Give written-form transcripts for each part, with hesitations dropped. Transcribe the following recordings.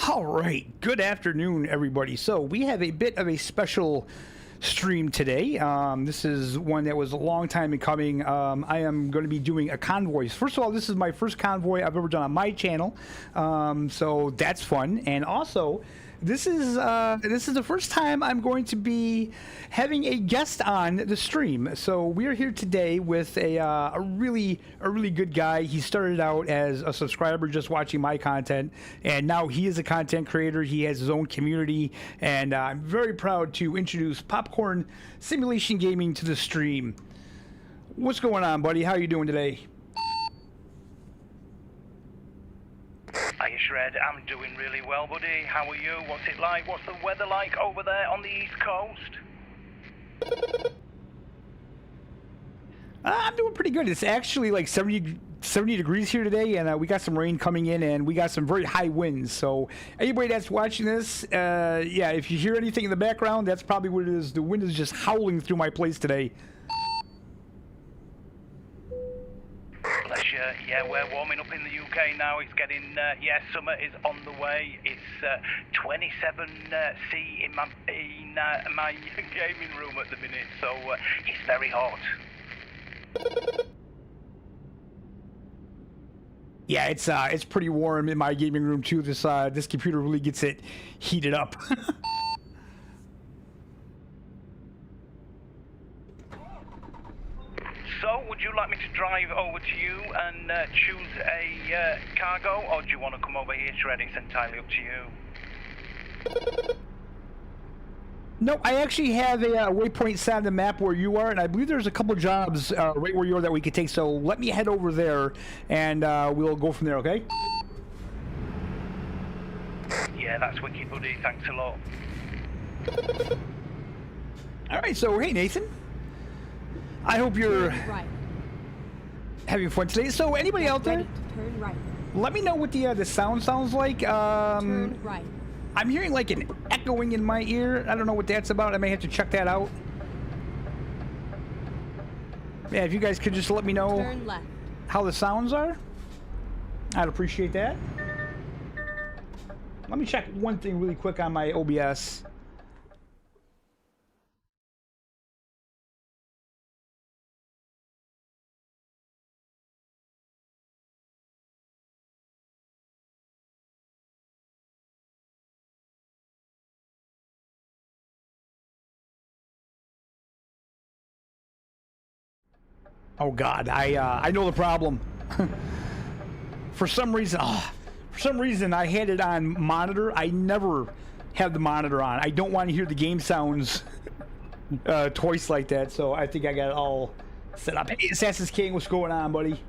All right, good afternoon, everybody. So we have a bit of a special stream today. This is one that was a long time in coming. I am going to be doing a convoy. First of all, this is my first convoy I've ever done on my channel, so that's fun. And also, this is the first time I'm going to be having a guest on the stream. So we are here today with a really good guy. He started out as a subscriber just watching my content, and now he is a content creator. He has his own community, and I'm very proud to introduce Popcorn Simulation Gaming to the stream. What's going on, buddy? How are you doing today? Hiya, Shred. I'm doing really well, buddy. How are you? What's it like? What's the weather like over there on the East Coast? I'm doing pretty good. It's actually like 70 degrees here today, and we got some rain coming in, and we got some very high winds. So anybody that's watching this, yeah, if you hear anything in the background, that's probably what it is. The wind is just howling through my place today. Bless you. Yeah, we're warming up in the UK now. It's getting, yeah, summer is on the way. It's 27 C in my gaming room at the minute, so it's very hot. Yeah, it's pretty warm in my gaming room too. This computer really gets it heated up. So, would you like me to drive over to you and choose a cargo, or do you want to come over here, Shred? It's entirely up to you. No, I actually have a waypoint set on the map where you are, and I believe there's a couple jobs right where you are that we could take. So let me head over there, and we'll go from there. Okay? Yeah, that's wicked, buddy. Thanks a lot. All right. So hey, Nathan. I hope you're having fun today. So anybody out there, turn right. Let me know what the sound sounds like. Turn right. I'm hearing like an echoing in my ear. I don't know what that's about. I may have to check that out. Yeah, if you guys could just let me know Turn left. how the sounds are, I'd appreciate that. Let me check one thing really quick on my OBS. Oh God, I know the problem. For some reason I had it on monitor. I never have the monitor on. I don't want to hear the game sounds twice like that. So I think I got it all set up. Hey, Assassin's King, what's going on, buddy?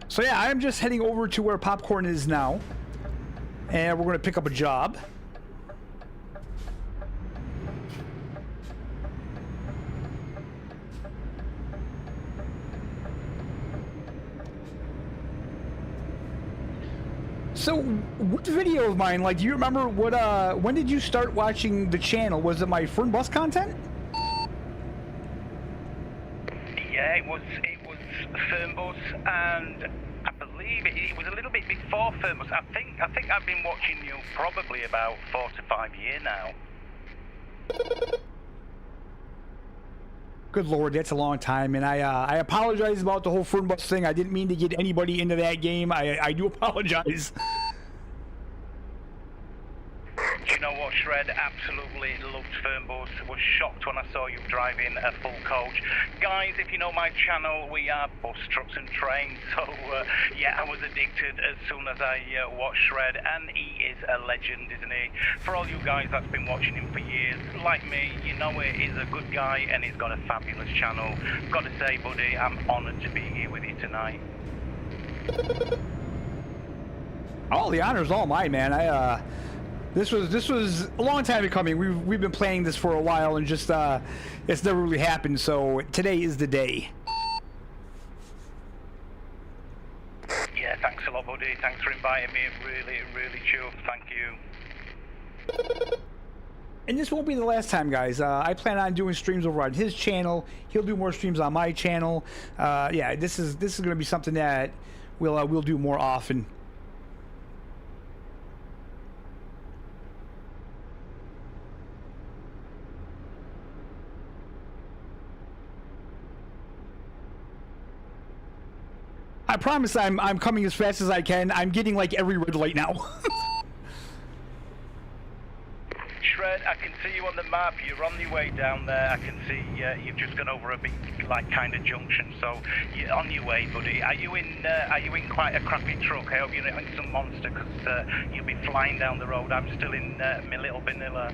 So yeah, I'm just heading over to where Popcorn is now, and we're gonna pick up a job. So, what video of mine, like, do you remember what, when did you start watching the channel? Was it my Fern Bus content? Yeah, it was Fernbus, and I believe it was a little bit before Fernbus. I think I've been watching you probably about 4 to 5 years now. Good Lord, that's a long time, and I apologize about the whole Fern Bus thing. I didn't mean to get anybody into that game. I do apologize. Shred absolutely loved Fernbus, was shocked when I saw you driving a full coach. Guys, if you know my channel, we are bus, trucks and trains, so yeah, I was addicted as soon as I watched Shred, and he is a legend, isn't he? For all you guys that's been watching him for years, like me, you know it, he's a good guy and he's got a fabulous channel. Gotta say, buddy, I'm honoured to be here with you tonight. Oh, the honor's all mine, man. This was a long time coming. We've been planning this for a while, and just it's never really happened. So today is the day. Yeah, thanks a lot, buddy. Thanks for inviting me. Really chuffed. Thank you. And this won't be the last time, guys. I plan on doing streams over on his channel. He'll do more streams on my channel. Yeah, this is going to be something that we'll do more often. I promise I'm coming as fast as I can. I'm getting like every red light now. Shred, I can see you on the map. You're on your way down there. I can see you've just gone over a big, like, kind of junction. So you're on your way, buddy. Are you in quite a crappy truck? I hope you're not in some monster, because you'll be flying down the road. I'm still in my little vanilla.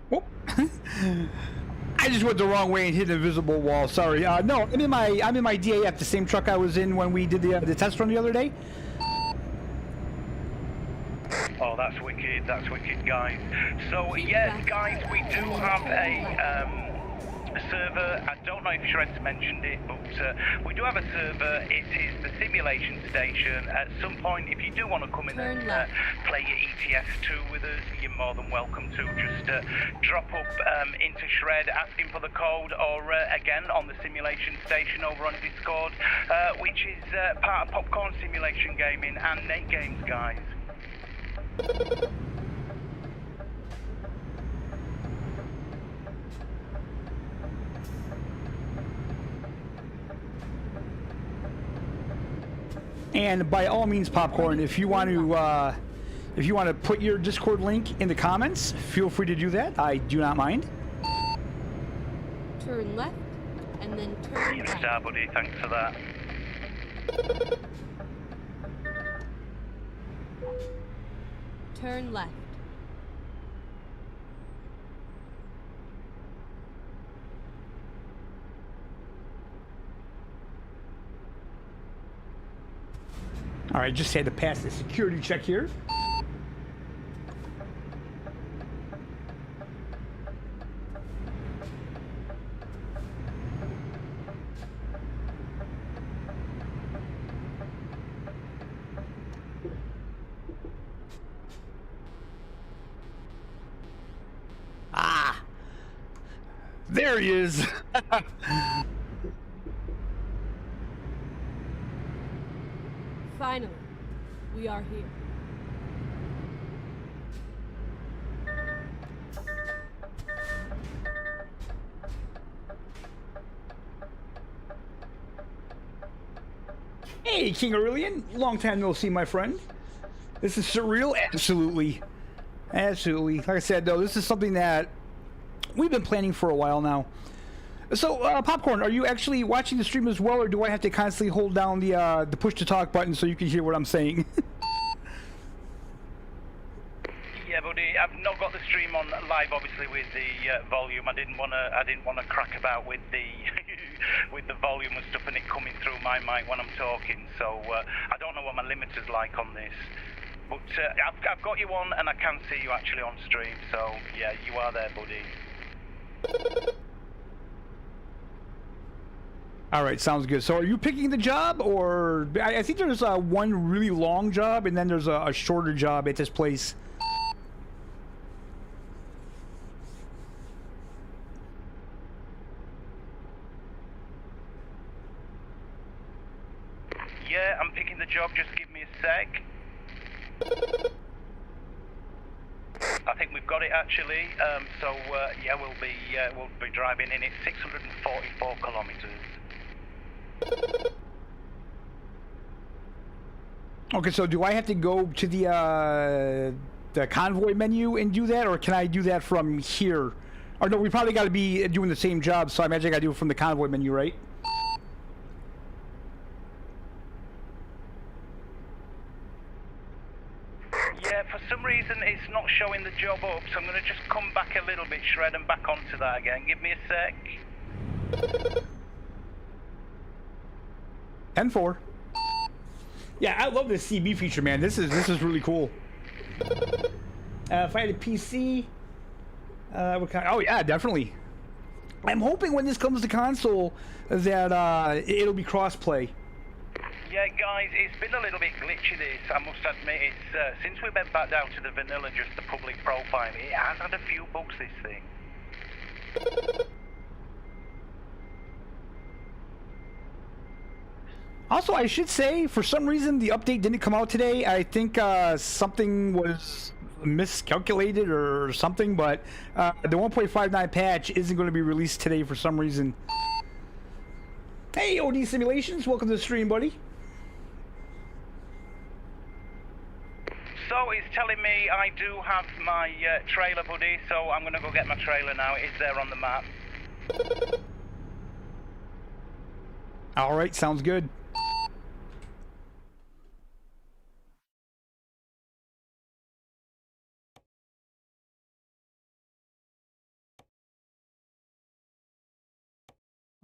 Whoop. I just went the wrong way and hit an invisible wall. Sorry. No, I'm in my DAF, the same truck I was in when we did the test run the other day. Oh, that's wicked, guys. So, yes, guys, we do have a server. I don't know if Shred's mentioned it, but we do have a server. It is the simulation station. At some point, if you do want to come in and play your ETS2 with us, you're more than welcome to. Just drop up into Shred, ask him for the code, or again on the simulation station over on Discord, which is part of Popcorn Simulation Gaming and Nate Games, guys. And by all means, Popcorn, if you want to put your Discord link in the comments, feel free to do that. I do not mind. Turn left, and then turn You're a right. star, buddy. Thanks for that. Turn left. All right, just had to pass the security check here. Ah, there he is. Finally, we are here. Hey, King Aurelian. Long time no see, my friend. This is surreal. Absolutely. Absolutely. Like I said, though, this is something that we've been planning for a while now. So, Popcorn, are you actually watching the stream as well, or do I have to constantly hold down the push-to-talk button so you can hear what I'm saying? Yeah, buddy. I've not got the stream on live, obviously, with the volume. I didn't wanna crack about with the with the volume and stuff, and it coming through my mic when I'm talking. So I don't know what my limiter's like on this. But I've got you on, and I can see you actually on stream. So yeah, you are there, buddy. All right, sounds good. So are you picking the job, or I think there's one really long job, and then there's a shorter job at this place. Yeah, I'm picking the job. Just give me a sec. I think we've got it actually. So yeah, we'll be driving in it 644 kilometers. Okay, so do I have to go to the convoy menu and do that, or can I do that from here? Or no, we probably got to be doing the same job, so I imagine I got to do it from the convoy menu, right? Yeah, for some reason it's not showing the job up, so I'm going to just come back a little bit, Shred, and back onto that again. Give me a sec. 10-4. Yeah, I love this CB feature, man. This is really cool. If I had a PC, what kind? Oh yeah, definitely. I'm hoping when this comes to console that it'll be cross-play. Yeah, guys, it's been a little bit glitchy, this, I must admit. It's, since we went back down to the vanilla, just the public profile, it has had a few bugs, this thing. Also, I should say, for some reason, the update didn't come out today. I think something was miscalculated or something, but the 1.59 patch isn't going to be released today for some reason. Hey, OD Simulations, welcome to the stream, buddy. So it's telling me I do have my trailer, buddy, so I'm going to go get my trailer now. It's there on the map. All right, sounds good.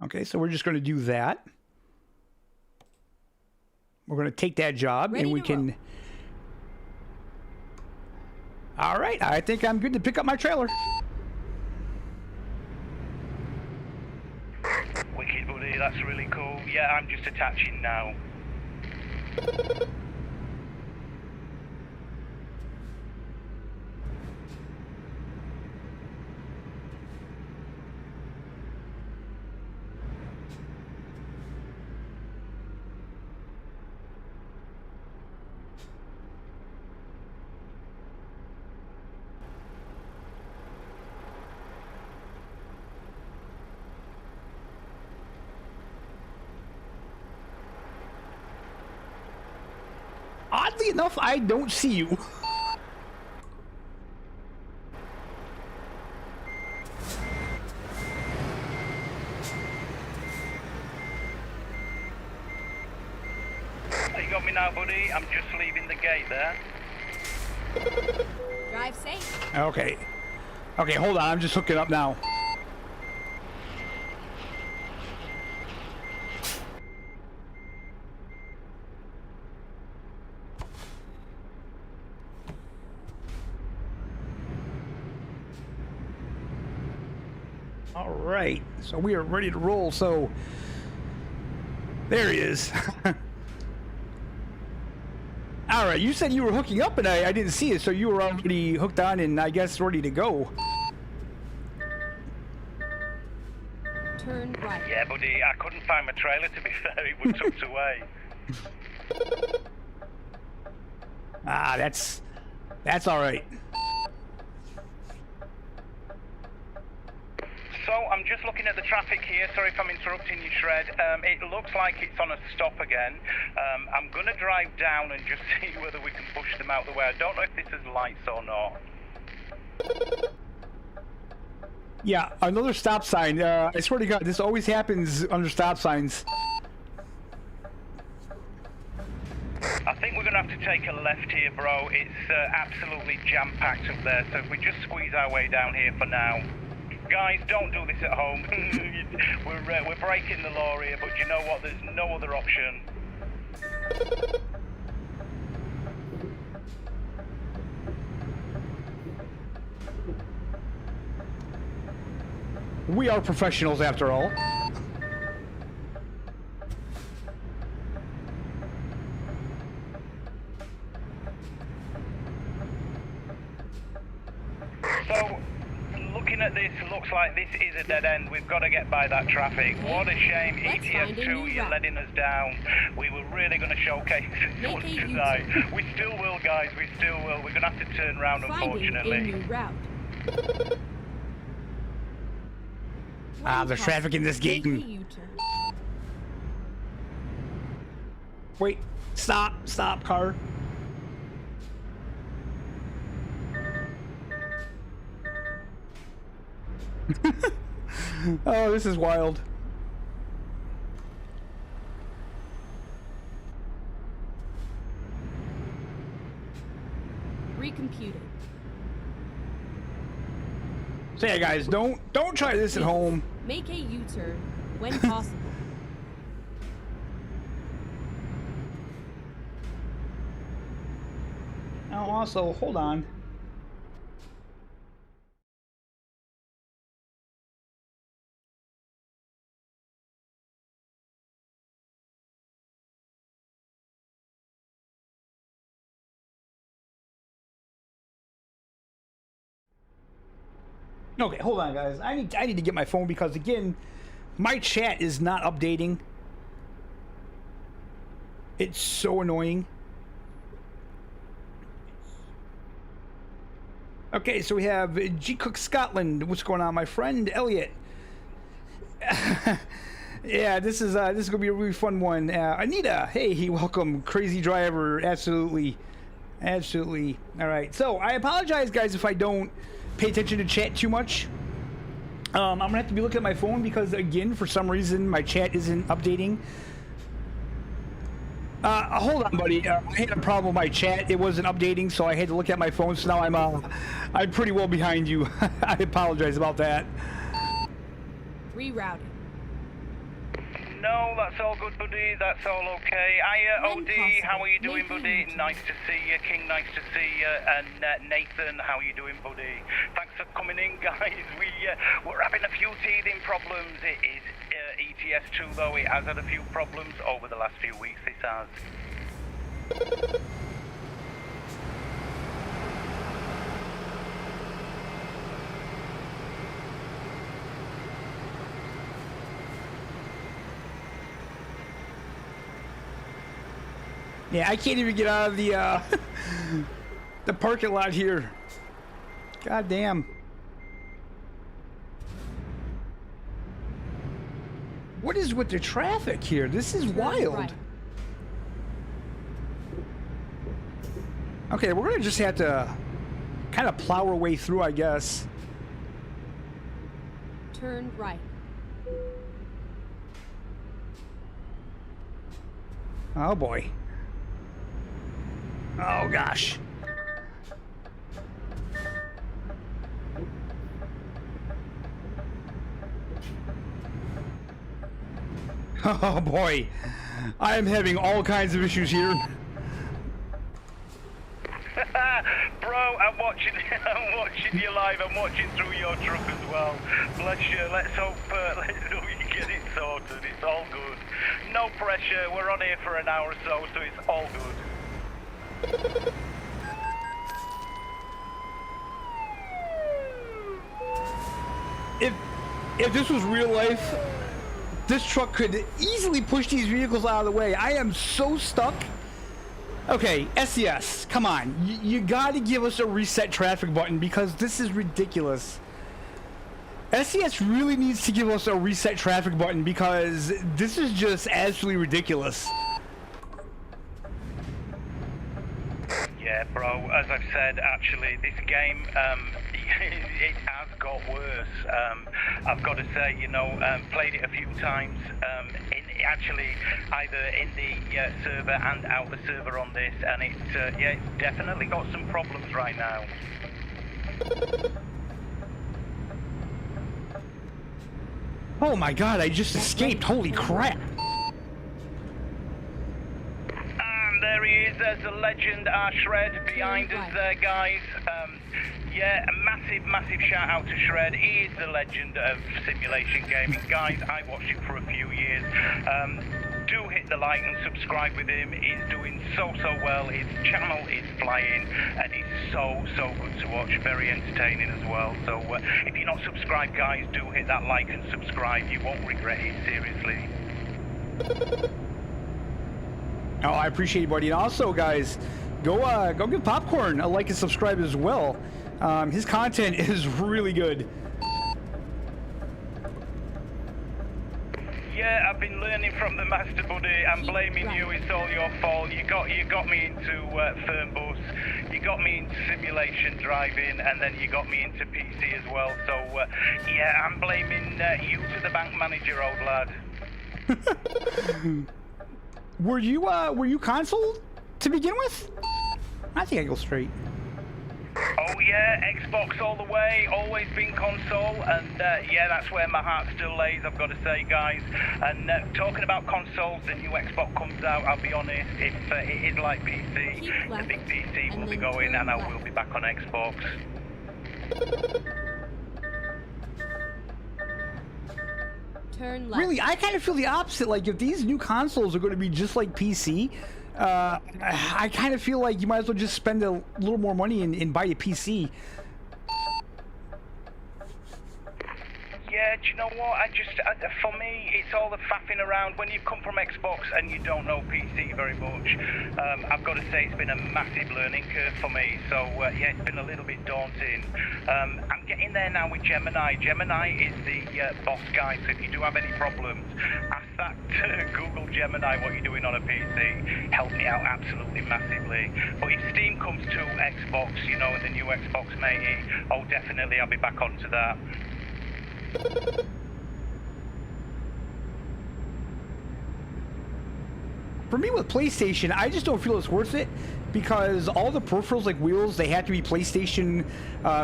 Okay, so we're just going to do that. We're going to take that job and we can... All right, I think I'm good to pick up my trailer. Wicked, buddy, that's really cool. Yeah, I'm just attaching now. Oddly enough, I don't see you. You got me now, buddy. I'm just leaving the gate there. Drive safe. Okay. Okay, hold on. I'm just hooking up now. All right. So we are ready to roll. So there he is. All right. You said you were hooking up and I didn't see it. So you were already hooked on and I guess ready to go. Turn right. Yeah, buddy, I couldn't find my trailer, to be fair. It was tucked away. Ah, that's all right. So, I'm just looking at the traffic here. Sorry if I'm interrupting you, Shred. It looks like it's on a stop again. I'm going to drive down and just see whether we can push them out the way. I don't know if this is lights or not. Yeah, another stop sign. I swear to God, this always happens under stop signs. I think we're going to have to take a left here, bro. It's absolutely jam-packed up there, so if we just squeeze our way down here for now. Guys, don't do this at home. We're breaking the law here, but you know what? There's no other option. We are professionals after all. So, looking at this, looks like this is a dead end. We've got to get by that traffic. What a shame, ETS2, you're letting us down. We were really going to showcase this one tonight. We still will, guys, we still will. We're going to have to turn around, unfortunately. A new route. Ah, there's traffic in this game. Wait, Stop, car. Oh, this is wild. Recomputed. So yeah, guys, don't try this at home. Make a U-turn when possible. Oh, also, hold on. Okay, hold on, guys. I need to get my phone because again, my chat is not updating. It's so annoying. Okay, so we have G Cook Scotland. What's going on, my friend Elliot? Yeah, this is gonna be a really fun one. Anita, hey, welcome, crazy driver. Absolutely. All right, so I apologize, guys, if I don't pay attention to chat too much. I'm gonna have to be looking at my phone because again, for some reason, my chat isn't updating. Hold on, buddy. I had a problem with my chat. It wasn't updating, so I had to look at my phone. So now I'm pretty well behind you. I apologize about that. Rerouting. No, that's all good, buddy. That's all okay. When OD, possible, how are you doing, make a buddy? U-turn. Nice to see you. King, nice to see you. And Nathan, how are you doing, buddy? Thanks for coming in, guys. We're having a few teething problems. It is ETS2, though. It has had a few problems over the last few weeks. This has. Yeah, I can't even get out of the the parking lot here. God damn. What is with the traffic here? This is Turn wild. right. Okay, we're gonna just have to kind of plow our way through, I guess. Turn right. Oh boy. Oh gosh. Oh boy. I am having all kinds of issues here. Bro, I'm watching you live. I'm watching through your truck as well. Bless you. Let's hope you get it sorted. It's all good. No pressure. We're on here for an hour or so it's all good. If this was real life, this truck could easily push these vehicles out of the way. I am so stuck. Okay, SES, come on. You gotta give us a reset traffic button because this is ridiculous. SES really needs to give us a reset traffic button because this is just absolutely ridiculous. Yeah, bro, as I've said, actually, this game, it has got worse. I've got to say, played it a few times, actually either in the server and out the server on this, and it's definitely got some problems right now. Oh my god, I just escaped, holy crap. And there he is, there's the legend, our Shred, behind us there, guys. Yeah, a massive shout out to Shred. He is the legend of simulation gaming. Guys, I watched him for a few years. Do hit the like and subscribe with him. He's doing so well. His channel is flying and he's so good to watch. Very entertaining as well. So if you're not subscribed, guys, do hit that like and subscribe. You won't regret it, seriously. Oh, I appreciate it, buddy. And also, guys, go give Popcorn a like and subscribe as well. His content is really good. Yeah, I've been learning from the master, buddy. I'm blaming you. It's all your fault. You got me into Fernbus. You got me into simulation driving, and then you got me into PC as well. So yeah, I'm blaming you to the bank manager, old lad. Were you console to begin with? I think I go straight. Oh yeah, Xbox all the way, always been console, and yeah, that's where my heart still lays, I've got to say, guys. And talking about consoles, the new Xbox comes out, I'll be honest, if it is like PC, the big PC will be going, and I will be back on Xbox. Turn left. Really, I kind of feel the opposite. Like, if these new consoles are going to be just like PC, I kind of feel like you might as well just spend a little more money and buy a PC. Yeah, do you know what? For me, it's all the faffing around. When you come from Xbox and you don't know PC very much, I've got to say it's been a massive learning curve for me. So yeah, it's been a little bit daunting. I'm getting there now with Gemini. Gemini is the boss guy, so if you do have any problems, ask that Google Gemini what you're doing on a PC. Help me out absolutely massively. But if Steam comes to Xbox, you know, the new Xbox, matey, oh, definitely I'll be back onto that. For me with PlayStation, I just don't feel it's worth it because all the peripherals like wheels, they have to be PlayStation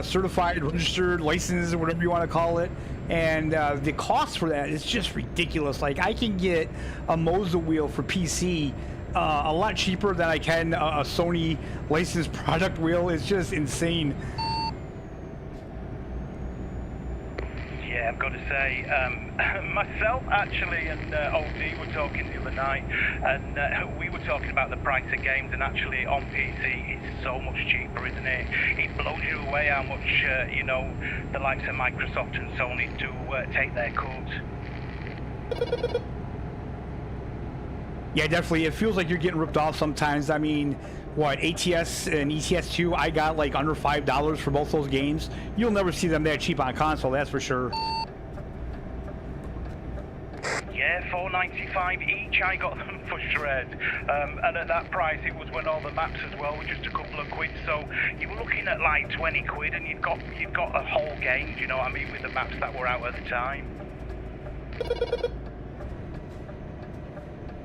certified, registered, licensed, whatever you want to call it. And the cost for that is just ridiculous. Like, I can get a Moza wheel for PC a lot cheaper than I can a Sony licensed product wheel. It's just insane. Yeah, I've got to say, myself actually and OD were talking the other night, and we were talking about the price of games, and actually on PC it's so much cheaper, isn't it? It blows you away how much, you know, the likes of Microsoft and Sony do take their cut. Yeah, definitely. It feels like you're getting ripped off sometimes. I mean, what, ATS and ETS2, I got like under $5 for both those games. You'll never see them that cheap on console, that's for sure. Yeah, $4.95 each, I got them for shred. And at that price, it was when all the maps as well were just a couple of quid. So you were looking at like 20 quid, and you've got a whole game, do you know what I mean, with the maps that were out at the time.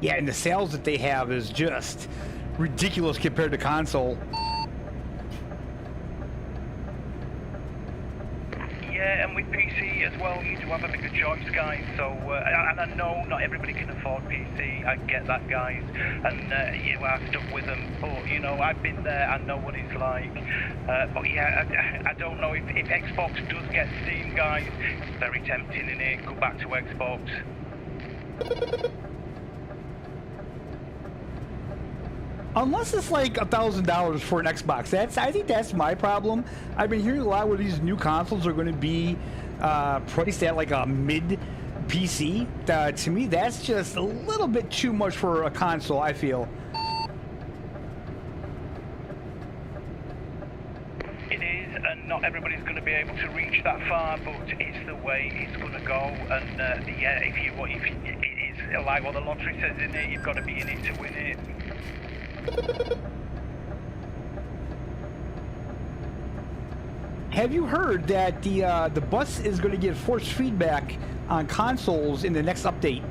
Yeah, and the sales that they have is just ridiculous compared to console. Yeah, and with PC as well, you do have a bigger choice, guys. So, and I know not everybody can afford PC. I get that, guys. And you are stuck with them. But, you know, I've been there. I know what it's like. But yeah, I don't know if Xbox does get Steam, guys. It's very tempting, innit? Go back to Xbox. Unless it's like $1,000 for an Xbox. I think that's my problem. I've been hearing a lot where these new consoles are going to be priced at like a mid PC. To me, that's just a little bit too much for a console, I feel. It is, and not everybody's going to be able to reach that far, but it's the way it's going to go. And yeah, if it is like what the lottery says in it, you've got to be in it to win it. Have you heard that the bus is going to get force feedback on consoles in the next update?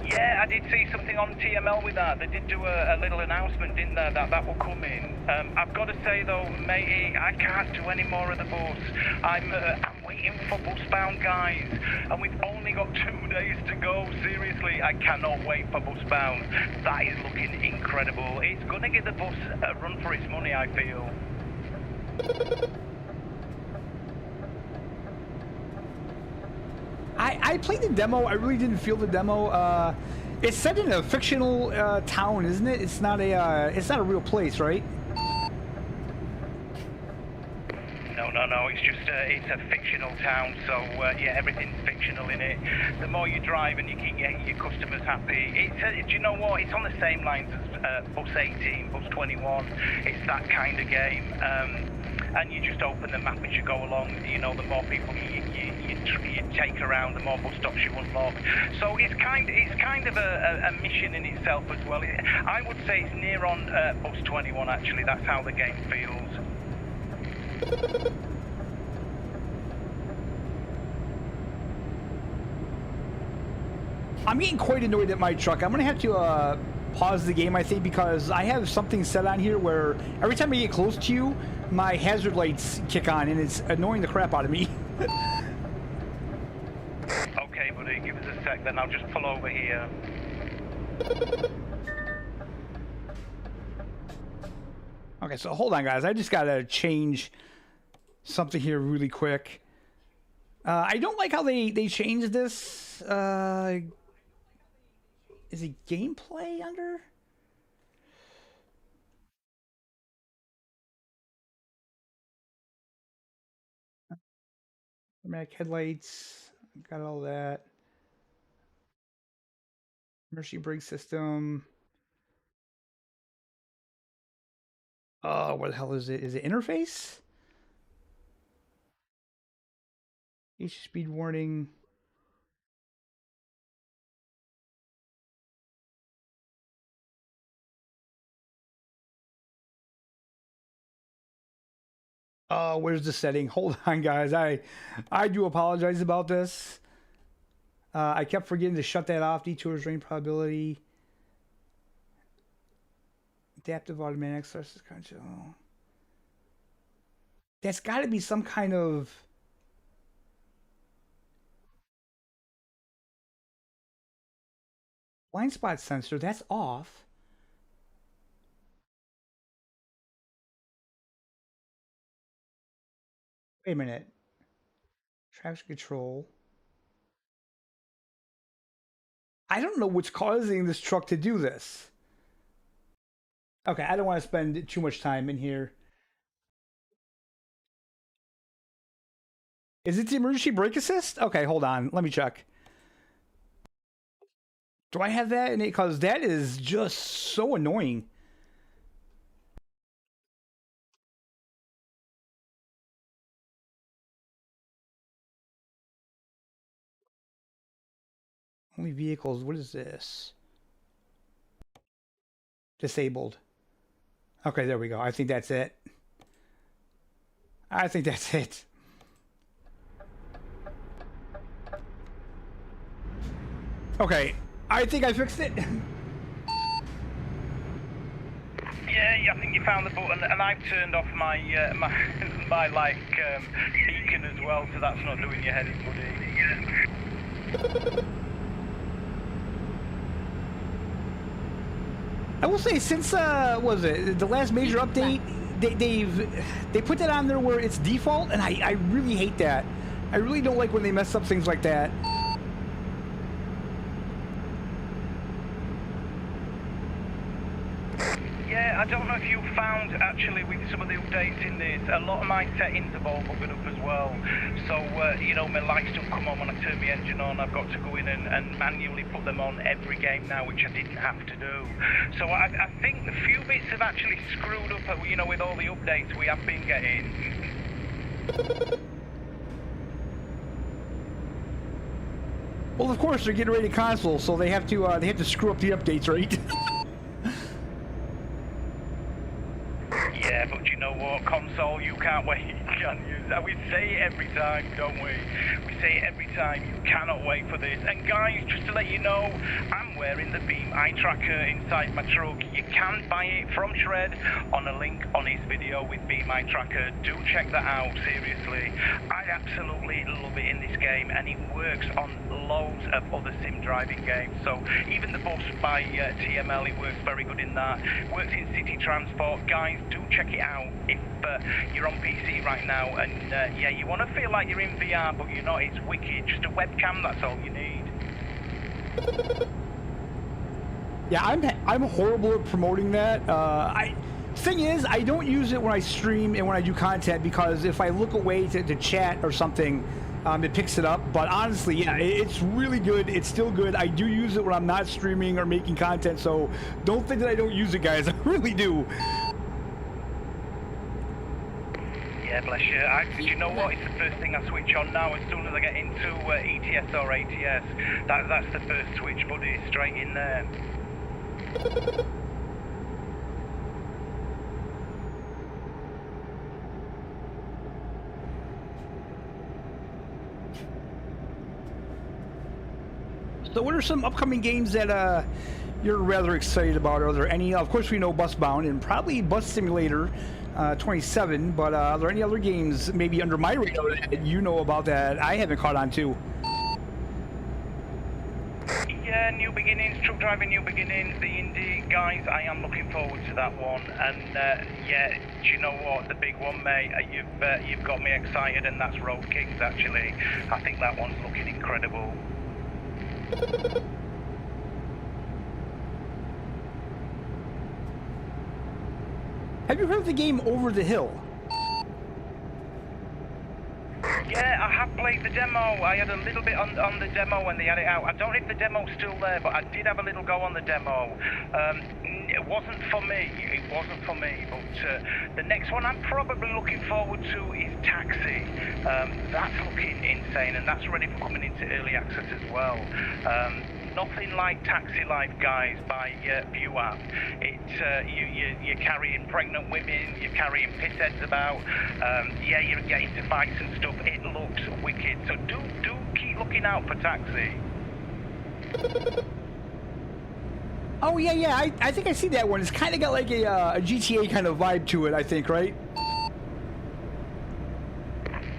Yeah, I did see something on TML with that. They did do a little announcement, didn't they, that will come in. I've got to say though, matey, I can't do any more of the bus. I'm waiting for bus-bound, guys, and we've only got 2 days to go. Seriously, I cannot wait for bus-bound. That is looking incredible. It's going to give the bus a run for its money, I feel. I played the demo. I really didn't feel the demo. It's set in a fictional town, isn't it? It's not a real place, right? No. It's just it's a fictional town. So yeah, everything's fictional in it. The more you drive and you keep getting your customers happy. Do you know what? It's on the same lines as Bus 18, Bus 21. It's that kind of game. and you just open the map as you go along. You know, the more people you take around, the more bus stops you unlock. So it's kind of a mission in itself as well. I would say it's near on bus 21 actually. That's how the game feels. I'm getting quite annoyed at my truck. I'm gonna have to pause the game, I think, because I have something set on here where every time I get close to you, my hazard lights kick on, and it's annoying the crap out of me. Okay, buddy, give us a sec, then I'll just pull over here. Okay, so hold on, guys. I just gotta change something here really quick. I don't like how they changed this. Is it gameplay under? Automatic headlights. Got all that. Emergency brake system. What the hell is it? Is it interface? Speed warning. Where's the setting? Hold on, guys. I do apologize about this. I kept forgetting to shut that off. Detours, rain probability. Adaptive automatic sources control. That's got to be some kind of blind spot sensor. That's off. Wait a minute. Traction control. I don't know what's causing this truck to do this. Okay, I don't want to spend too much time in here. Is it the emergency brake assist? Okay, hold on. Let me check. Do I have that in it? Because that is just so annoying. Only vehicles. What is this? Disabled. Okay, there we go. I think that's it. I think that's it. Okay, I think I fixed it. Yeah, I think you found the button, and I've turned off my my like beacon as well, so that's not doing your head in, buddy. I will say, since what was it, the last major update, they put that on there where it's default, and I really hate that. I really don't like when they mess up things like that. Yeah, I don't know if you found, actually, with some of the updates in this, a lot of my settings have all buggered up as well. So, you know, my lights don't come on when I turn the engine on. I've got to go in and manually put them on every game now, which I didn't have to do. So I think a few bits have actually screwed up, you know, with all the updates we have been getting. Well, of course, they're getting ready to console, so they have to screw up the updates, right? Yeah, but you know what? Console, you can't wait, can you? We say it every time, don't we? We say it every time. You cannot wait for this. And guys, just to let you know, I'm wearing the Beam eye tracker inside my truck. You can buy it from Shred on a link on his video with Beam eye tracker. Do check that out, seriously. I absolutely love it in this game, and it works on loads of other sim driving games. So even the bus by TML, it works very good in that. Works in city transport. Guys, do check it out if you're on PC right now, and yeah, you want to feel like you're in VR, but you're not. It's wicked. Just a webcam, that's all you need. Yeah, I'm horrible at promoting that. Thing is, I don't use it when I stream and when I do content, because if I look away to chat or something, it picks it up. But honestly, yeah, it's really good. It's still good. I do use it when I'm not streaming or making content, so don't think that I don't use it, guys. I really do. bless you. Do you know what? It's the first thing I switch on now. As soon as I get into ETS or ATS, that's the first switch, buddy. Straight in there. So what are some upcoming games that you're rather excited about? Are there any? Of course, we know Busbound and probably Bus Simulator 27, but are there any other games maybe under my radar that you know about that I haven't caught on to? Yeah, New Beginnings, Truck Driving New Beginnings, the indie guys, I am looking forward to that one. And yeah, do you know what? The big one, mate, you've got me excited, and that's Road Kings, actually. I think that one's looking incredible. Have you heard of the game Over the Hill? Yeah, I have played the demo. I had a little bit on the demo when they had it out. I don't know if the demo's still there, but I did have a little go on the demo. It wasn't for me. It wasn't for me. But the next one I'm probably looking forward to is Taxi. That's looking insane, and that's ready for coming into early access as well. Nothing like Taxi Life, guys, by View App. You're carrying pregnant women, you're carrying pissheads about. Yeah, you're getting to fights and stuff. It looks wicked. So do keep looking out for Taxi. Oh yeah. I think I see that one. It's kind of got like a GTA kind of vibe to it, I think, right?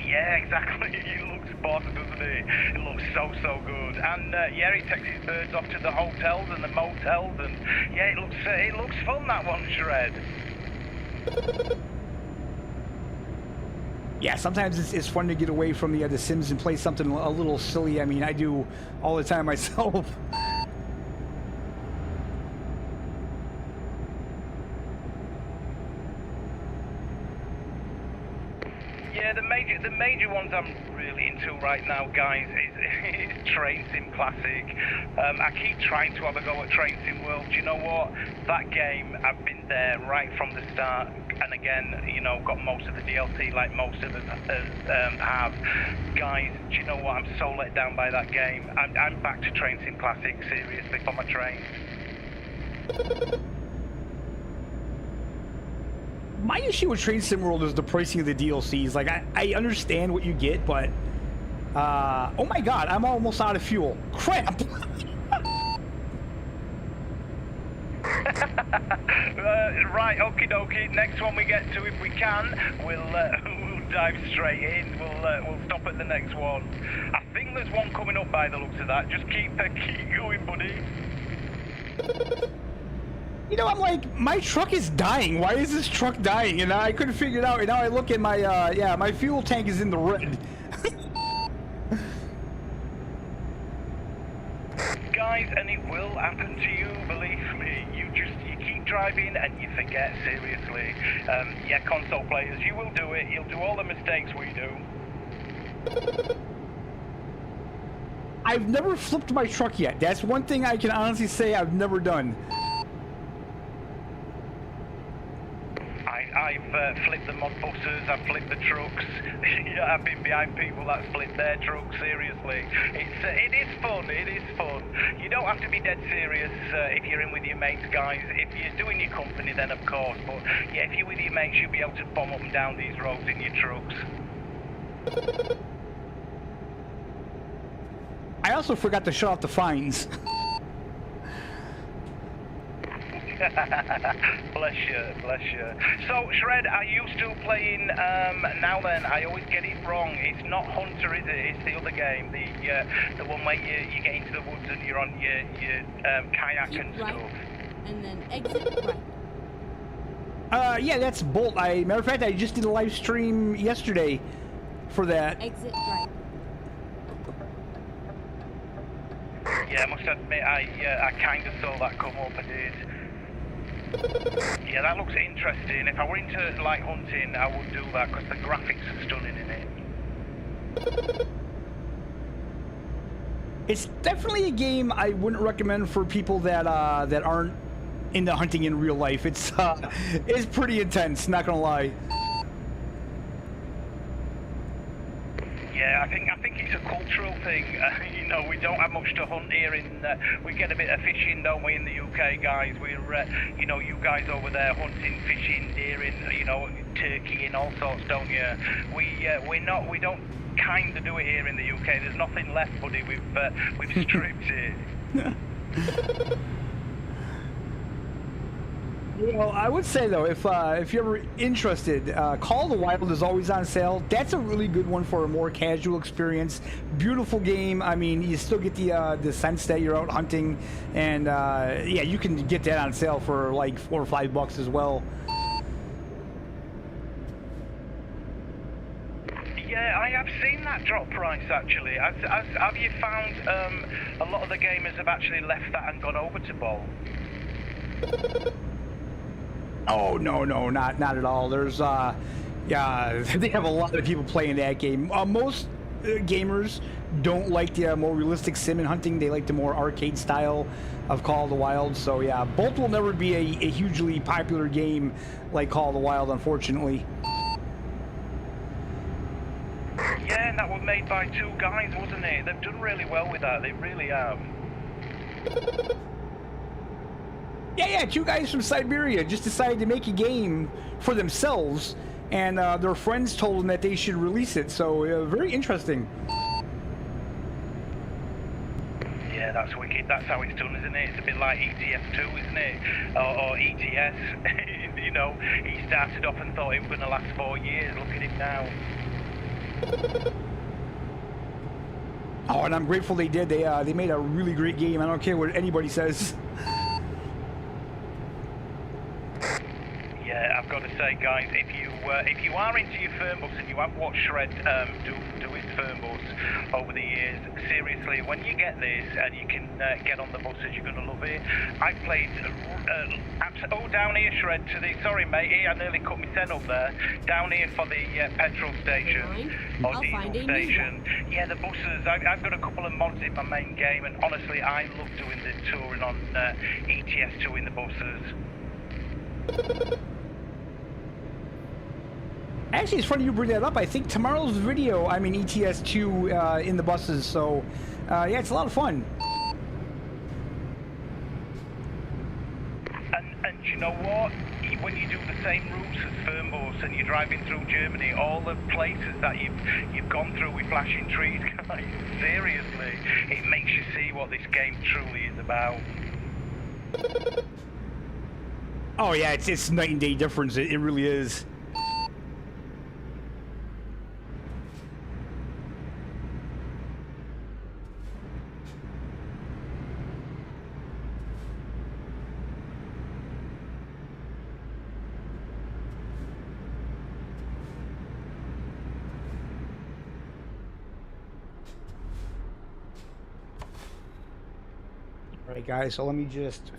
Yeah, exactly. It looks boss, doesn't it? It looks so good. And yeah, it takes his birds off to the hotels and the motels, and yeah, it looks fun, that one, Shred. Yeah, sometimes it's fun to get away from the Sims and play something a little silly. I mean, I do all the time myself. Yeah, the major ones I'm really into right now, guys, is Train Sim Classic. I keep trying to have a go at Train Sim World. Do you know what? That game, I've been there right from the start, and again, you know, got most of the DLC like most of us have. Guys, do you know what? I'm so let down by that game. I'm back to Train Sim Classic, seriously, for my trains. My issue with Train Sim World is the pricing of the DLCs. Like, I understand what you get, but oh my god, I'm almost out of fuel. Crap. Right, okie dokie. Next one we get to, if we can, we'll dive straight in. We'll stop at the next one. I think there's one coming up by the looks of that. Just keep going, buddy. You know, I'm like, my truck is dying. Why is this truck dying? And I couldn't figure it out. And now I look at my, yeah, my fuel tank is in the red. Guys, and it will happen to you, believe me. You keep driving and you forget, seriously. Yeah, console players, you will do it. You'll do all the mistakes we do. I've never flipped my truck yet. That's one thing I can honestly say I've never done. I've flipped the mod buses, I've flipped the trucks. Yeah, I've been behind people that flipped their trucks, seriously. It is fun, it is fun. You don't have to be dead serious if you're in with your mates, guys. If you're doing your company, then of course. But yeah, if you're with your mates, you'll be able to bomb up and down these roads in your trucks. I also forgot to shut off the fines. Bless you. So, Shred, are you still playing, now then? I always get it wrong. It's not Hunter, is it? It's the other game, the one where you get into the woods and you're on your kayak Keep and right, stuff. and then exit right. Yeah, that's Bolt. Matter of fact, I just did a live stream yesterday for that. Exit right. Yeah, I must admit, I kind of saw that come up, I did. Yeah, that looks interesting. If I were into, like, hunting, I would do that, because the graphics are stunning in it. It's definitely a game I wouldn't recommend for people that that aren't into hunting in real life. It's pretty intense, not gonna lie. Yeah, I think it's a cultural thing. You know, we don't have much to hunt here. We get a bit of fishing, don't we, in the UK, guys? We're, you know, you guys over there hunting, fishing, deering, you know, turkey and all sorts, don't you? We don't kind of do it here in the UK. There's nothing left, buddy. We've stripped it. Well, I would say though, if you're ever interested, Call of the Wild is always on sale. That's a really good one for a more casual experience. Beautiful game. I mean, you still get the sense that you're out hunting, and yeah, you can get that on sale for like $4 or $5 as well. Yeah, I have seen that drop price actually. Have you found a lot of the gamers have actually left that and gone over to Ball? Oh no, not at all. There's yeah, they have a lot of people playing that game. Most gamers don't like the more realistic sim and hunting. They like the more arcade style of Call of the Wild. So yeah, both will never be a hugely popular game like Call of the Wild, unfortunately. Yeah, and that was made by two guys, wasn't it? They've done really well with that. They really have. Yeah, two guys from Siberia just decided to make a game for themselves, and their friends told them that they should release it, so very interesting. Yeah, that's wicked. That's how it's done, isn't it? It's a bit like ETS2, isn't it? Or ETS. You know, he started off and thought it was going to last 4 years. Look at him now. Oh, and I'm grateful they did. They made a really great game. I don't care what anybody says. Yeah, I've got to say, guys, if you are into your firm bus and you have watched Shred do his firm bus over the years, seriously, when you get this and you can get on the buses, you're going to love it. I played, down here, Shred, sorry mate, I nearly cut my sen up there, down here for the petrol station, or diesel station. Yeah, the buses, I've got a couple of mods in my main game, and honestly, I love doing the touring on ETS2 in the buses. Actually, it's funny you bring that up. I think tomorrow's video, I'm in ETS2 in the buses, so yeah, it's a lot of fun. And you know what? When you do the same routes as Fernbus and you're driving through Germany, all the places that you've gone through with flashing trees, guys, seriously, it makes you see what this game truly is about. Oh yeah, it's night and day difference. It really is. All right, guys. So let me just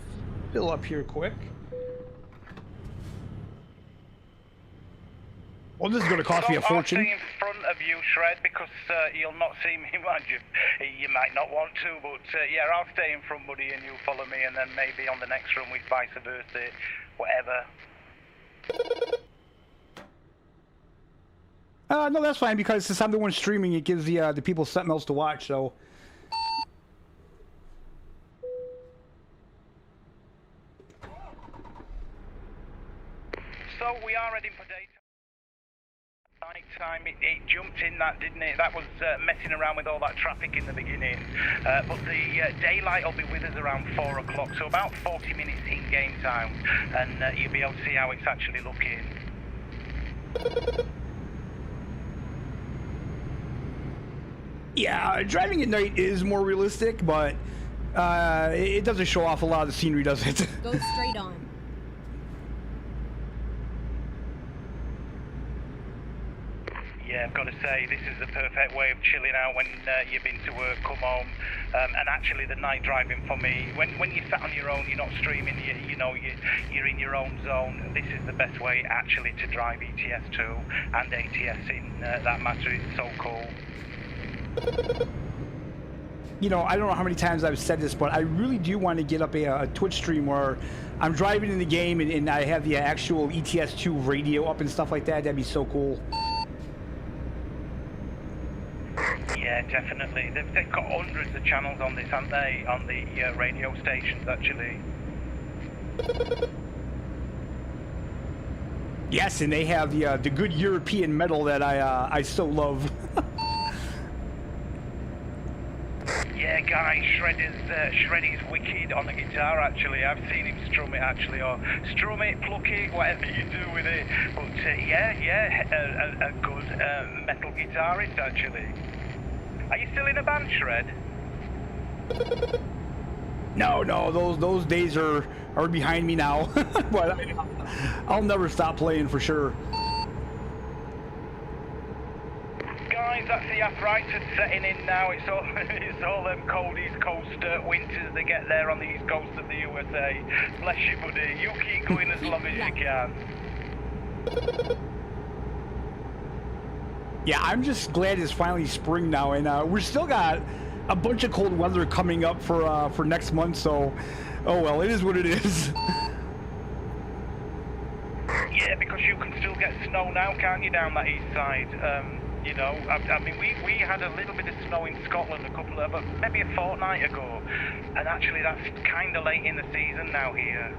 fill up here quick. Well, this is going to cost me a fortune. I'll stay in front of you, Shred, because you'll not see me. You might not want to, but yeah, I'll stay in front, buddy, and you follow me, and then maybe on the next run we vice versa, whatever. No, that's fine, because since I'm the one streaming, it gives the people something else to watch, so... So we are heading for daytime. Nighttime, it jumped in that, didn't it? That was messing around with all that traffic in the beginning. But the daylight will be with us around 4 o'clock, so about 40 minutes in game time, and you'll be able to see how it's actually looking. Yeah, driving at night is more realistic, but it doesn't show off a lot of the scenery, does it? Go straight on. Yeah, I've got to say, this is the perfect way of chilling out when you've been to work, come home, and actually the night driving for me, when you're sat on your own, you're not streaming, you're in your own zone, this is the best way actually to drive ETS2 and ATS in that matter. It's so cool. You know, I don't know how many times I've said this, but I really do want to get up a Twitch stream where I'm driving in the game and I have the actual ETS2 radio up and stuff like that. That'd be so cool. Yeah, definitely. They've got hundreds of channels on this, haven't they? On the radio stations, actually. Yes, and they have the good European metal that I so love. Yeah, guys, Shreddy's wicked on the guitar, actually. I've seen him strum it, actually, or strum it, pluck it, whatever you do with it. But a good metal guitarist, actually. Are you still in a band, Shred? No, those days are behind me now. But I'll never stop playing for sure. Guys, that's the arthritis setting in now. It's all them cold East Coast winters they get there on the East Coast of the USA. Bless you, buddy. You keep going as long as you can. Yeah, I'm just glad it's finally spring now, and we're still got a bunch of cold weather coming up for next month. So, oh well, it is what it is. Yeah, because you can still get snow now, can't you, down that east side? You know, I mean, we had a little bit of snow in Scotland maybe a fortnight ago, and actually that's kind of late in the season now here.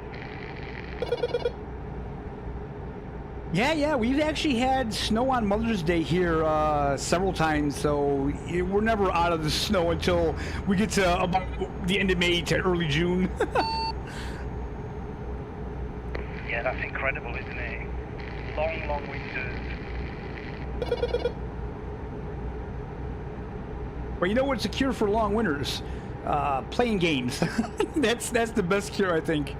Yeah, we've actually had snow on Mother's Day here several times, so we're never out of the snow until we get to about the end of May to early June. Yeah, that's incredible, isn't it? Long winters. But you know what's a cure for long winters? Playing games. That's the best cure, I think.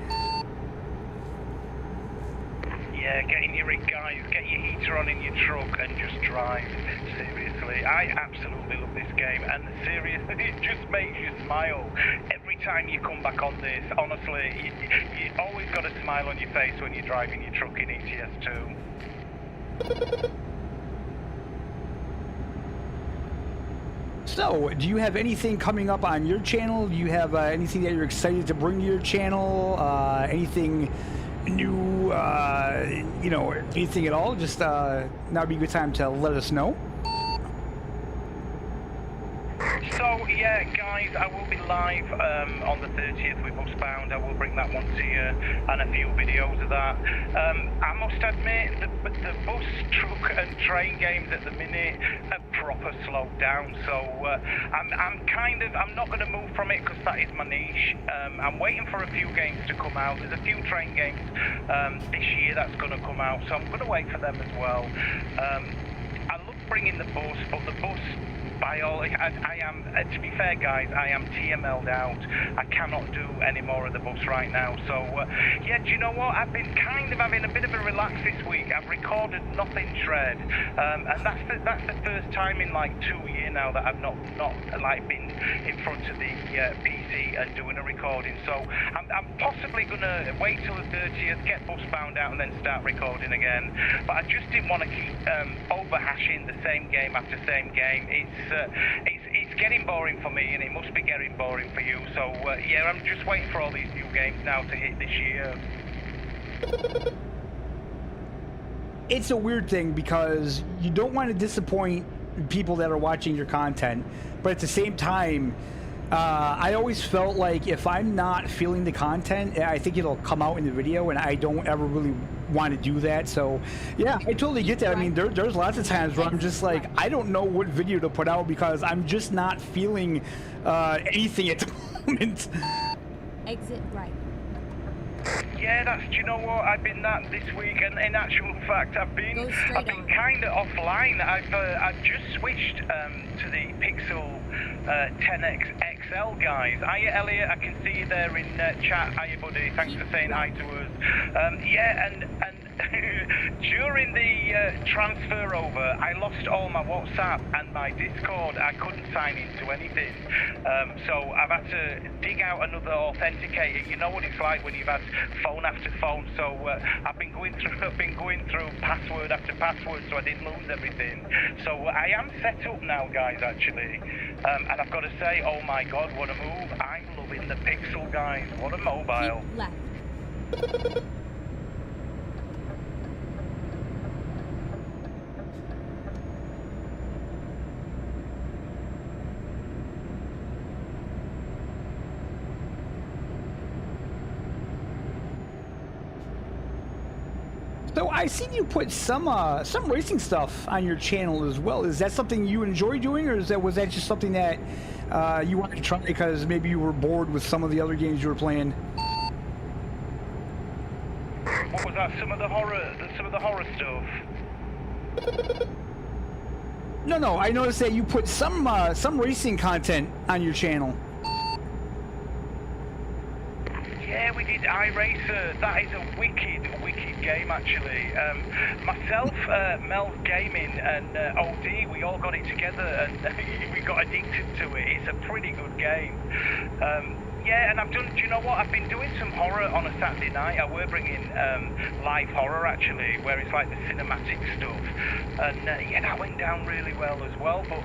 Yeah, get in your rig, guys. Get your heater on in your truck and just drive. Seriously, I absolutely love this game, and seriously, it just makes you smile every time you come back on this. Honestly, you always got a smile on your face when you're driving your truck in ETS2. So, do you have anything coming up on your channel? Do you have anything that you're excited to bring to your channel? Anything new, you know, anything at all? Just now would be a good time to let us know. So, yeah, guys, I will be live on the 30th with Busbound. I will bring that one to you and a few videos of that. I must admit, the bus, truck and train games at the minute are proper slowed down. So I'm not going to move from it because that is my niche. I'm waiting for a few games to come out. There's a few train games this year that's going to come out, so I'm going to wait for them as well. I love bringing the bus, but the bus, by all, I am, to be fair, guys, I am TML'd out. I cannot do any more of the bus right now. So, yeah, do you know what? I've been kind of having a bit of a relax this week. I've recorded nothing, Shred, and that's the first time in like 2 years now that I've not like been in front of the PC and doing a recording. So I'm possibly gonna wait till the 30th, get Busbound out, and then start recording again. But I just didn't want to keep overhashing the same game after same game. It's getting boring for me, and it must be getting boring for you. So yeah, I'm just waiting for all these new games now to hit this year. It's a weird thing because you don't want to disappoint people that are watching your content, but at the same time, I always felt like if I'm not feeling the content, I think it'll come out in the video, and I don't ever really want to do that. So yeah, I totally get that. I mean, there's lots of times where I'm just like, I don't know what video to put out because I'm just not feeling anything at the moment. Exit right. Yeah, do you know what? I've been that this week, and in actual fact, I've been kind of offline. I've just switched to the Pixel 10X XL, guys. Hiya, Elliot. I can see you there in chat. Hiya, buddy. Thanks for saying hi to us. Yeah, and during the transfer over, I lost all my WhatsApp and my Discord. I couldn't sign into anything, so I've had to dig out another authenticator. You know what it's like when you've had phone after phone. So I've been going through password after password, so I didn't lose everything. So I am set up now, guys. Actually, and I've got to say, oh my God, what a move! I'm loving the Pixel, guys. What a mobile. Keep left. So I seen you put some racing stuff on your channel as well. Is that something you enjoy doing, or was that just something that you wanted to try because maybe you were bored with some of the other games you were playing? What was that? Some of the horror stuff. No. I noticed that you put some racing content on your channel. Yeah, we did iRacer. That is a wicked game, actually. Myself, Mel Gaming, and OD, we all got it together and we got addicted to it. It's a pretty good game. Yeah, and do you know what? I've been doing some horror on a Saturday night. I were bringing live horror, actually, where it's like the cinematic stuff. And yeah, that went down really well as well. But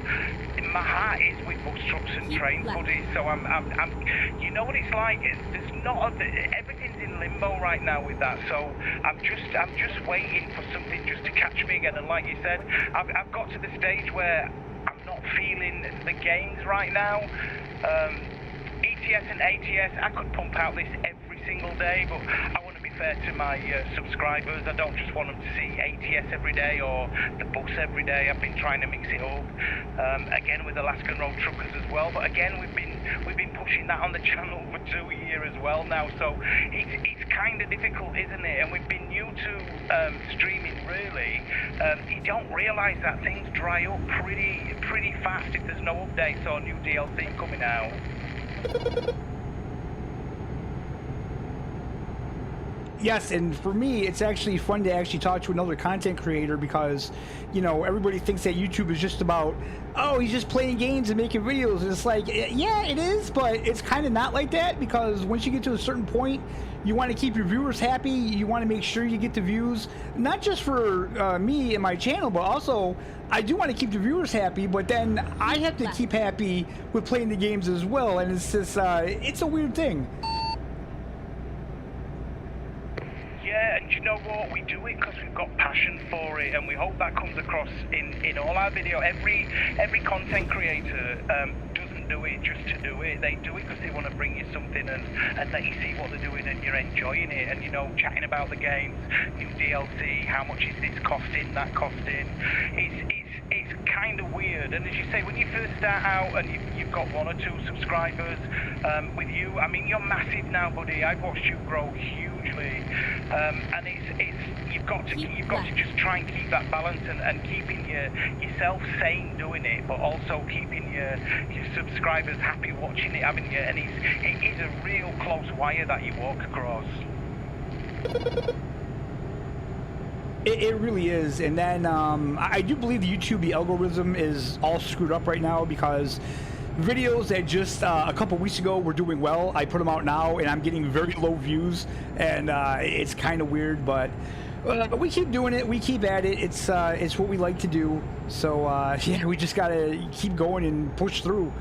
my heart is with bus trucks and trains, buddy. So I'm you know what it's like? There's not everything's in limbo right now with that. So I'm just waiting for something just to catch me again. And like you said, I've got to the stage where I'm not feeling the games right now. ETS and ATS, I could pump out this every single day, but I want to be fair to my subscribers. I don't just want them to see ATS every day or the bus every day. I've been trying to mix it up, again with Alaskan Road Truckers as well. But again, we've been pushing that on the channel for 2 years as well now. So it's kind of difficult, isn't it? And we've been new to streaming really. You don't realise that things dry up pretty fast if there's no updates or new DLC coming out. Yes, and for me, it's actually fun to actually talk to another content creator because, you know, everybody thinks that YouTube is just about, oh, he's just playing games and making videos. And it's like, yeah, it is, but it's kind of not like that because once you get to a certain point, you want to keep your viewers happy. You want to make sure you get the views, not just for me and my channel, but also I do want to keep the viewers happy, but then I have to keep happy with playing the games as well. And it's just, it's a weird thing. Yeah, and you know what? We do it because we've got passion for it, and we hope that comes across in all our video. Every content creator doesn't do it just to do it. They do it because they want to bring you something and let you see what they're doing, and you're enjoying it. And you know, chatting about the games, new DLC, how much is this costing, that costing. It's kind of weird. And as you say, when you first start out and you've got 1 or 2 subscribers, with you, I mean, you're massive now, buddy. I've watched you grow hugely, and you've got to just try and keep that balance and keeping yourself sane doing it, but also keeping your subscribers happy watching it, haven't you? And it is a real close wire that you walk across. It really is, and then I do believe the YouTube, the algorithm is all screwed up right now because videos that just a couple weeks ago were doing well, I put them out now and I'm getting very low views, and it's kind of weird, but we keep doing it, we keep at it. It's what we like to do, so yeah, we just gotta keep going and push through.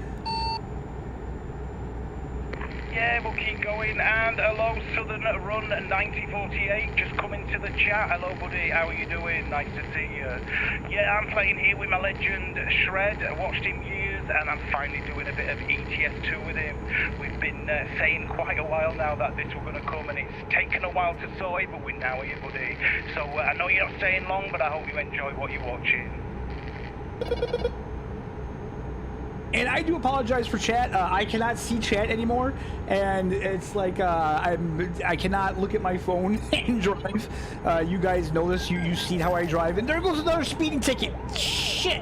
Yeah, we'll keep going. And hello, Southern Run 9048, just come into the chat. Hello, buddy. How are you doing? Nice to see you. Yeah, I'm playing here with my legend, Shred. I watched him years, and I'm finally doing a bit of ETS2 with him. We've been saying quite a while now that this was going to come, and it's taken a while to sort it, but we're now here, buddy. So I know you're not staying long, but I hope you enjoy what you're watching. And I do apologize for chat. I cannot see chat anymore, and it's like I cannot look at my phone and drive. You guys know this. You see how I drive, and there goes another speeding ticket. Shit.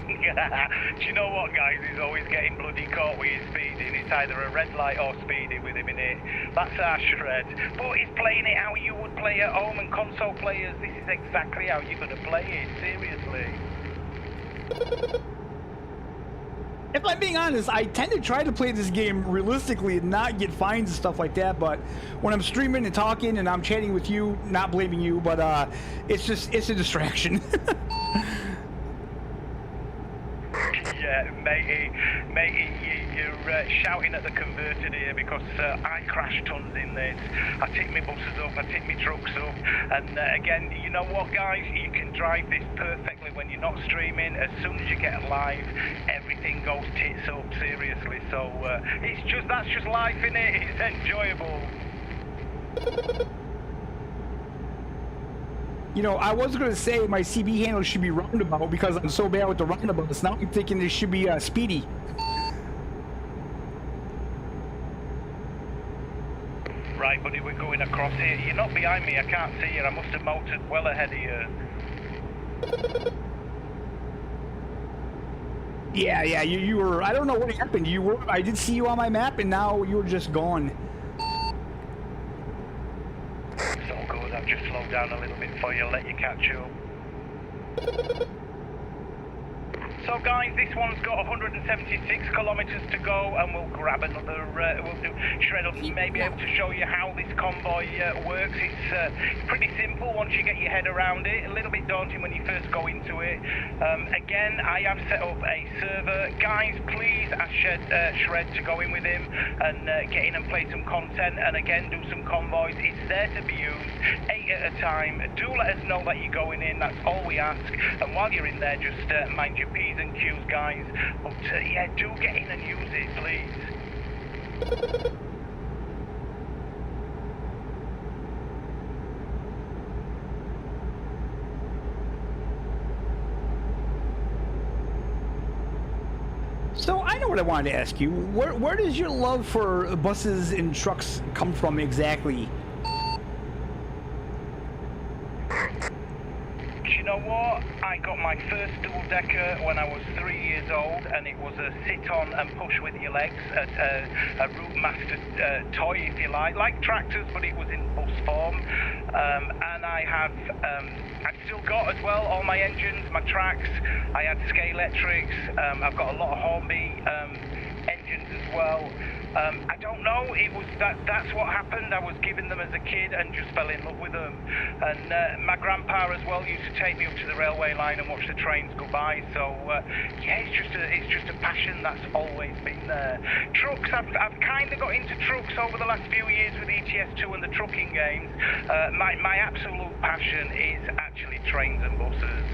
Do you know what, guys? He's always getting bloody caught with his speeding. It's either a red light or speeding with him in it. That's our Shred. But he's playing it how you would play at home, and console players, this is exactly how you're going to play it. Seriously. If I'm being honest, I tend to try to play this game realistically and not get fines and stuff like that, but when I'm streaming and talking and I'm chatting with you, not blaming you, but it's a distraction. Yeah, matey, you're shouting at the converter here because I crash tons in this. I tick my buses up, I tick my trucks up, and again, you know what, guys? You can drive this perfectly when you're not streaming. As soon as you get live, everything goes tits up, seriously. So that's just life, innit? It's enjoyable. You know, I was going to say my CB handle should be roundabout because I'm so bad with the roundabouts. Now I'm thinking this should be speedy. Right, buddy, we're going across here. You're not behind me, I can't see you. I must have motored well ahead of you. Yeah, you were, I don't know what happened. I did see you on my map and now you were just gone. It's all good, I've just slowed down a little bit for you, let you catch up. So guys, this one's got 176 kilometers to go, and we'll grab another, we'll do shred up and maybe able to show you how this convoy works. It's pretty simple once you get your head around it, a little bit daunting when you first go into it. Again, I have set up a server. Guys, please ask Shred to go in with him and get in and play some content, and again, do some convoys. It's there to be used, 8 at a time. Do let us know that you're going in, that's all we ask. And while you're in there, just mind your P's and Q's, guys. But yeah, do get in and use it, please. So I know what I wanted to ask you. Where does your love for buses and trucks come from exactly? You know what? I got my first double-decker when I was 3 years old, and it was a sit-on and push with your legs, a route master toy, if you like tractors, but it was in bus form. And I've still got as well all my engines, my tracks. I had Scalextrics. I've got a lot of Hornby engines as well. I don't know, it was that's what happened. I was given them as a kid and just fell in love with them. And my grandpa as well used to take me up to the railway line and watch the trains go by. So yeah, it's just a passion that's always been there. Trucks, I've kind of got into trucks over the last few years with ETS2 and the trucking games. My absolute passion is actually trains and buses.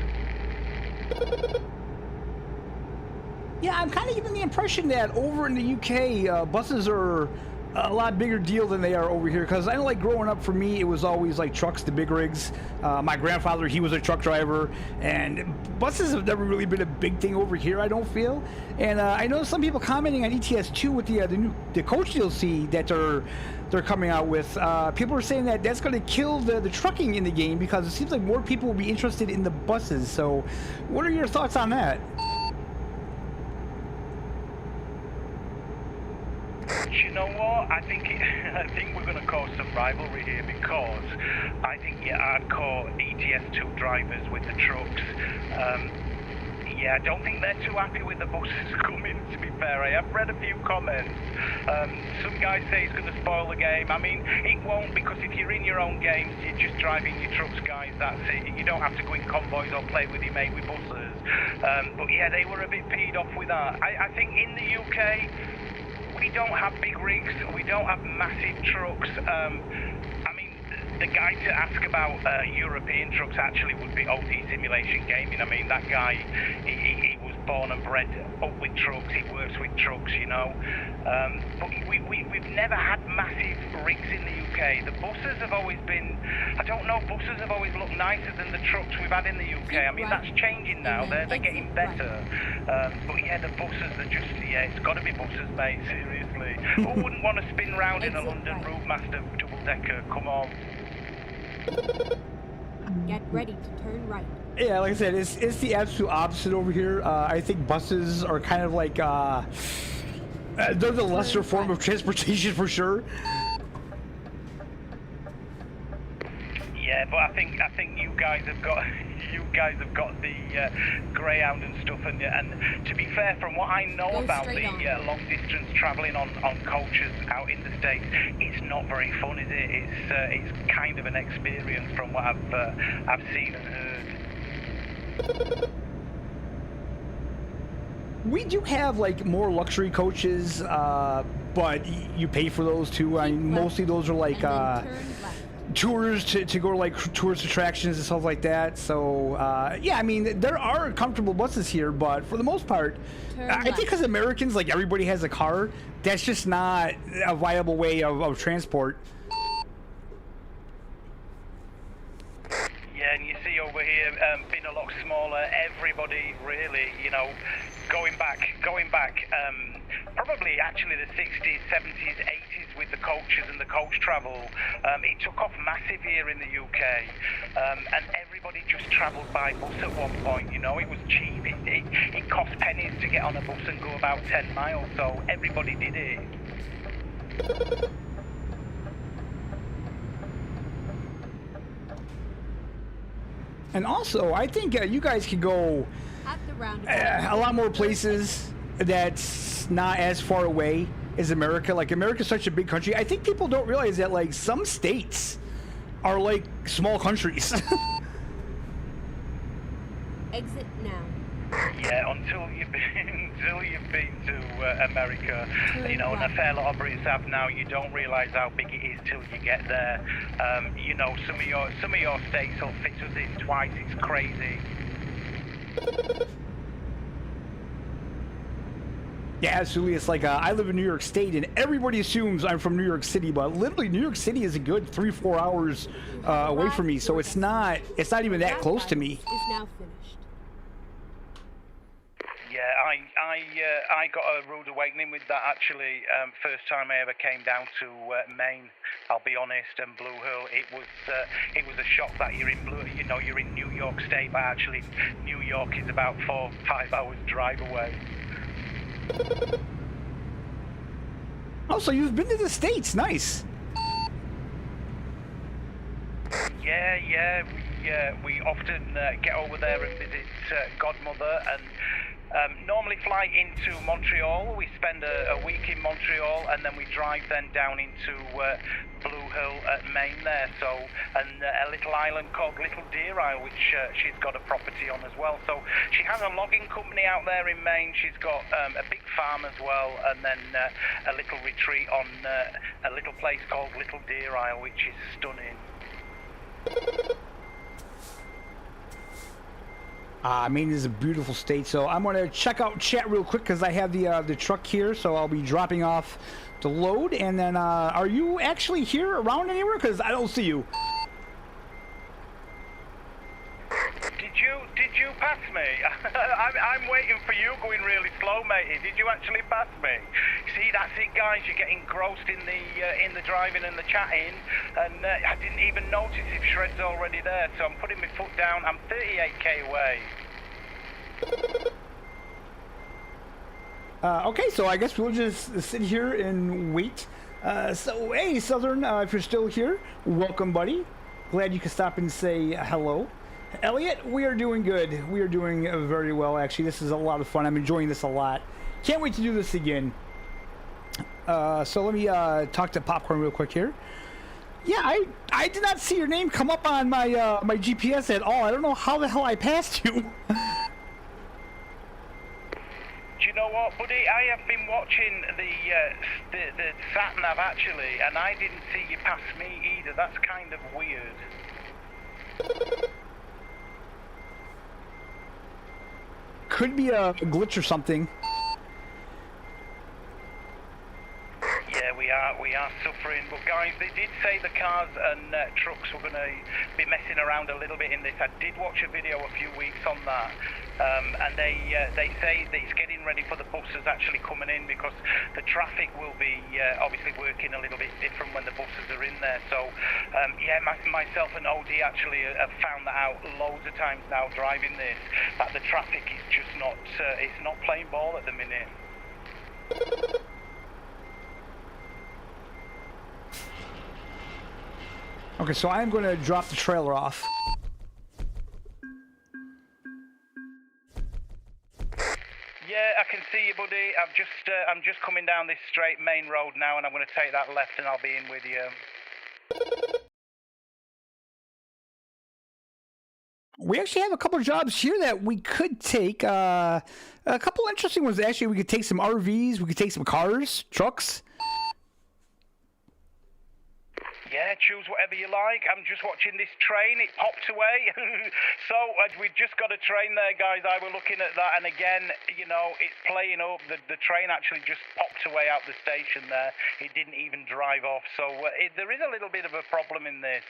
Yeah, I'm kind of getting the impression that over in the UK, buses are a lot bigger deal than they are over here. Because I know, like, growing up for me, it was always like trucks, the big rigs. My grandfather, he was a truck driver, and buses have never really been a big thing over here, I don't feel. And I know some people commenting on ETS2 with the coach DLC that they're coming out with. People are saying that that's going to kill the trucking in the game because it seems like more people will be interested in the buses. So, what are your thoughts on that? You know what? I think we're going to cause some rivalry here, because I think your hardcore ETS2 drivers with the trucks, yeah, I don't think they're too happy with the buses coming, to be fair. I have read a few comments. Some guys say it's going to spoil the game. I mean, it won't, because if you're in your own games, you're just driving your trucks, guys, that's it. You don't have to go in convoys or play with your mate with buses. But yeah, they were a bit peed off with that. I think in the UK, we don't have big rigs, we don't have massive trucks. I mean, the guy to ask about European trucks actually would be OT Simulation Gaming. I mean, that guy, he was born and bred up with trucks, he works with trucks, you know. But we've never had massive rigs in the UK. The buses have always been, I don't know, buses have always looked nicer than the trucks we've had in the UK. I mean, that's changing now, they're getting better. But yeah, the buses are just, yeah, it's got to be buses, mate, seriously. Who wouldn't want to spin round in a London Routemaster double-decker? Come on. Get ready to turn right. Yeah, like I said, it's the absolute opposite over here. I think buses are kind of like they're the lesser form of transportation for sure. Yeah, but I think you guys have got the Greyhound and stuff, and to be fair, from what I know about the long distance travelling on coaches out in the States, it's not very fun, is it? It's kind of an experience from what I've seen and heard. We do have like more luxury coaches, but you pay for those too. I mean, mostly those are like tours to go to like tourist attractions and stuff like that. So yeah, I mean, there are comfortable buses here, but for the most part, I think because Americans, like, everybody has a car, that's just not a viable way of transport. Yeah, and you been a lot smaller. Everybody really, you know, going back, probably actually the 60s, 70s, 80s with the coaches and the coach travel. It took off massive here in the UK, and everybody just travelled by bus at one point. You know, it was cheap. It cost pennies to get on a bus and go about 10 miles, so everybody did it. And also, I think you guys could go At the roundabout. a lot more places that's not as far away as America. Like, America's such a big country. I think people don't realize that, like, some states are like small countries. Exit now. Yeah, until you've been to America, you know, and a fair lot of Brits have now. You don't realise how big it is till you get there. You know, some of your states will fit us in twice. It's crazy. Yeah, absolutely. It's like I live in New York State, and everybody assumes I'm from New York City, but literally New York City is a good 3-4 hours away from me, so it's not even that close to me. Is now finished. Yeah, I got a rude awakening with that actually. First time I ever came down to Maine, I'll be honest, and Blue Hill. It was a shock that you're in you're in New York State, but actually New York is about 4-5 hours drive away. Oh, so you've been to the States? Nice. Yeah, we often get over there and visit Godmother, and normally fly into Montreal. We spend a week in Montreal, and then we drive then down into Blue Hill at Maine there. So, and a little island called Little Deer Isle, which she's got a property on as well. So she has a logging company out there in Maine. She's got a big farm as well, and then a little retreat on a little place called Little Deer Isle, which is stunning. Maine is a beautiful state, so I'm going to check out chat real quick because I have the truck here, so I'll be dropping off the load. And then, are you actually here around anywhere? Because I don't see you. Did you pass me? I'm waiting for you, going really slow, matey. Did you actually pass me? See, that's it, guys. You're getting engrossed in the driving and the chatting, and I didn't even notice if Shred's already there. So I'm putting my foot down. I'm 38k away. Okay, so I guess we'll just sit here and wait. So, hey, Southern, if you're still here, welcome, buddy. Glad you could stop and say hello. Elliot, we are doing good. We are doing very well, actually. This is a lot of fun. I'm enjoying this a lot. Can't wait to do this again. So let me talk to Popcorn real quick here. Yeah, I did not see your name come up on my my GPS at all. I don't know how the hell I passed you. Do you know what, buddy? I have been watching the sat nav actually, and I didn't see you pass me either. That's kind of weird. Could be a glitch or something. Yeah, we are suffering. But guys, they did say the cars and trucks were going to be messing around a little bit in this. I did watch a video a few weeks on that, and they say that it's getting ready for the buses actually coming in, because the traffic will be obviously working a little bit different when the buses are in there. So yeah, myself and OD actually have found that out loads of times now driving this, that the traffic is just not it's not playing ball at the minute. Okay, so I'm going to drop the trailer off. Yeah, I can see you, buddy. I'm just coming down this straight main road now, and I'm going to take that left, and I'll be in with you. We actually have a couple of jobs here that we could take. A couple interesting ones. Actually, we could take some RVs. We could take some cars, trucks. Yeah, choose whatever you like. I'm just watching this train. It popped away. So we just got a train there, guys. I were looking at that, and again, you know, it's playing up. The train actually just popped away out the station there. It didn't even drive off. So there is a little bit of a problem in this.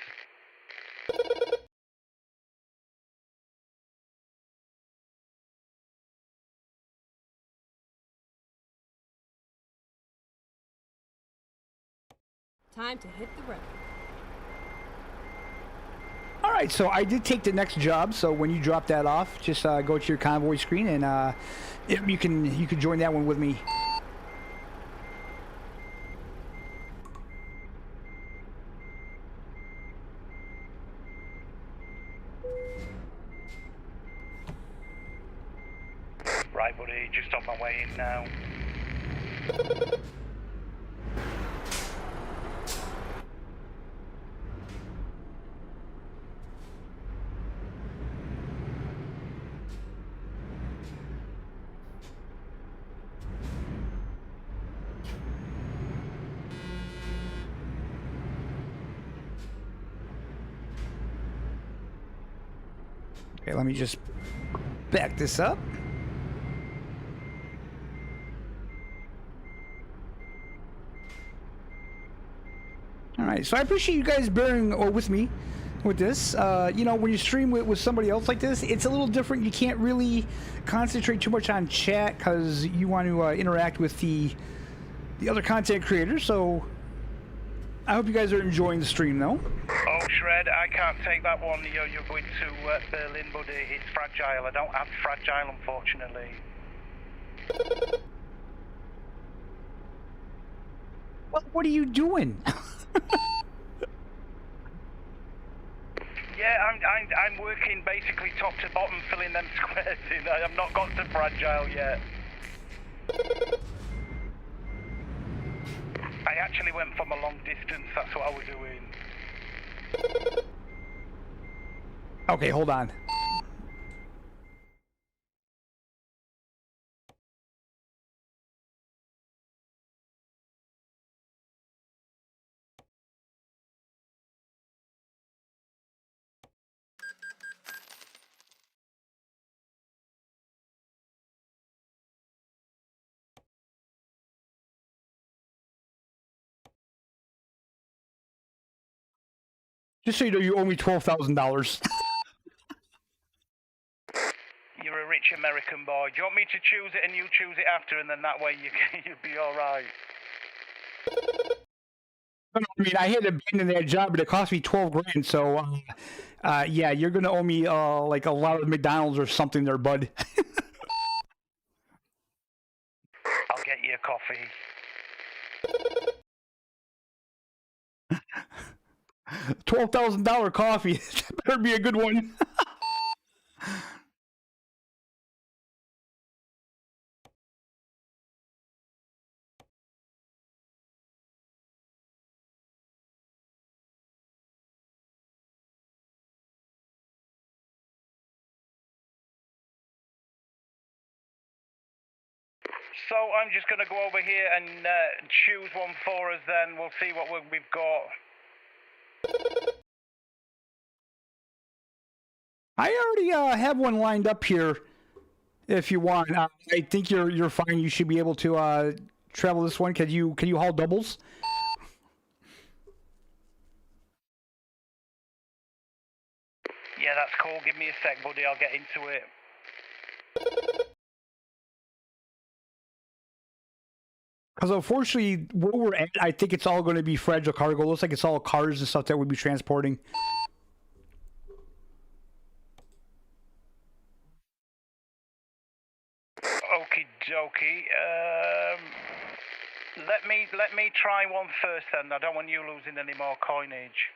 Time to hit the road. All right, so I did take the next job. So when you drop that off, just go to your convoy screen and you can join that one with me. Right, buddy, just on my way in now. Okay, let me just back this up. All right, so I appreciate you guys bearing with me with this. You know, when you stream with somebody else like this, it's a little different. You can't really concentrate too much on chat because you want to interact with the other content creators. So I hope you guys are enjoying the stream, though. Oh, Shred, I can't take that one. You're going to Berlin, buddy. It's fragile. I don't have fragile, unfortunately. What are you doing? Yeah, I'm working basically top to bottom, filling them squares in. I've not got to fragile yet. I actually went from a long distance. That's what I was doing. Okay, hold on. Just so you know, you owe me $12,000. You're a rich American boy. Do you want me to choose it and you choose it after, and then that way you'll be all right? I mean, I had to abandon that job, but it cost me 12 grand. So, yeah, you're gonna owe me like a lot of McDonald's or something, there, bud. I'll get you a coffee. $12,000 coffee. That better be a good one. So I'm just going to go over here and choose one for us then. We'll see what we've got. I already have one lined up here. If you want, I think you're fine. You should be able to travel this one. Can you haul doubles? Yeah, that's cool. Give me a sec, buddy. I'll get into it. Because unfortunately, where we're at, I think it's all going to be fragile cargo. Looks like it's all cars and stuff that we'd be transporting. Okie dokie. Let me try one first then. I don't want you losing any more coinage.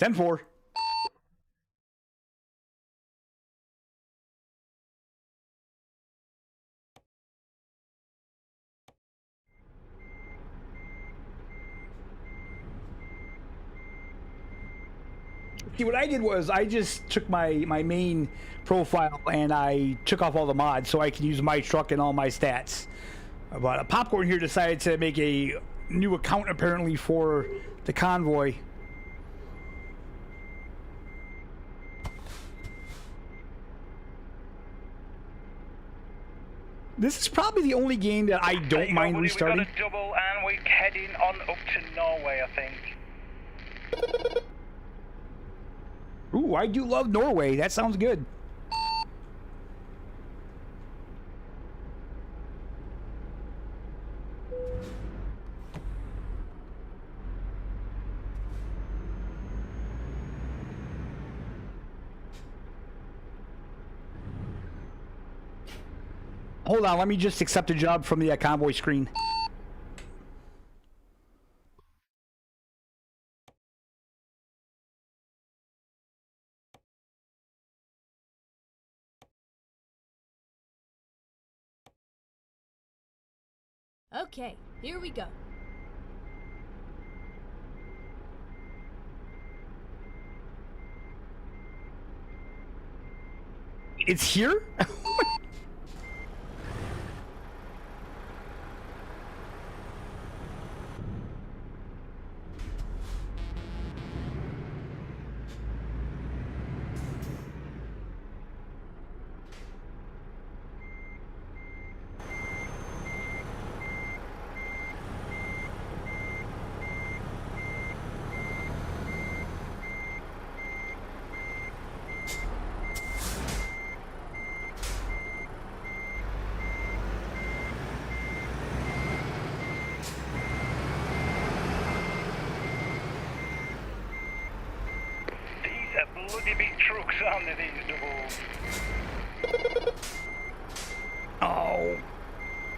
10-4. See, what I did was I just took my main profile and I took off all the mods so I can use my truck and all my stats. But Popcorn here decided to make a new account apparently for the convoy. This is probably the only game that I don't mind restarting. We got a double and we're heading on up to Norway, I think. Ooh, I do love Norway. That sounds good. Hold on, let me just accept a job from the convoy screen. Okay, here we go. It's here? Bloody big trucks, aren't they, these doubles? Oh,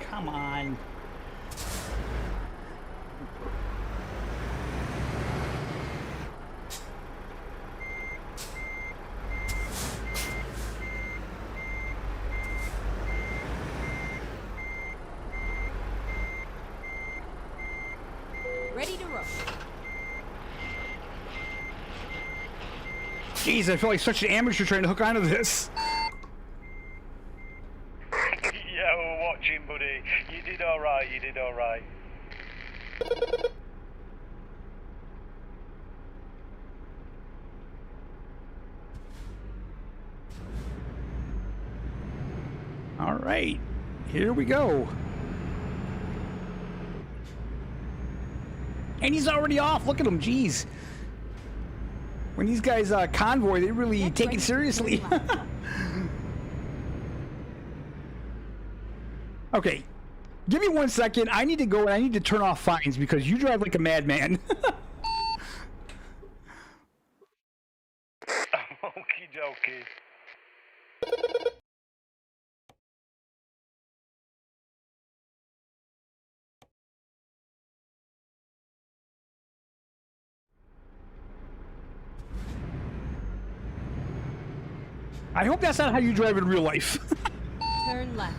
come on. Ready to roll. Jeez, I feel like such an amateur trying to hook onto this. Yeah, we're watching, buddy. You did alright, you did alright. Alright, here we go. And he's already off, look at him, jeez. When these guys convoy, they really take it seriously. Okay, give me 1 second. I need to go and I need to turn off fines because you drive like a madman. Okie dokie. I hope that's not how you drive in real life. Turn left.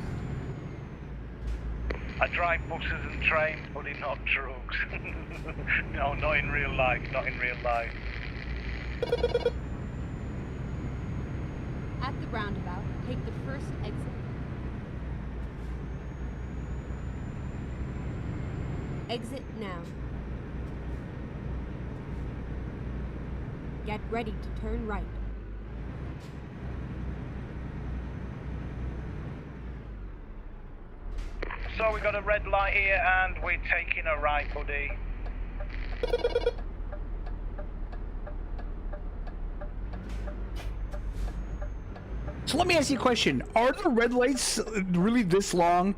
I drive buses and trains, buddy, not trucks. No, not in real life, not in real life. At the roundabout, take the first exit. Exit now. Get ready to turn right. So we got a red light here and we're taking a right, buddy. So let me ask you a question. Are the red lights really this long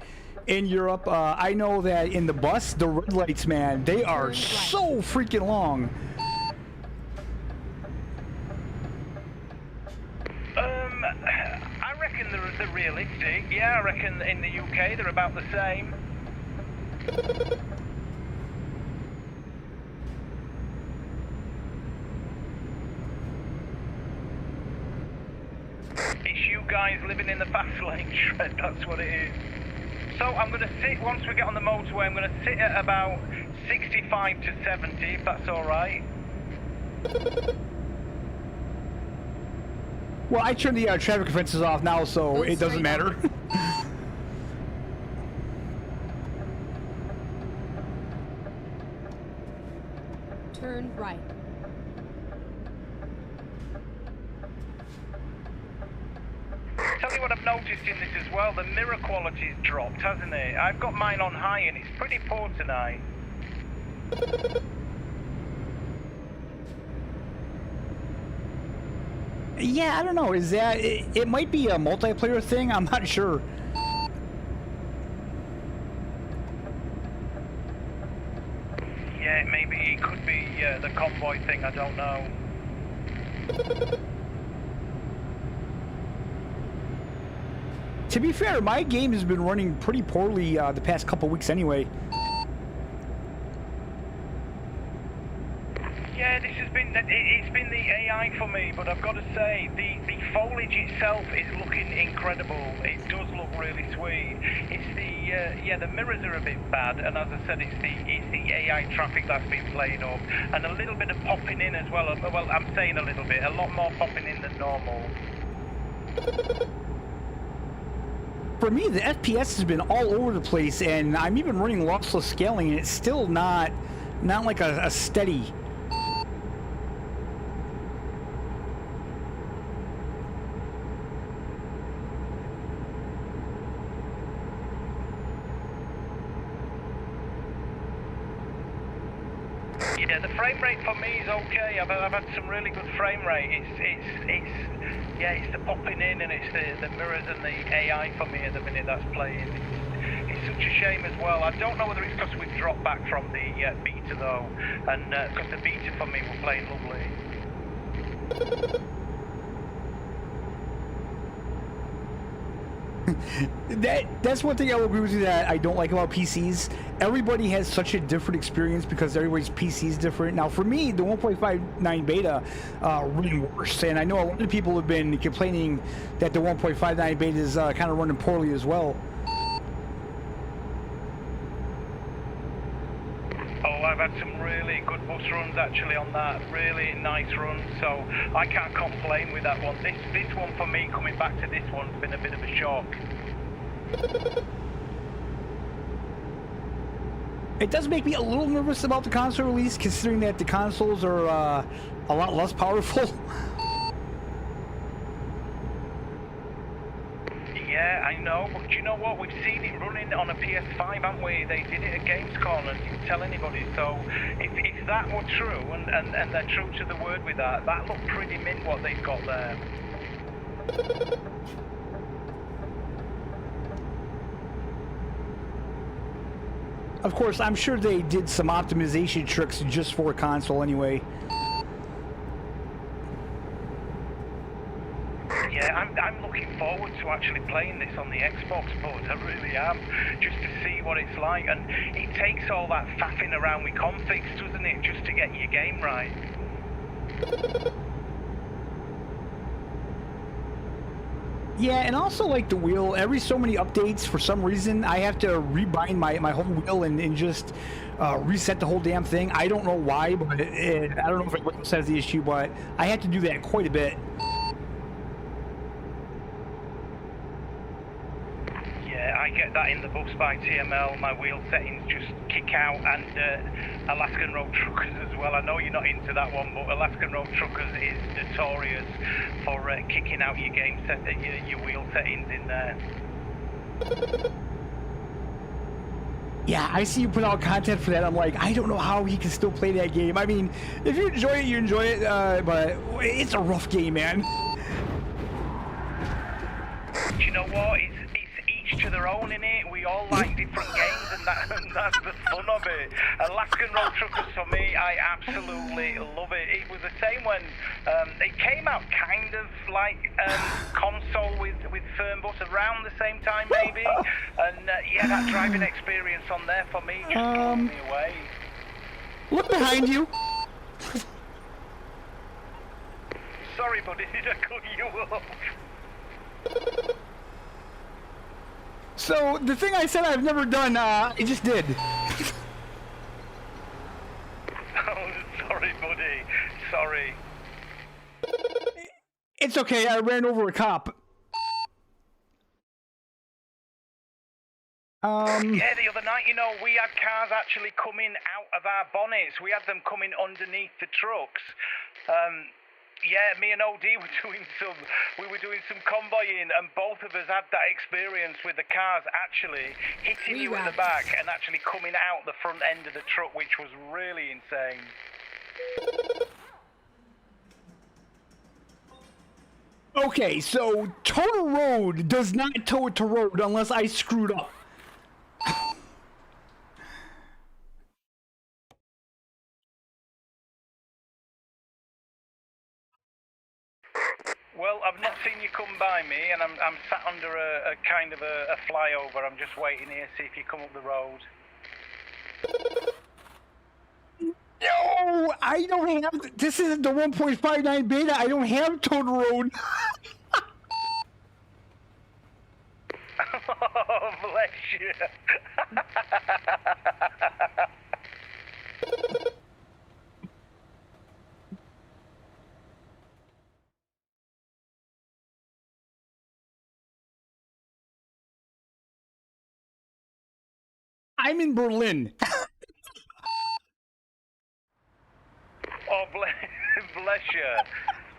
in Europe? I know that in the bus, the red lights, man, they are so freaking long. I reckon they're realistic. Yeah, I reckon in the UK they're about the same. It's you guys living in the fast lane, Shred, that's what it is. So I'm going to sit, once we get on the motorway, I'm going to sit at about 65 to 70, if that's alright. Well, I turned the traffic offenses off now, so it doesn't matter. Turn right. Tell you what I've noticed in this as well, the mirror quality's dropped, hasn't it? I've got mine on high and it's pretty poor tonight. Yeah, I don't know. Is that... It might be a multiplayer thing. I'm not sure. Yeah, maybe it could be the convoy thing, I don't know. To be fair, my game has been running pretty poorly the past couple weeks anyway. Yeah, this has been, it's been the AI for me, but I've got to say, the foliage itself is looking incredible. It does look really sweet. It's the, yeah, the mirrors are a bit bad, and as I said, it's the AI traffic that's been playing up, and a little bit of popping in as well. Well, I'm saying a little bit, a lot more popping in than normal. For me, the FPS has been all over the place, and I'm even running lossless scaling, and it's still not like a steady. Yeah, the frame rate for me is okay. I've had some really good frame rate. Yeah, it's the popping in and it's the mirrors and the AI for me at the minute that's playing. It's such a shame as well. I don't know whether it's because we've dropped back from the beta though, and because the beta for me were playing lovely. That's one thing I will agree with you that I don't like about PCs. Everybody has such a different experience because everybody's PC is different. Now, for me, the 1.59 beta really worse, and I know a lot of people have been complaining that the 1.59 beta is kind of running poorly as well. Oh, I've had some really good bus runs actually on that, really nice runs, so I can't complain with that one. This one for me, coming back to this one's been a bit of a shock. It does make me a little nervous about the console release, considering that the consoles are a lot less powerful. Yeah, I know, but do you know what? We've seen it running on a PS5, haven't we? They did it at Gamescom and didn't tell anybody. So if that were true, and they're true to the word with that, that looked pretty mint what they've got there. Of course, I'm sure they did some optimization tricks just for a console anyway. Yeah, I'm looking forward to actually playing this on the Xbox, but I really am, just to see what it's like. And it takes all that faffing around with configs, doesn't it, just to get your game right. Yeah, and also like the wheel, every so many updates, for some reason, I have to rebind my whole wheel and just reset the whole damn thing. I don't know why, but I don't know if everybody else has the issue, but I had to do that quite a bit. I get that in the books by TML. My wheel settings just kick out, and Alaskan Road Truckers as well. I know you're not into that one, but Alaskan Road Truckers is notorious for kicking out your game set, your wheel settings in there. Yeah, I see you put out content for that. I'm like, I don't know how he can still play that game. I mean, if you enjoy it, you enjoy it, but it's a rough game, man. Do you know what? It's each to their own in it. We all like different games, and that's the fun of it. Alaskan Road Truckers for me, I absolutely love it. It was the same when it came out, kind of like console with Fernbus around the same time maybe, and yeah, that driving experience on there for me just blew me away. Look behind you. Sorry, buddy, did I cut you off? So, the thing I said I've never done, I just did. Oh, sorry, buddy. Sorry. It's okay, I ran over a cop. Yeah, the other night, you know, we had cars actually coming out of our bonnets. We had them coming underneath the trucks. Yeah, me and OD we were doing some convoying, and both of us had that experience with the cars actually hitting you in the back and actually coming out the front end of the truck, which was really insane. Okay, so tow to road does not tow it to road unless I screwed up. Well, I've not seen you come by me, and I'm sat under a kind of a flyover. I'm just waiting here, see if you come up the road. No, I don't have. This isn't the 1.59 beta. I don't have Total Road. Oh, bless you. I'm in Berlin. Oh, bless you.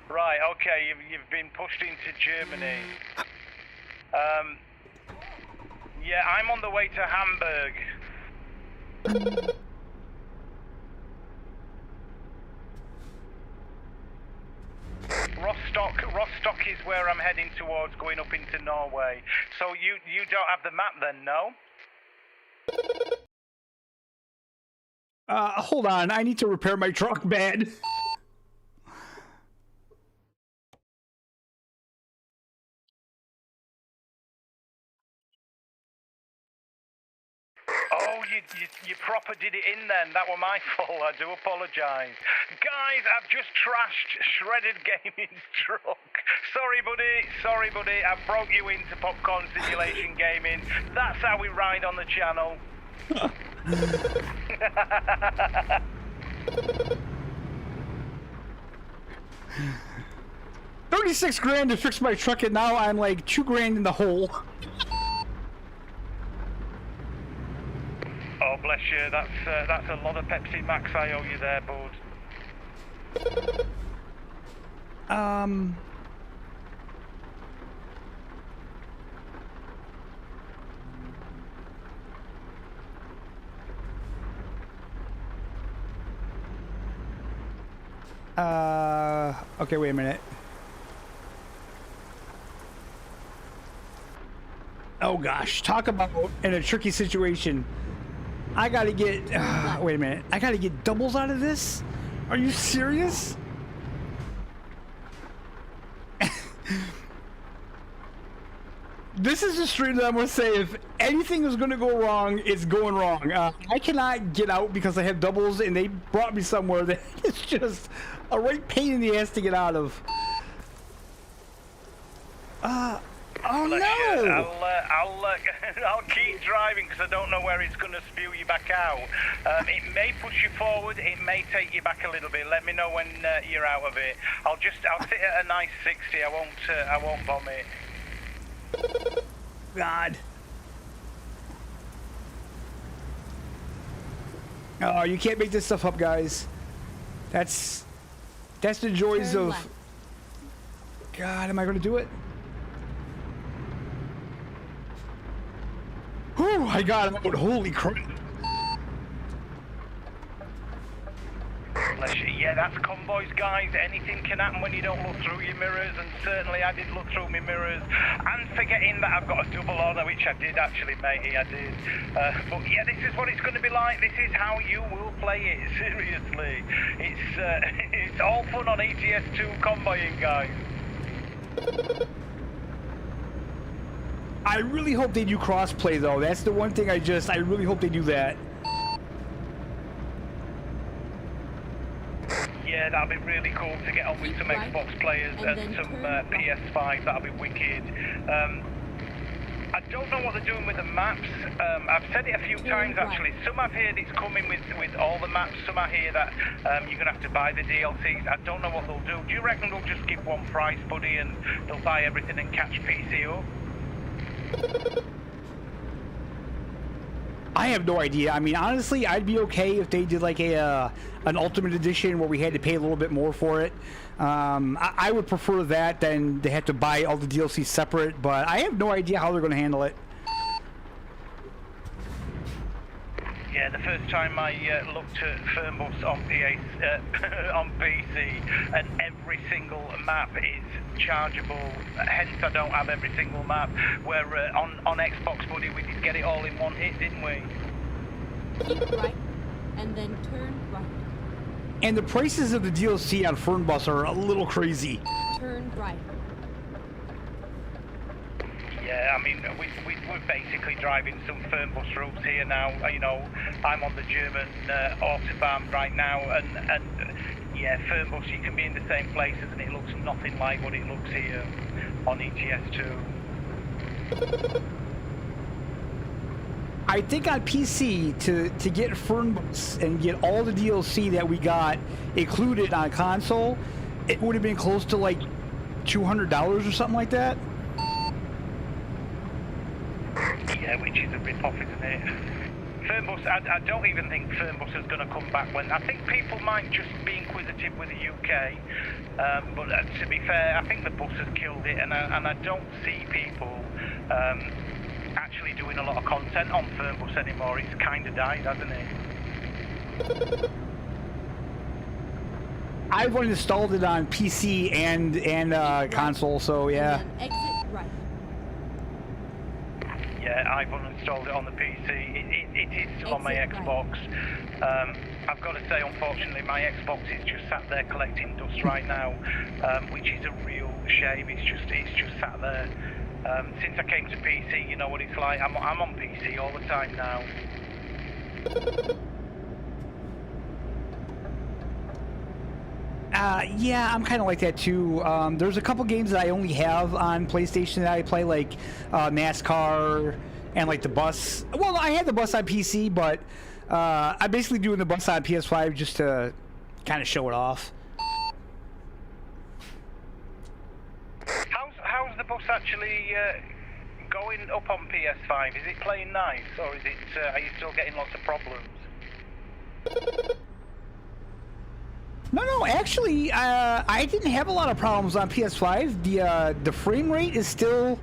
Right, okay, you've been pushed into Germany. Yeah, I'm on the way to Hamburg. Rostock is where I'm heading towards, going up into Norway. So you don't have the map then, no? Hold on. I need to repair my truck bad. Oh, you proper did it in then. That were my fault. I do apologise. Guys, I've just trashed Shredded Gaming's truck. Sorry, buddy. I broke you into Popcorn Simulation Gaming. That's how we ride on the channel. 36 grand to fix my truck, and now I'm like 2 grand in the hole. Oh, bless you. That's a lot of Pepsi Max I owe you there, bud. Okay, wait a minute. Oh gosh, talk about in a tricky situation. I gotta get, wait a minute. I gotta get doubles out of this? Are you serious? This is a stream that I'm gonna say if anything is gonna go wrong, it's going wrong. I cannot get out because I have doubles and they brought me somewhere that it's just a right pain in the ass to get out of. Oh Bless no! you. I'll keep driving because I don't know where it's going to spew you back out. It may push you forward. It may take you back a little bit. Let me know when you're out of it. I'll sit at a nice 60. I won't bomb it. God. Oh, you can't make this stuff up, guys. That's the joys Turn of. left. God, am I going to do it? Oh, I got it. Holy crap. Bless you. Yeah, that's convoys, guys. Anything can happen when you don't look through your mirrors, and certainly I did look through my mirrors. And forgetting that I've got a double on, which I did actually, matey, I did. But yeah, this is what it's going to be like. This is how you will play it, seriously. It's all fun on ETS2 convoying, guys. I really hope they do crossplay, though. That's the one thing I really hope they do that. Yeah, that'll be really cool to get on with some Right. Xbox players And and then some turn right. PS5. That'll be wicked. I don't know what they're doing with the maps. I've said it a few times right. actually. Some I've heard it's coming with all the maps. Some I hear that you're gonna have to buy the DLCs. I don't know what they'll do. Do you reckon they'll just give one price, buddy, and they'll buy everything and catch PC up? I have no idea. I mean, honestly, I'd be okay if they did like an Ultimate Edition where we had to pay a little bit more for it. I would prefer that than they have to buy all the DLC separate, but I have no idea how they're going to handle it. Yeah, the first time I looked at firmware on PC, and every single map is chargeable. Hence, I don't have every single map. Where on Xbox, buddy, we did get it all in one hit, didn't we? Keep right, and then turn right. And the prices of the DLC on Fernbus are a little crazy. Turn right. Yeah, I mean, we're basically driving some Fernbus routes here now. You know, I'm on the German Autobahn right now, and yeah, Fernbus, you can be in the same places and it looks nothing like what it looks here on ETS2. I think on PC, to get Fernbus and get all the DLC that we got included on console, it would have been close to like $200 or something like that. Yeah, which is a rip-off, isn't it? Fernbus, I don't even think Fernbus is going to come back when... I think people might just be inquisitive with the UK, but to be fair, I think the bus has killed it, and I don't see people actually doing a lot of content on Fernbus anymore. It's kind of died, hasn't it? I've installed it on PC and console, so yeah. And then exit right. Yeah, I've uninstalled it on the PC. It is still on my Xbox. I've got to say, unfortunately, my Xbox is just sat there collecting dust right now, which is a real shame. It's just sat there. Since I came to PC, you know what it's like. I'm on PC all the time now. Yeah, I'm kind of like that too. There's a couple games that I only have on PlayStation that I play, like NASCAR and like the bus. Well, I had the bus on PC, but I'm basically doing the bus on PS5 just to kind of show it off. How's the bus actually going up on PS5? Is it playing nice, or is it? Are you still getting lots of problems? No, actually, I didn't have a lot of problems on PS5. The frame rate is still,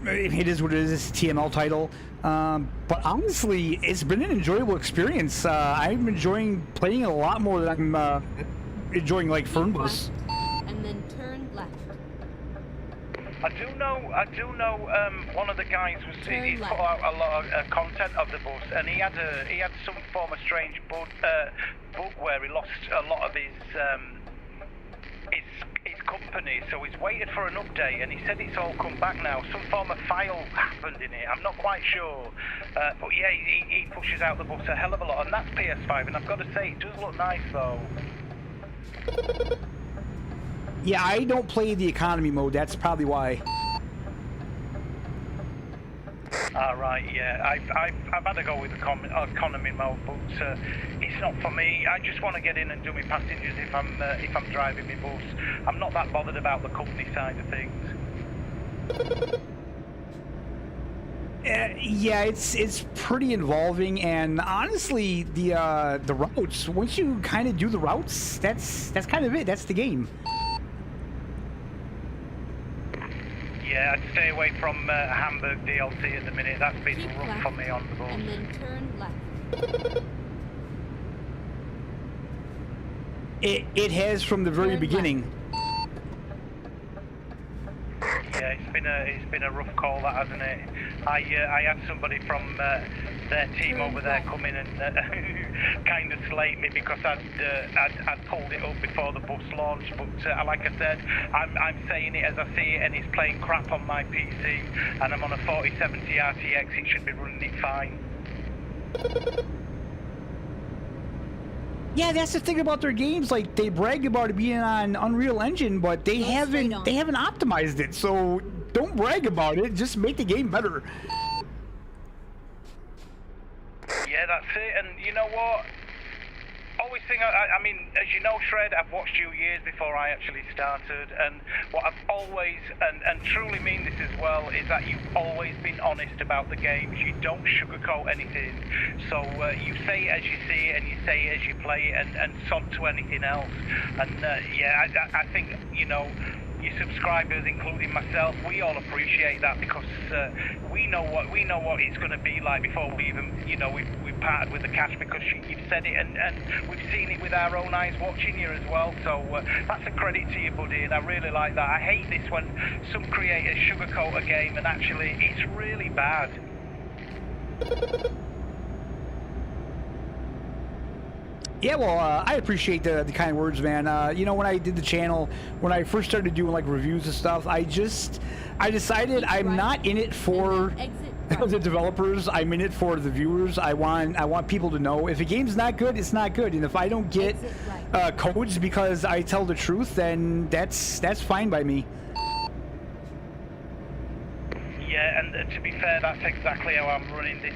it is what it is, it's a TML title. But honestly, it's been an enjoyable experience. I'm enjoying playing it a lot more than I'm enjoying like Fernbus. And then turn left. I do know. One of the guys he's put out a lot of content of the bus, and he had some form of strange bug where he lost a lot of his company. So he's waited for an update, and he said it's all come back now. Some form of file happened in it. I'm not quite sure, but yeah, he pushes out the bus a hell of a lot, and that's PS5. And I've got to say, it does look nice though. Yeah, I don't play the economy mode. That's probably why. Right, yeah. I've had to go with the economy mode, but it's not for me. I just want to get in and do my passengers if I'm driving my bus. I'm not that bothered about the company side of things. Yeah, it's pretty involving, and honestly, the routes. Once you kind of do the routes, that's kind of it. That's the game. Yeah, I'd stay away from Hamburg DLC at the minute. That's been Keep rough left, for me on the bus. and then turn left. It has from the very Turn beginning. Yeah, it's been a rough call, that, hasn't it? I had somebody from their team over there come in and kind of slate me because I'd pulled it up before the bus launched. But like I said, I'm saying it as I see it, and it's playing crap on my PC, and I'm on a 4070 RTX. It should be running it fine. Yeah, that's the thing about their games. Like, they brag about it being on Unreal Engine, but they haven't optimized it. So don't brag about it. Just make the game better. Yeah, that's it. And you know what? Always think, I mean, as you know, Shred, I've watched you years before I actually started, and what I've always, and truly mean this as well, is that you've always been honest about the games. You don't sugarcoat anything. So you say it as you see it, and you say it as you play it, and sod to anything else. And yeah, I think, you know, your subscribers, including myself, we all appreciate that, because we know what it's going to be like before we even, you know, we've parted with the cash, because you've said it, and we've seen it with our own eyes watching you as well. So that's a credit to you, buddy, and I really like that. I hate this when some creators sugarcoat a game and actually it's really bad. Yeah, well, I appreciate the kind words, man. You know, when I did the channel, when I first started doing like reviews and stuff, I decided I'm not in it for the developers. I'm in it for the viewers. I want people to know if a game's not good, it's not good, and if I don't get codes because I tell the truth, then that's fine by me. Yeah, and to be fair, that's exactly how I'm running this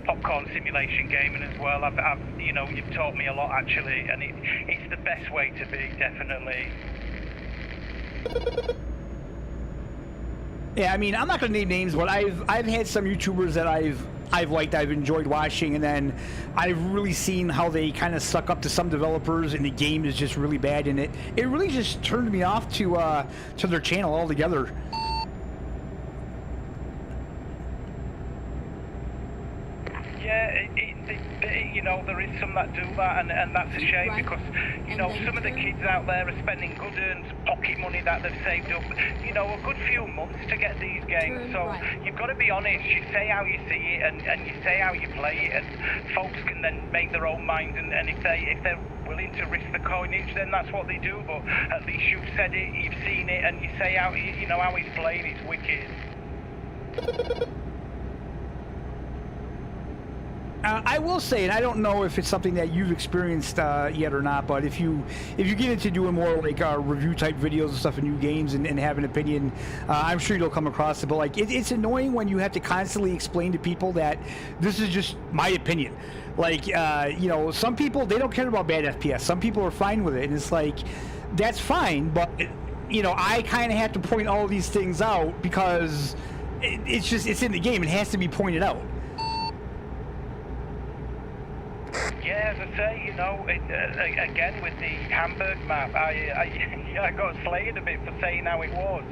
popcorn simulation gaming as well. I've you know, you've taught me a lot actually, and it's the best way to be, definitely. Yeah, I mean, I'm not gonna name names, but I've had some YouTubers that I've liked, I've enjoyed watching, and then I've really seen how they kind of suck up to some developers, and the game is just really bad, and it really just turned me off to their channel altogether. Yeah, you know, there is some that do that, and that's a shame because, you know, some of the kids out there are spending good earned pocket money that they've saved up, you know, a good few months to get these games. So you've got to be honest. You say how you see it, and you say how you play it, and folks can then make their own mind. And if they're willing to risk the coinage, then that's what they do. But at least you've said it, you've seen it, and you say how you know how he's played. It's wicked. I will say, and I don't know if it's something that you've experienced yet or not, but if you get into doing more like review type videos and stuff in new games and have an opinion, I'm sure you'll come across it. But like, it's annoying when you have to constantly explain to people that this is just my opinion. Like, you know, some people, they don't care about bad FPS. Some people are fine with it, and it's like, that's fine, but you know, I kind of have to point all these things out because it's in the game. It has to be pointed out. Yeah, as I say, you know, again with the Hamburg map, I got slated a bit for saying how it was.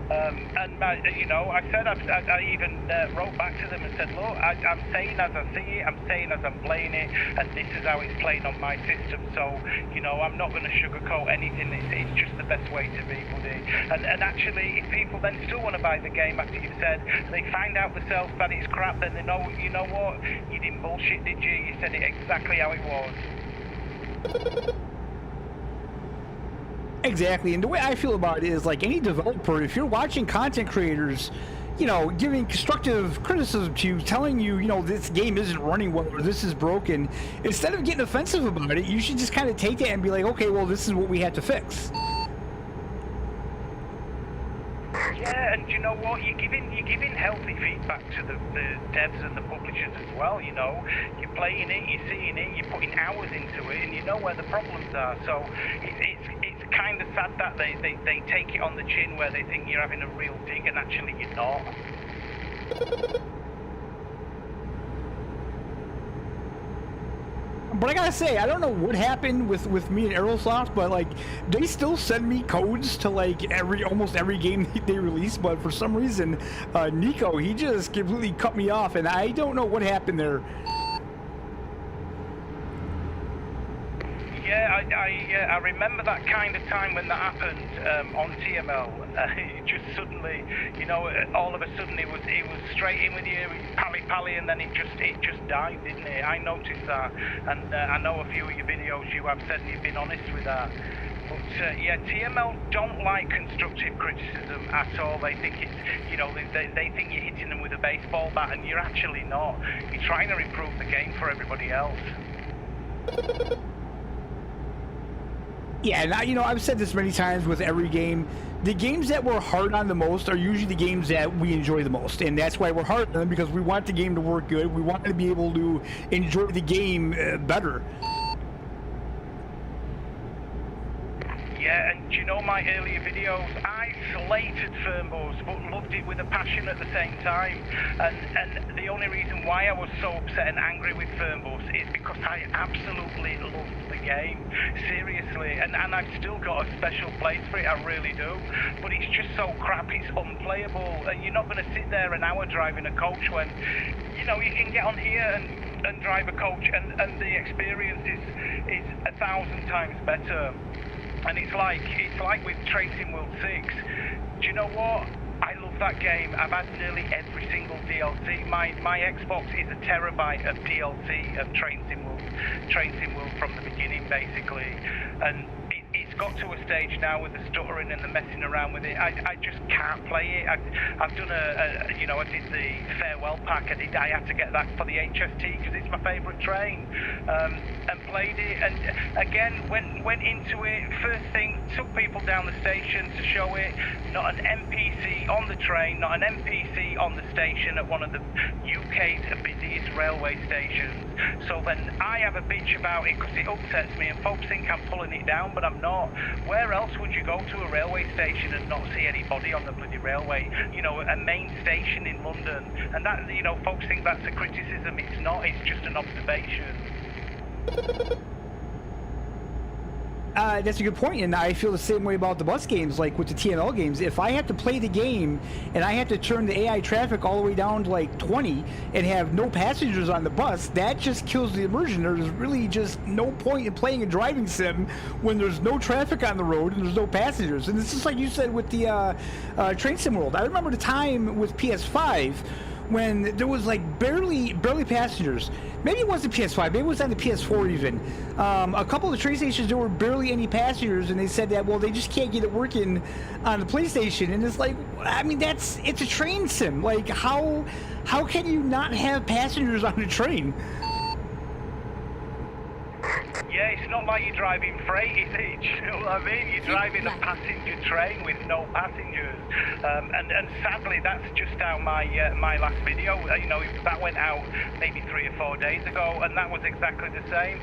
And you know, I said, I even wrote back to them and said, look, I'm saying as I see it, I'm saying as I'm playing it, and this is how it's playing on my system. So, you know, I'm not going to sugarcoat anything. It's just the best way to be, buddy. And actually, if people then still want to buy the game after you've said, they find out themselves that it's crap, then they know, you know what, you didn't bullshit, did you? You said it exactly how it was. Exactly, and the way I feel about it is like any developer, if you're watching content creators, you know, giving constructive criticism to you, telling you, you know, this game isn't running well or this is broken, instead of getting offensive about it, you should just kind of take that and be like, okay, well, this is what we have to fix. Yeah, and you know what? You're giving healthy feedback to the devs and the publishers as well. You know, you're playing it, you're seeing it, you're putting hours into it, and you know where the problems are. So it's kind of sad that they take it on the chin where they think you're having a real dig, and actually you're not. But I gotta say, I don't know what happened with me and Aerosoft, but like, they still send me codes to like almost every game they release, but for some reason, Nico, he just completely cut me off, and I don't know what happened there. Yeah, I remember that kind of time when that happened on TML. It just suddenly, you know, all of a sudden it was straight in with you, pally, and then it just died, didn't it? I noticed that, and I know a few of your videos you have said, and you've been honest with that. But yeah, TML don't like constructive criticism at all. They think it's, you know, they think you're hitting them with a baseball bat, and you're actually not. You're trying to improve the game for everybody else. Yeah, and you know, I've said this many times with every game. The games that we're hard on the most are usually the games that we enjoy the most, and that's why we're hard on them, because we want the game to work good. We want to be able to enjoy the game better. Yeah, and you know my earlier videos, I slated Firmbo's, but loved it with a passion at the same time. And the only reason why I was so upset and angry with Firmbo's is because I absolutely loved the game, seriously. And I've still got a special place for it, I really do. But it's just so crap, it's unplayable. And you're not going to sit there an hour driving a coach when, you know, you can get on here and drive a coach, and the experience is 1,000 times better. And it's like with Tracing World 6. Do you know what? I love that game. I've had nearly every single DLC. My Xbox is a terabyte of DLC of Train Sim World from the beginning, basically. And it's got to a stage now with the stuttering and the messing around with it. I just can't play it. I've done I did the farewell pack. I had to get that for the HST because it's my favourite train, and played it. And again, went into it. First thing, took people down the station to show it. Not an NPC on the train, not an NPC on the station at one of the UK's busiest railway stations. So then I have a bitch about it because it upsets me, and folks think I'm pulling it down, but I'm not. Where else would you go to a railway station and not see anybody on the bloody railway? You know, a main station in London. And that, you know, folks think that's a criticism. It's not, it's just an observation. That's a good point, and I feel the same way about the bus games, like with the TNL games. If I have to play the game and I have to turn the AI traffic all the way down to like 20 and have no passengers on the bus, that just kills the immersion. There's really just no point in playing a driving sim when there's no traffic on the road and there's no passengers. And it's just like you said with the Train Sim World. I remember the time with PS5 when there was like barely passengers. Maybe it wasn't PS5, maybe it was on the PS4 even. A couple of the train stations, there were barely any passengers, and they said that, well, they just can't get it working on the PlayStation. And it's like, I mean, it's a train sim. Like, how can you not have passengers on a train? Yeah, it's not like you're driving freight, is it? You know what I mean? You're driving a passenger train with no passengers. And sadly, that's just how my last video, you know, that went out maybe 3 or 4 days ago, and that was exactly the same.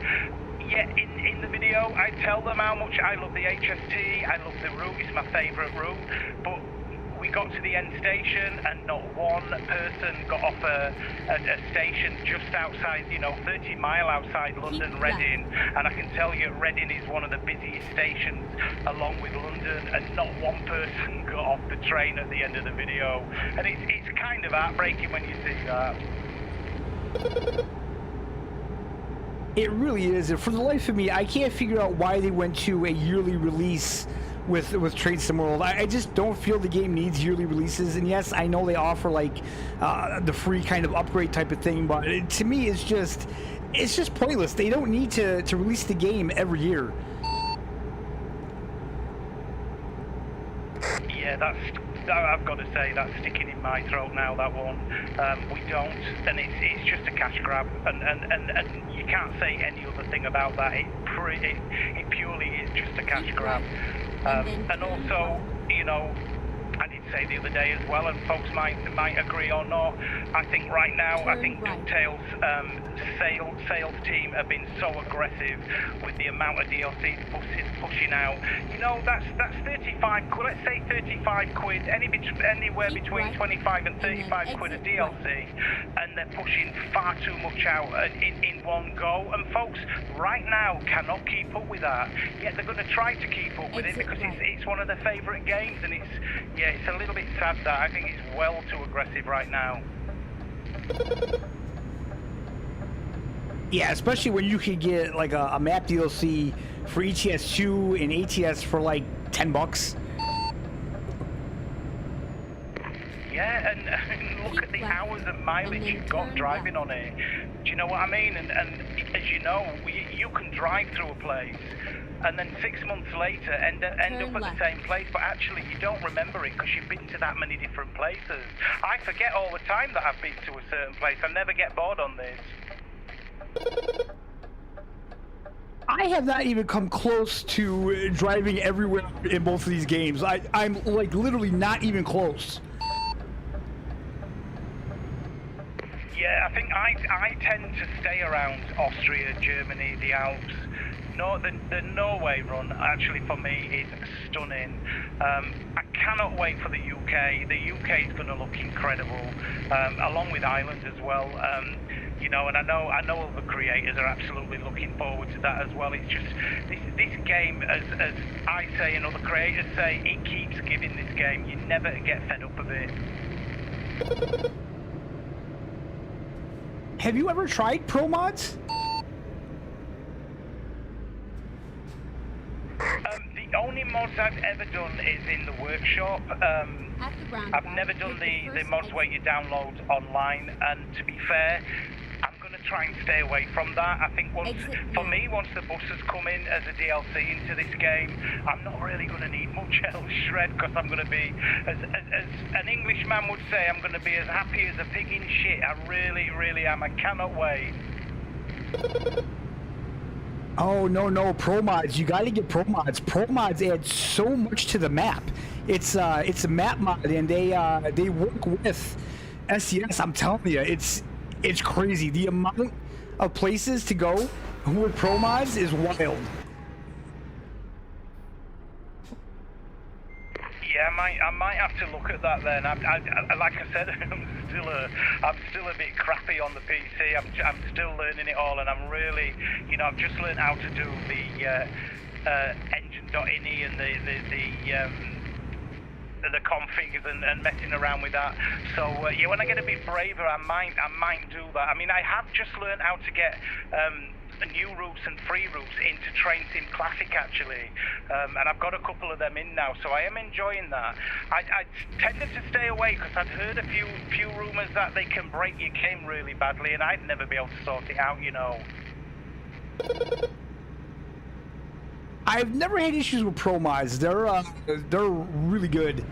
Yeah, in the video, I tell them how much I love the HST, I love the route, it's my favourite route, but we got to the end station and not one person got off a station just outside, you know, 30 mile outside London, Reading, and I can tell you Reading is one of the busiest stations along with London, and not one person got off the train at the end of the video, and it's kind of heartbreaking when you see that. It really is, and for the life of me, I can't figure out why they went to a yearly release with Train Sim World. I just don't feel the game needs yearly releases. And yes, I know they offer like the free kind of upgrade type of thing, but to me, it's just pointless. They don't need to release the game every year. Yeah, I've got to say, that's sticking in my throat now, that one. We don't, and it's just a cash grab, and you can't say any other thing about that. It purely is just a cash grab. And also, you know, I did say the other day as well, and folks might agree or not, I think right now, I think DuckTales sales team have been so aggressive with the amount of DLCs pushing out. You know, that's 35 quid, let's say 35 quid, anywhere between 25 and 35 quid a DLC, and they're pushing far too much out in one go, and folks right now cannot keep up with that, yet they're going to try to keep up with it because it's one of their favourite games, and it's a little bit sad that I think it's well too aggressive right now. Yeah, especially when you could get like a map DLC for ETS2 and ATS for like $10. Yeah, and look at the hours of mileage you've got driving on it. Do you know what I mean? And as you know, you can drive through a place and then 6 months later end up at the same place, but actually you don't remember it because you've been to that many different places. I forget all the time that I've been to a certain place. I never get bored on this. I have not even come close to driving everywhere in both of these games. I'm like literally not even close. Yeah, I think I tend to stay around Austria, Germany, the Alps. No, the Norway run actually for me is stunning. I cannot wait for the UK. The UK is going to look incredible, along with Ireland as well. You know, and I know all the creators are absolutely looking forward to that as well. It's just this game, as I say and other creators say, it keeps giving this game. You never get fed up of it. Have you ever tried Pro Mods? The only mods I've ever done is in the workshop. At the roundabout, I've never done take the first mods exit. where you download online, and to be fair, I'm going to try and stay away from that. I think Exit for now. me, once the buses come in as a DLC into this game, I'm not really going to need much else shred, because I'm going to be, as an Englishman would say, I'm going to be as happy as a pig in shit. I really, really am. I cannot wait. Oh no, pro mods! You got to get pro mods. Pro mods add so much to the map. It's a map mod, and they work with SES. I'm telling you, it's crazy. The amount of places to go with pro mods is wild. Yeah, I might have to look at that then. I like I said, I'm still a bit crappy on the PC. I'm still learning it all, and I'm really, I've just learned how to do the engine.ini and the configs and messing around with that. So yeah, when I get a bit braver, I might do that. I mean, I have just learned how to get new routes and free routes into Train Sim Classic actually, and I've got a couple of them in now, so I am enjoying that. I tended to stay away because I'd heard a few rumours that they can break your game really badly, and I'd never be able to sort it out, I've never had issues with pro mods. They're really good.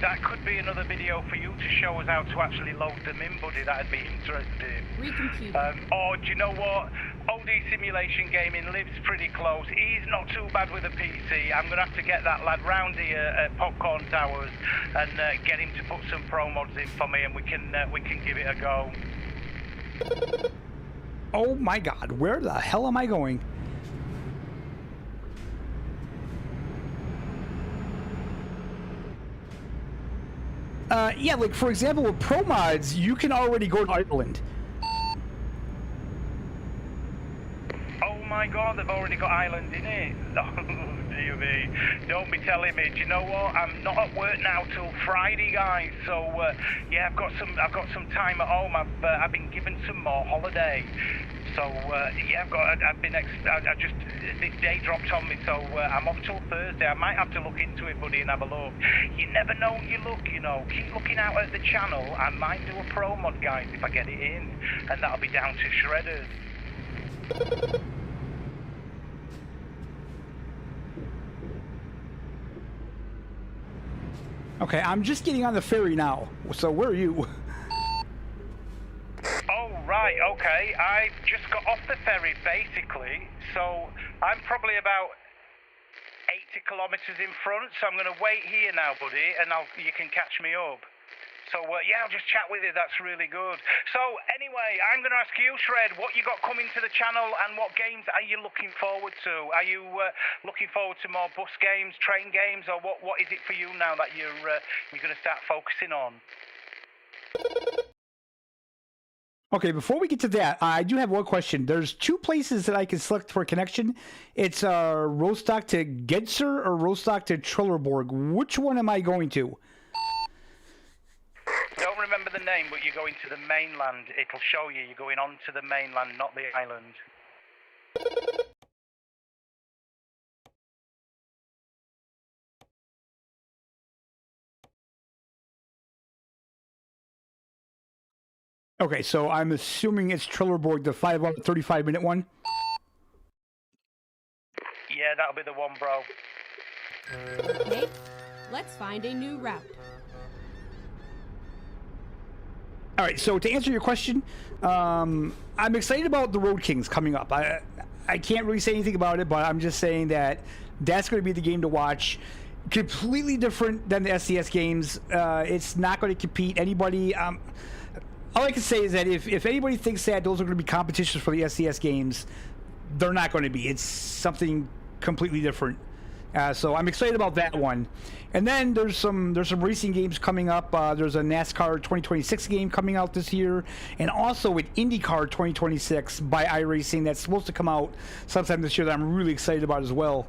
That could be another video for you to show us how to actually load them in, buddy. That'd be interesting. Recomputing. Or do you know what? OD Simulation Gaming lives pretty close. He's not too bad with a PC. I'm gonna have to get that lad round here at Popcorn Towers and get him to put some pro mods in for me, and we can give it a go. Oh my God, where the hell am I going? Yeah, like for example, with pro mods, you can already go to Ireland. Oh my God, they've already got Ireland in it. Oh, dear me. Don't be telling me. Do you know what? I'm not at work now till Friday, guys. So yeah, I've got some time at home. I've been given some more holiday. So yeah, I just this day dropped on me. So I'm off till Thursday. I might have to look into it, buddy, and have a look. You never know when you look, Keep looking out at the channel. I might do a pro mod, guys, if I get it in, and that'll be down to shredders. Okay, I'm just getting on the ferry now. So where are you? Oh, right, okay. I just got off the ferry, basically. So I'm probably about 80 kilometers in front, so I'm going to wait here now, buddy, and you can catch me up. So, yeah, I'll just chat with you. That's really good. So, anyway, I'm going to ask you, Shred, what you got coming to the channel, and what games are you looking forward to? Are you looking forward to more bus games, train games, or what is it for you now that you're going to start focusing on? Okay, before we get to that, I do have one question. There's two places that I can select for a connection. It's Rostock to Gedser or Rostock to Trelleborg. Which one am I going to? Don't remember the name, but you're going to the mainland. It'll show you. You're going on to the mainland, not the island. Okay, so I'm assuming it's Trelleborg, the 5 hour, 35-minute one. Yeah, that'll be the one, bro. Okay, let's find a new route. All right, so to answer your question, I'm excited about the Road Kings coming up. I can't really say anything about it, but I'm just saying that that's going to be the game to watch. Completely different than the SCS games. It's not going to compete anybody. All I can say is that if anybody thinks that those are going to be competitions for the SCS games, they're not going to be. It's something completely different. So I'm excited about that one. And then there's some racing games coming up. There's a NASCAR 2026 game coming out this year, and also an IndyCar 2026 by iRacing that's supposed to come out sometime this year that I'm really excited about as well.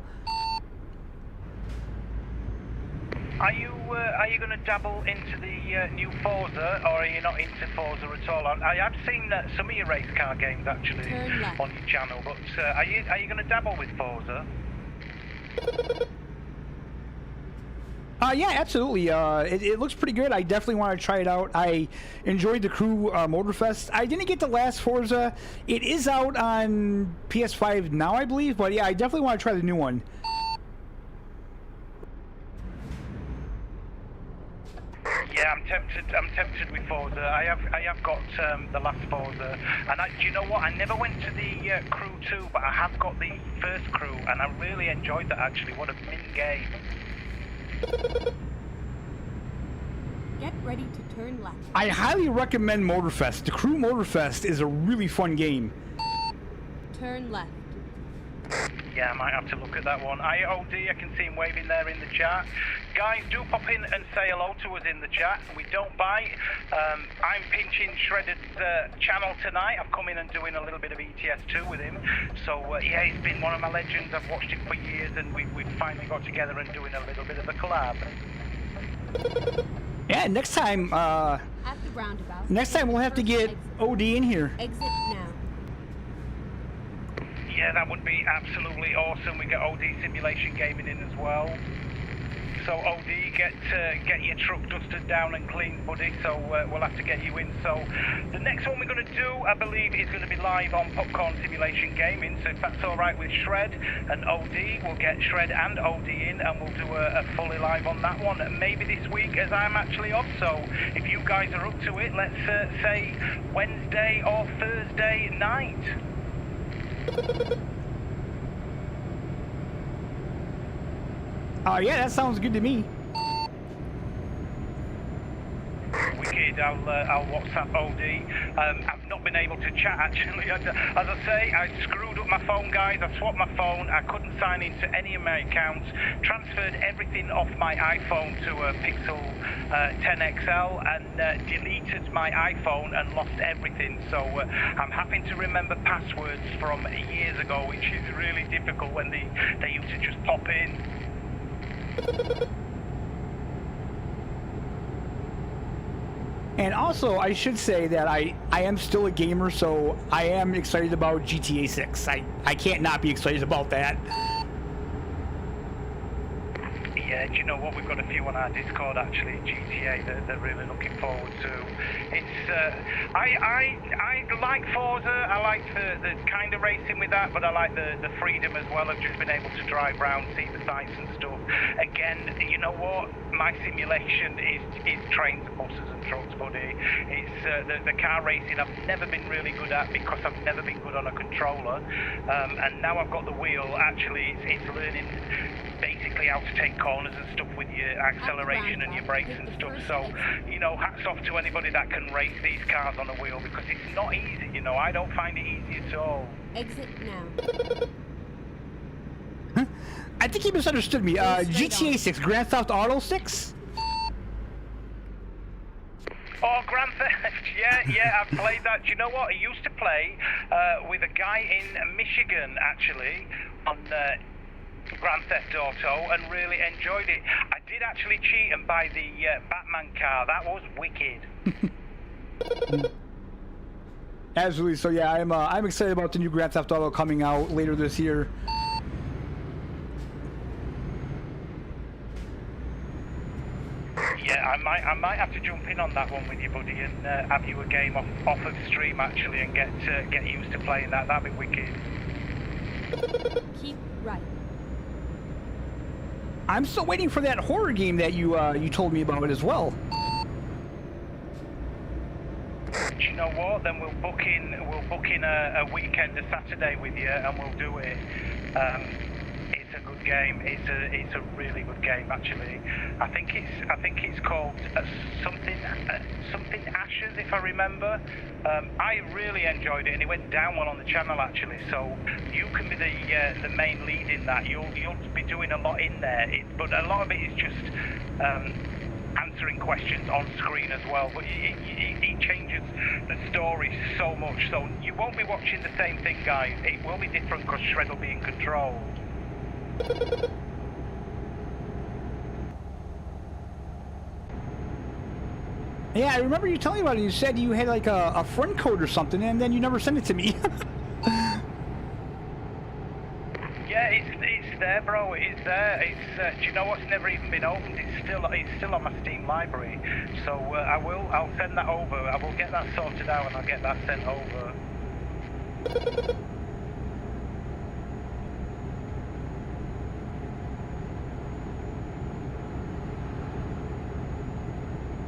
are you going to dabble into the new Forza, or are you not into Forza at all? I have seen some of your race car games actually on your channel, but are you going to dabble with Forza? Yeah, absolutely. It looks pretty good. I definitely want to try it out. I enjoyed the Crew Motorfest. I didn't get the last Forza. It is out on PS5 now, I believe. But yeah, I definitely want to try the new one. Yeah, I'm tempted with Forza. I have got the last Forza, and do you know what? I never went to the Crew 2, but I have got the first Crew, and I really enjoyed that actually. What a min game. Get ready to turn left. I highly recommend Motorfest. The Crew Motorfest is a really fun game. Turn left. Yeah, I might have to look at that one. IOD, I can see him waving there in the chat. Guys, do pop in and say hello to us in the chat. We don't bite. I'm pinching Shredded's channel tonight. I've come in and doing a little bit of ETS2 with him. So, yeah, he's been one of my legends. I've watched him for years, and we've finally got together and doing a little bit of a collab. Yeah, next time, At the roundabout. next time we'll have to get OD in here. Exit now. Yeah, that would be absolutely awesome. We get OD Simulation Gaming in as well. So OD, get your truck dusted down and cleaned, buddy. So we'll have to get you in. So the next one we're going to do, I believe, is going to be live on Popcorn Simulation Gaming. So if that's all right with Shred and OD, we'll get Shred and OD in, and we'll do a fully live on that one. Maybe this week, as I'm actually off. So if you guys are up to it, let's say Wednesday or Thursday night. Yeah, that sounds good to me. Wicked, I'll WhatsApp OD. I've not been able to chat actually. As I say, I screwed up my phone, guys. I swapped my phone. I couldn't sign into any of my accounts. Transferred everything off my iPhone to a Pixel 10 XL and deleted my iPhone and lost everything. So I'm having to remember passwords from years ago, which is really difficult when they used to just pop in. And also, I should say that I am still a gamer, so I am excited about GTA 6. I can't not be excited about that. Yeah, do you know what? We've got a few on our Discord actually, GTA, that they're really looking forward to. It's, I like Forza, I like the kind of racing with that, but I like the freedom as well of just being able to drive around, see the sights and stuff. Again, you know what? My simulation is trains, buses and trucks, buddy. It's the car racing I've never been really good at because I've never been good on a controller. And now I've got the wheel, actually it's learning basically how to take corners and stuff with your acceleration and your brakes and stuff. So, you know, hats off to anybody that can race these cars on a wheel because it's not easy, you know. I don't find it easy at all. Exit now. I think he misunderstood me. GTA 6, Grand Theft Auto 6? Oh, Grand Theft, yeah, I've played that. Do you know what? I used to play with a guy in Michigan, actually, on Grand Theft Auto, and really enjoyed it. I did actually cheat and buy the Batman car. That was wicked. Absolutely. So yeah, I'm excited about the new Grand Theft Auto coming out later this year. Yeah, I might have to jump in on that one with you, buddy, and have you a game off of stream actually, and get used to playing that. That'd be wicked. Keep right. I'm still waiting for that horror game that you told me about as well. Do you know what? Then we'll book in a weekend, a Saturday with you, and we'll do it. It's a good game. It's a really good game actually. I think it's called something Ashes, if I remember. I really enjoyed it, and it went down well on the channel actually. So you can be the main lead in that. You'll be doing a lot in there, but a lot of it is just answering questions on screen as well. But it changes the story so much. So you won't be watching the same thing, guys. It will be different because Shred will be in control. Yeah, I remember you telling me about it. You said you had like a friend code or something, and then you never sent it to me. Yeah, it's there, bro. It's there. It's do you know what's never even been opened? It's still on my Steam library. So I'll send that over. I will get that sorted out and I'll get that sent over.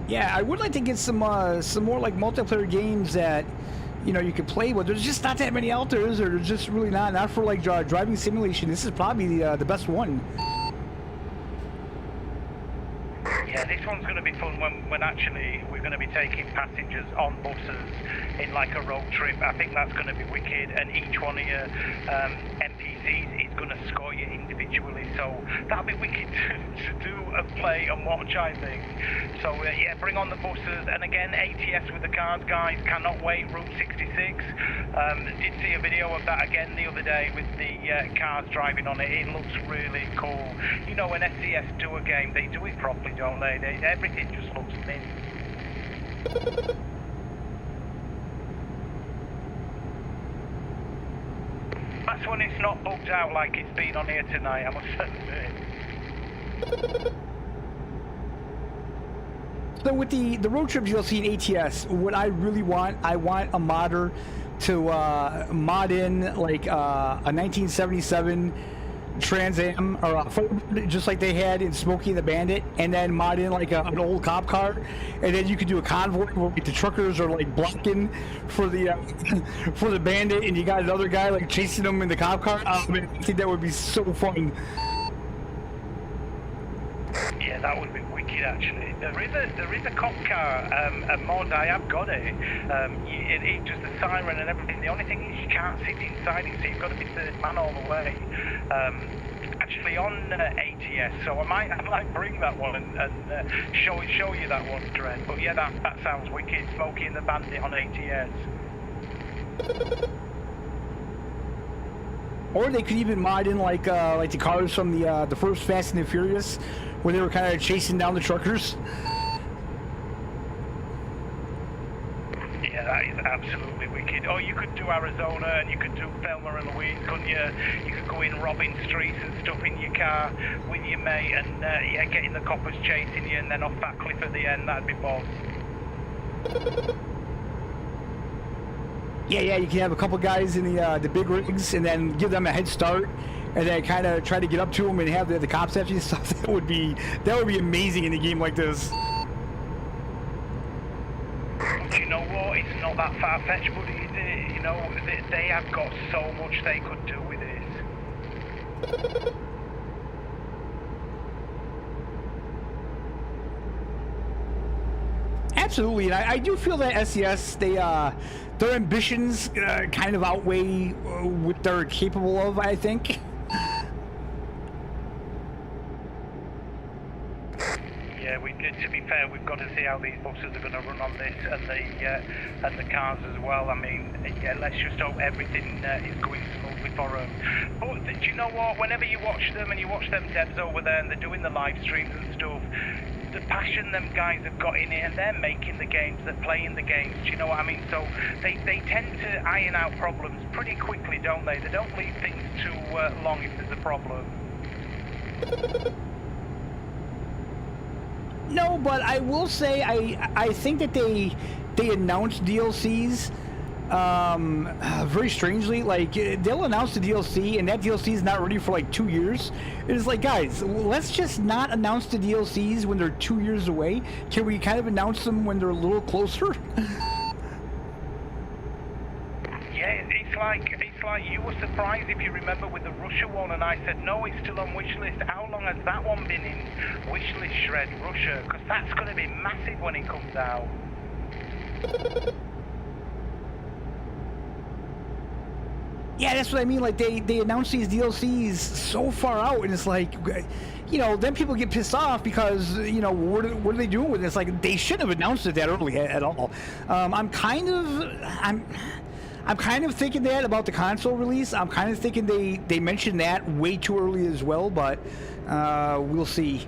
Yeah, I would like to get some more like multiplayer games that, you know, you could play, but there's just not that many out there, is there? There's just really not for like driving simulation. This is probably the best one. Yeah, this one's going to be fun when actually we're going to be taking passengers on buses in like a road trip. I think that's going to be wicked, and each one of your NPCs is going to score you individually, so that'll be wicked to do and play and watch, I think. So yeah, bring on the buses, and again, ATS with the cars, guys, cannot wait. Route 66, did see a video of that again the other day with the cars driving on it. It looks really cool. You know, when SES do a game, they do it properly, don't they? Everything just looks mint. That's when it's not bugged out like it's been on here tonight, I must admit. So with the road trip DLC in ATS, what I really want, I want a modder to mod in like a 1977 Trans Am, or just like they had in Smokey and the Bandit, and then mod in like an old cop car, and then you could do a convoy where like, the truckers are like blocking for the for the Bandit, and you got another guy like chasing them in the cop car. I think that would be so fun. Yeah, that would be wicked actually. There is a cop car, a mod. I have got it. It does the siren and everything. The only thing is you can't sit inside it, so you've got to be third man all the way. Actually on ATS, so I might bring that one and show you that one, Dread. But yeah, that sounds wicked. Smokey and the Bandit on ATS. Or they could even mod in like the cars from the first Fast and the Furious, where they were kind of chasing down the truckers. Yeah, that is absolutely wicked. Or you could do Arizona, and you could do Thelma and Louise, couldn't you? You could go in robbing streets and stuff in your car with your mate, and yeah, getting the coppers chasing you, and then off that cliff at the end. That'd be boss. Yeah, you can have a couple guys in the big rigs, and then give them a head start, and then kind of try to get up to them and have the cops after you and stuff. That would be amazing in a game like this. Do you know what? It's not that far-fetched, buddy, is it? You know, they have got so much they could do with this. Absolutely, and I do feel that SES, their ambitions kind of outweigh what they're capable of, I think. Yeah, to be fair, we've got to see how these buses are going to run on this, and the cars as well. I mean, yeah, let's just hope everything is going smoothly for them. But do you know what? Whenever you watch them and you watch them devs over there and they're doing the live streams and stuff, the passion them guys have got in it, and they're making the games, they're playing the games, do you know what I mean? So they tend to iron out problems pretty quickly, don't they? They don't leave things too long if there's a problem. No, but I will say I think that they announced DLCs very strangely. Like, they'll announce the DLC, and that DLC is not ready for like 2 years. It's like, guys, let's just not announce the DLCs when they're 2 years away. Can we kind of announce them when they're a little closer? Yeah, it's like you were surprised, if you remember, with the Russia one, and I said no, it's still on wish list. How long has that one been in wish list, Shred, Russia? Because that's going to be massive when it comes out. Yeah, that's what I mean. Like, they announce these DLCs so far out, and it's like, you know, then people get pissed off because, you know, what are they doing with it? It's like, they shouldn't have announced it that early at all. I'm kind of thinking that about the console release. I'm kind of thinking they mentioned that way too early as well, but we'll see.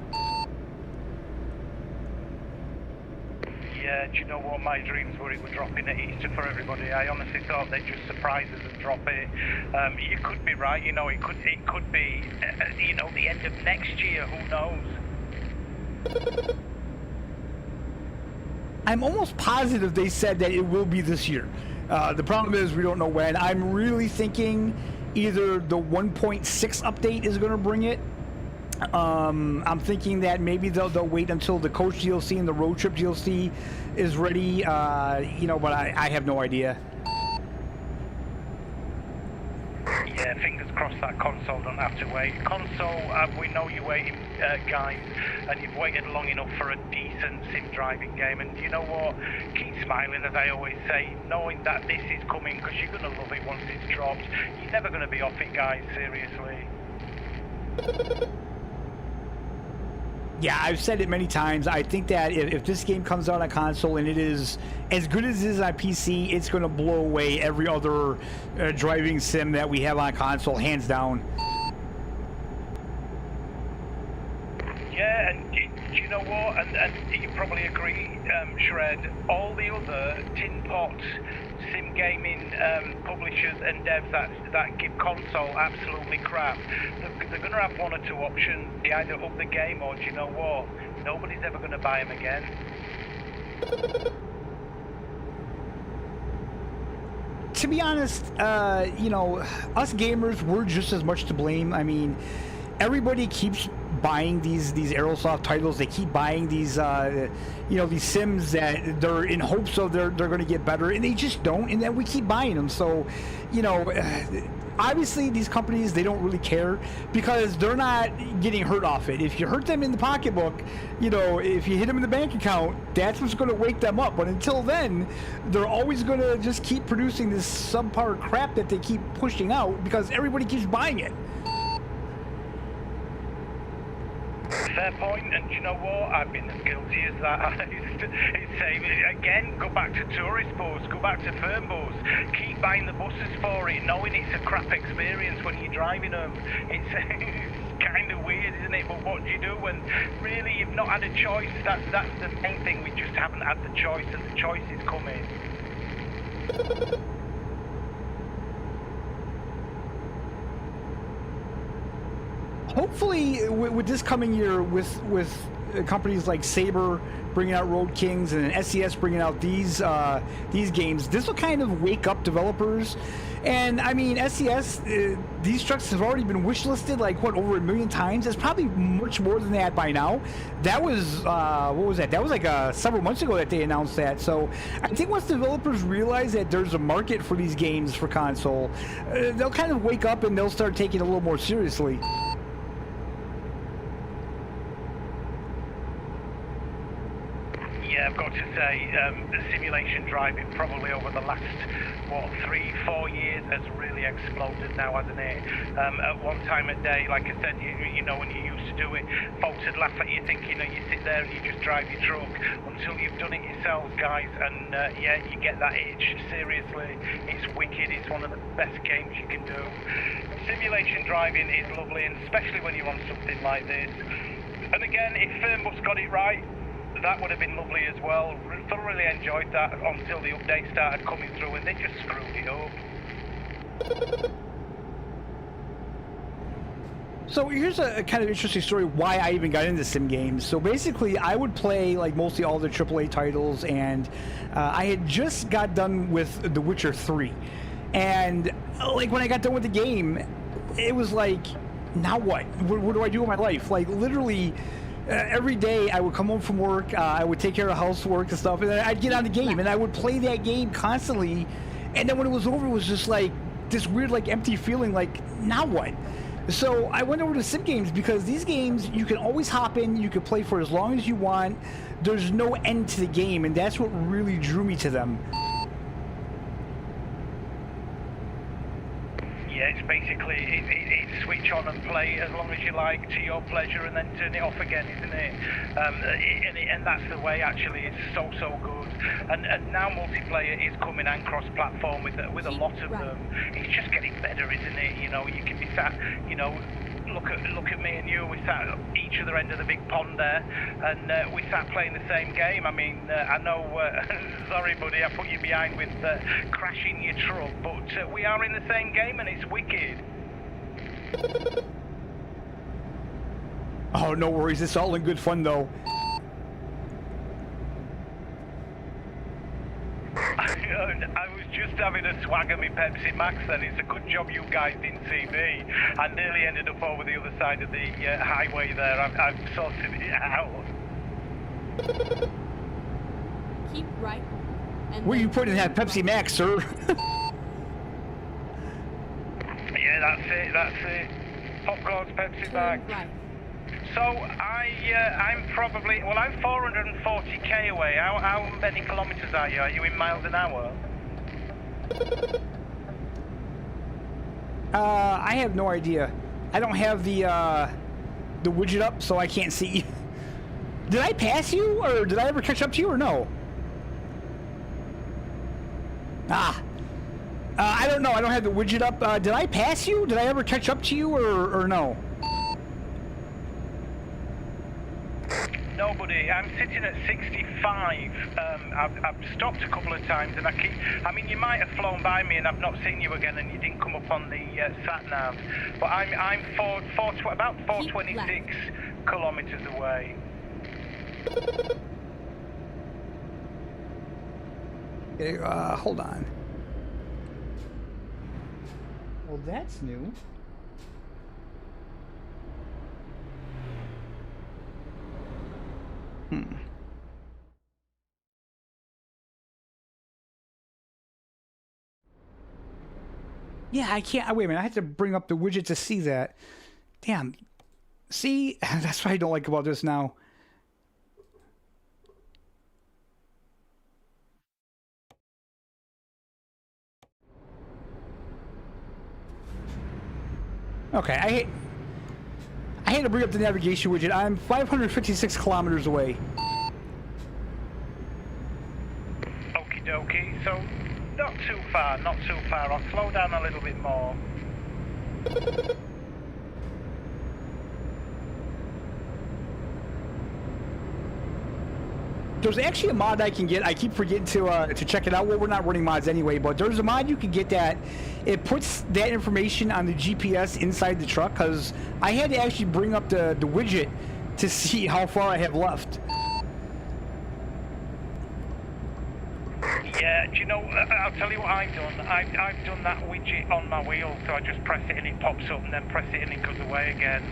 Yeah, do you know what? My dreams were it were dropping at Easter for everybody. I honestly thought they'd just surprise us and drop it. You could be right, you know, it could be, you know, the end of next year, who knows? I'm almost positive they said that it will be this year. The problem is we don't know when. I'm really thinking either the 1.6 update is going to bring it. I'm thinking that maybe they'll wait until the coach DLC and the road trip DLC is ready. You know, but I have no idea. Yeah, fingers crossed that console don't have to wait. Console, we know you're waiting, guys, and you've waited long enough for a decent sim driving game. And you know what? Keep smiling, as I always say, knowing that this is coming, because you're going to love it once it's dropped. You're never going to be off it, guys, seriously. Yeah, I've said it many times. I think that if this game comes out on console and it is as good as it is on PC, it's going to blow away every other driving sim that we have on console, hands down. Yeah, and do you know what? And you probably agree, Shred, all the other tin pot sim gaming publishers and devs that give console absolutely crap, they're going to have one or two options. They either up the game or, do you know what? Nobody's ever going to buy them again. To be honest, you know, us gamers, we're just as much to blame. I mean, everybody keeps buying these Aerosoft titles. They keep buying these you know, these sims that they're in hopes of they're going to get better, and they just don't, and then we keep buying them. So, you know, obviously these companies, they don't really care because they're not getting hurt off it. If you hurt them in the pocketbook, you know, if you hit them in the bank account, that's what's going to wake them up. But until then, they're always going to just keep producing this subpar crap that they keep pushing out because everybody keeps buying it. Fair point, and you know what? I've been as guilty as that. It's again, go back to tourist bus, go back to firm bus, keep buying the buses for it, knowing it's a crap experience when you're driving them. It's kind of weird, isn't it? But what do you do when really you've not had a choice? That's the main thing. We just haven't had the choice, and the choice is coming. Hopefully, with this coming year, with companies like Saber bringing out Road Kings and SES bringing out these games, this will kind of wake up developers. And I mean, SES, these trucks have already been wishlisted like what, over 1 million times. It's probably much more than that by now. That was what was that? That was like several months ago that they announced that. So I think once developers realize that there's a market for these games for console, they'll kind of wake up and they'll start taking it a little more seriously. Yeah, I've got to say, the simulation driving probably over the last, 3-4 years has really exploded now, hasn't it? At one time a day, like I said, you know, when you used to do it, folks would laugh at you thinking, you know, you sit there and you just drive your truck until you've done it yourself, guys, and yeah, you get that itch. Seriously, it's wicked. It's one of the best games you can do. Simulation driving is lovely, and especially when you're on something like this. And again, if Firmbus got it right, that would have been lovely as well. Thoroughly enjoyed that until the update started coming through and they just screwed it up. So here's a kind of interesting story why I even got into sim games. So basically, I would play like mostly all the AAA titles, and I had just got done with The Witcher 3. And like when I got done with the game, it was like, now what? What do I do with my life? Like literally, every day I would come home from work, I would take care of housework and stuff, and then I'd get on the game and I would play that game constantly. And then when it was over, it was just like this weird, like empty feeling, like now what? So I went over to sim games because these games you can always hop in, you can play for as long as you want. There's no end to the game, and that's what really drew me to them. Yeah, it's basically it's switch on and play as long as you like to your pleasure, and then turn it off again, isn't it? And that's the way. Actually, it's so good. And now multiplayer is coming and cross-platform with a lot of them. It's just getting better, isn't it? You know, you can be sat, you know, look at me and you. We sat at each other end of the big pond there, and we sat playing the same game. I mean, I know. Sorry, buddy, I put you behind with crashing your truck, but we are in the same game, and it's wicked. Oh, no worries. It's all in good fun, though. I was just having a swag of my Pepsi Max then. It's a good job you guys didn't see me. I nearly ended up over the other side of the highway there. I've sorted it out. Keep right. And Where then you putting that Pepsi Max, sir? Yeah, that's it. Popcorn's Pepsi turn Max. right. So I'm probably, well, I'm 440k away. How many kilometers are you? Are you in miles an hour? I have no idea. I don't have the widget up, so I can't see. Did I pass you, or did I ever catch up to you, or no? I don't know. I don't have the widget up. Did I pass you? Did I ever catch up to you, or no? Nobody. I'm sitting at 65. I've stopped a couple of times, and I mean, you might have flown by me, and I've not seen you again, and you didn't come up on the sat nav. But I'm about 426 kilometers away. Okay, hold on. Well, that's new. Yeah, I can't. Wait a minute. I have to bring up the widget to see that. Damn. See? That's what I don't like about this now. Okay, I had to bring up the navigation widget. I'm 556 kilometers away. Okie dokie. So, not too far, not too far. I'll slow down a little bit more. There's actually a mod I can get. I keep forgetting to check it out. Well, we're not running mods anyway, but there's a mod you can get that it puts that information on the GPS inside the truck, because I had to actually bring up the widget to see how far I have left. Yeah, do you know, I'll tell you what I've done. I've done that widget on my wheel, so I just press it and it pops up, and then press it and it goes away again.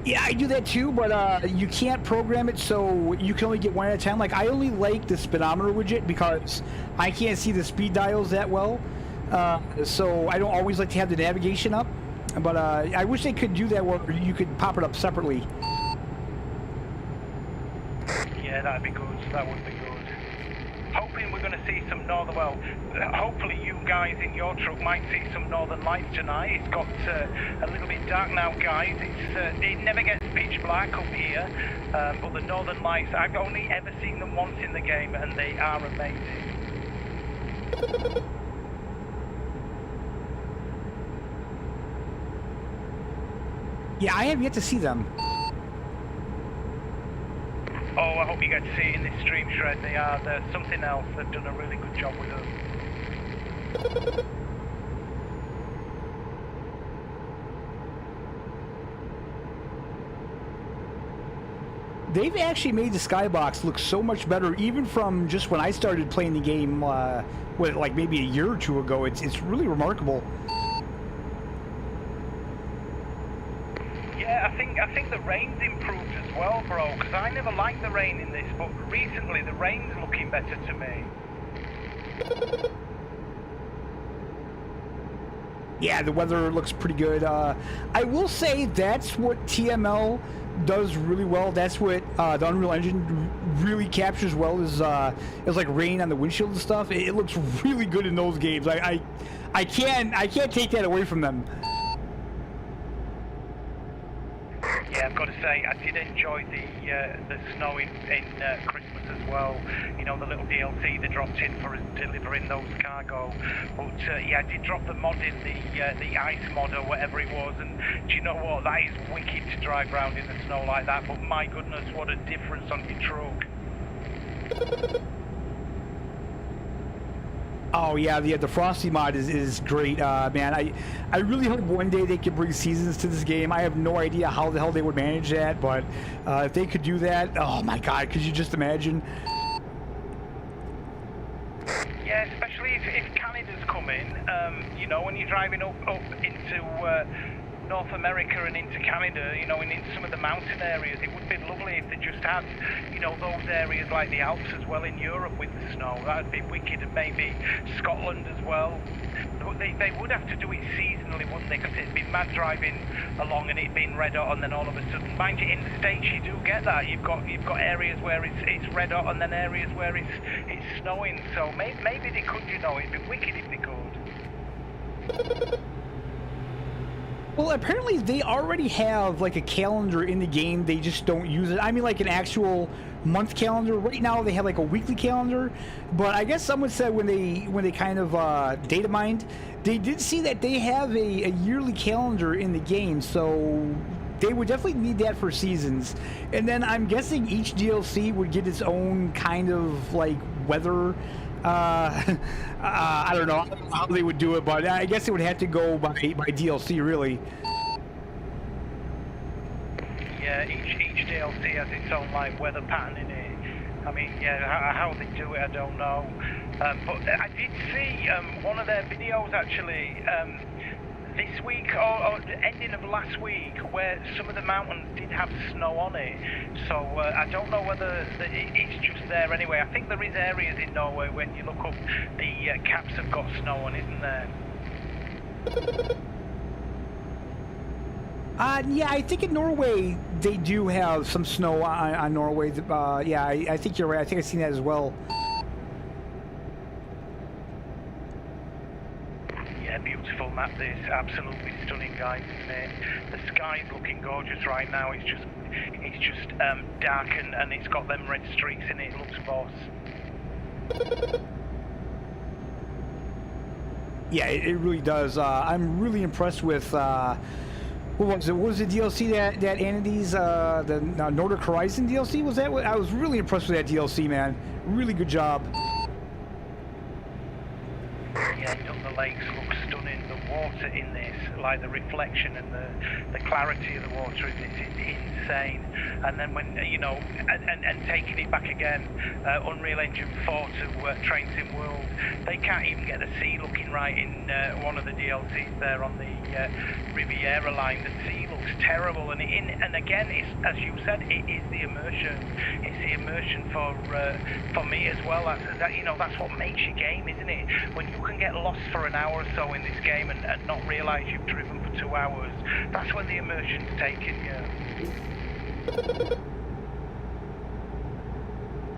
Yeah, I do that too, but you can't program it, so you can only get one at a time. Like, I only like the speedometer widget because I can't see the speed dials that well, so I don't always like to have the navigation up. But I wish they could do that where you could pop it up separately. Yeah, that'd be good. That would be good. Hoping we're going to see some northern, well, hopefully you guys in your truck might see some northern lights tonight. It's got a little bit dark now, guys. It never gets pitch black up here, but the northern lights, I've only ever seen them once in the game, and they are amazing. Yeah, I have yet to see them. Oh, I hope you get to see it in this stream shred. They're something else. They've done a really good job with them. They've actually made the skybox look so much better, even from just when I started playing the game, like maybe a year or two ago. It's really remarkable. Yeah, I think the rain's improved as well, bro, because I never liked the rain in this, but recently the rain's looking better to me. Yeah, the weather looks pretty good. I will say that's what TML does really well. That's what the Unreal Engine really captures well, is like rain on the windshield and stuff. It looks really good in those games. I can't take that away from them. Yeah, I've got to say, I did enjoy the snow in Christmas as well. You know, the little DLC they dropped in for delivering those cargo. But yeah, I did drop the mod in, the ice mod or whatever it was. And do you know what? That is wicked to drive around in the snow like that. But my goodness, what a difference on your truck. Oh yeah, the Frosty mod is great, man. I really hope one day they can bring seasons to this game. I have no idea how the hell they would manage that, but if they could do that, oh my god, could you just imagine? Yeah, especially if Canada's coming, you know, when you're driving up into North America and into Canada, you know, and into some of the mountain areas, it would be lovely if they just had, you know, those areas like the Alps as well in Europe with the snow. That would be wicked, and maybe Scotland as well. But they would have to do it seasonally, wouldn't they? Because it'd be mad driving along and it being red hot, and then all of a sudden, mind you, in the States you do get that. You've got areas where it's red hot, and then areas where it's snowing. So maybe they could, you know, it'd be wicked if they could. Well, apparently they already have like a calendar in the game. They just don't use it. I mean, like an actual month calendar. Right now they have like a weekly calendar, but I guess someone said when they kind of data mined, they did see that they have a yearly calendar in the game. So they would definitely need that for seasons. And then I'm guessing each DLC would get its own kind of like weather. I don't know how they would do it, but I guess it would have to go by DLC, really. Yeah, each DLC has its own like weather pattern in it. I mean, yeah, how they do it, I don't know. But I did see one of their videos actually this week or ending of last week, where some of the mountains did have snow on it. So I don't know whether it's just there anyway. I think there is areas in Norway when you look up, the caps have got snow on, isn't there? Yeah, I think in Norway they do have some snow on Norway. Yeah, I think you're right. I think I've seen that as well. Beautiful map, this absolutely stunning, guys, isn't it? The sky's looking gorgeous right now. It's just dark and it's got them red streaks in it. It looks boss. Yeah, it really does. I'm really impressed with what was it? What was the DLC that Anity's the Nordic Horizon DLC? Was that? I was really impressed with that DLC, man. Really good job. Yeah, the lakes look stunning. The water in this, like the reflection and the clarity of the water in this is insane. And then when, you know, and taking it back again, Unreal Engine 4 to Train Sim World, they can't even get the sea looking right in one of the DLCs there on the Riviera line. The sea looks terrible, and again, it's, as you said, it is the immersion. It's the immersion for me as well. That you know, that's what makes your game, isn't it? When you can get lost for an hour or so in this game and not realise you've driven for 2 hours, that's when the immersion's taken you.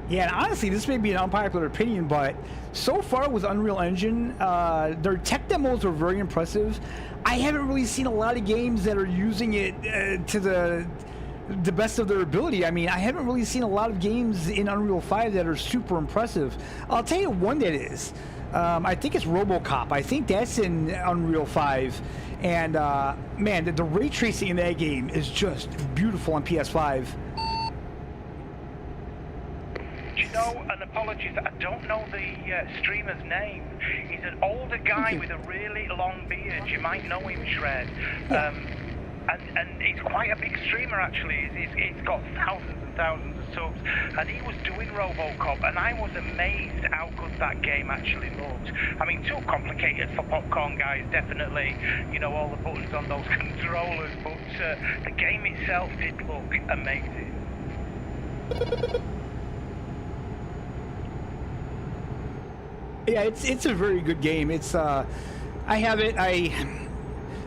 Yeah, and honestly, this may be an unpopular opinion, but so far with Unreal Engine, their tech demos are very impressive. I haven't really seen a lot of games that are using it to the best of their ability. I mean, I haven't really seen a lot of games in Unreal 5 that are super impressive. I'll tell you one that is. I think it's RoboCop. I think that's in Unreal 5. And, man, the ray tracing in that game is just beautiful on PS5. Do you know, and apologies, I don't know the streamer's name. He's an older guy with a really long beard. You might know him, Shred. And he's quite a big streamer, actually. He's got thousands and thousands of subs. And he was doing RoboCop, and I was amazed how good that game actually looked. I mean, too complicated for popcorn guys, definitely. You know, all the buttons on those controllers. But the game itself did look amazing. Yeah, it's a very good game. It's I have it.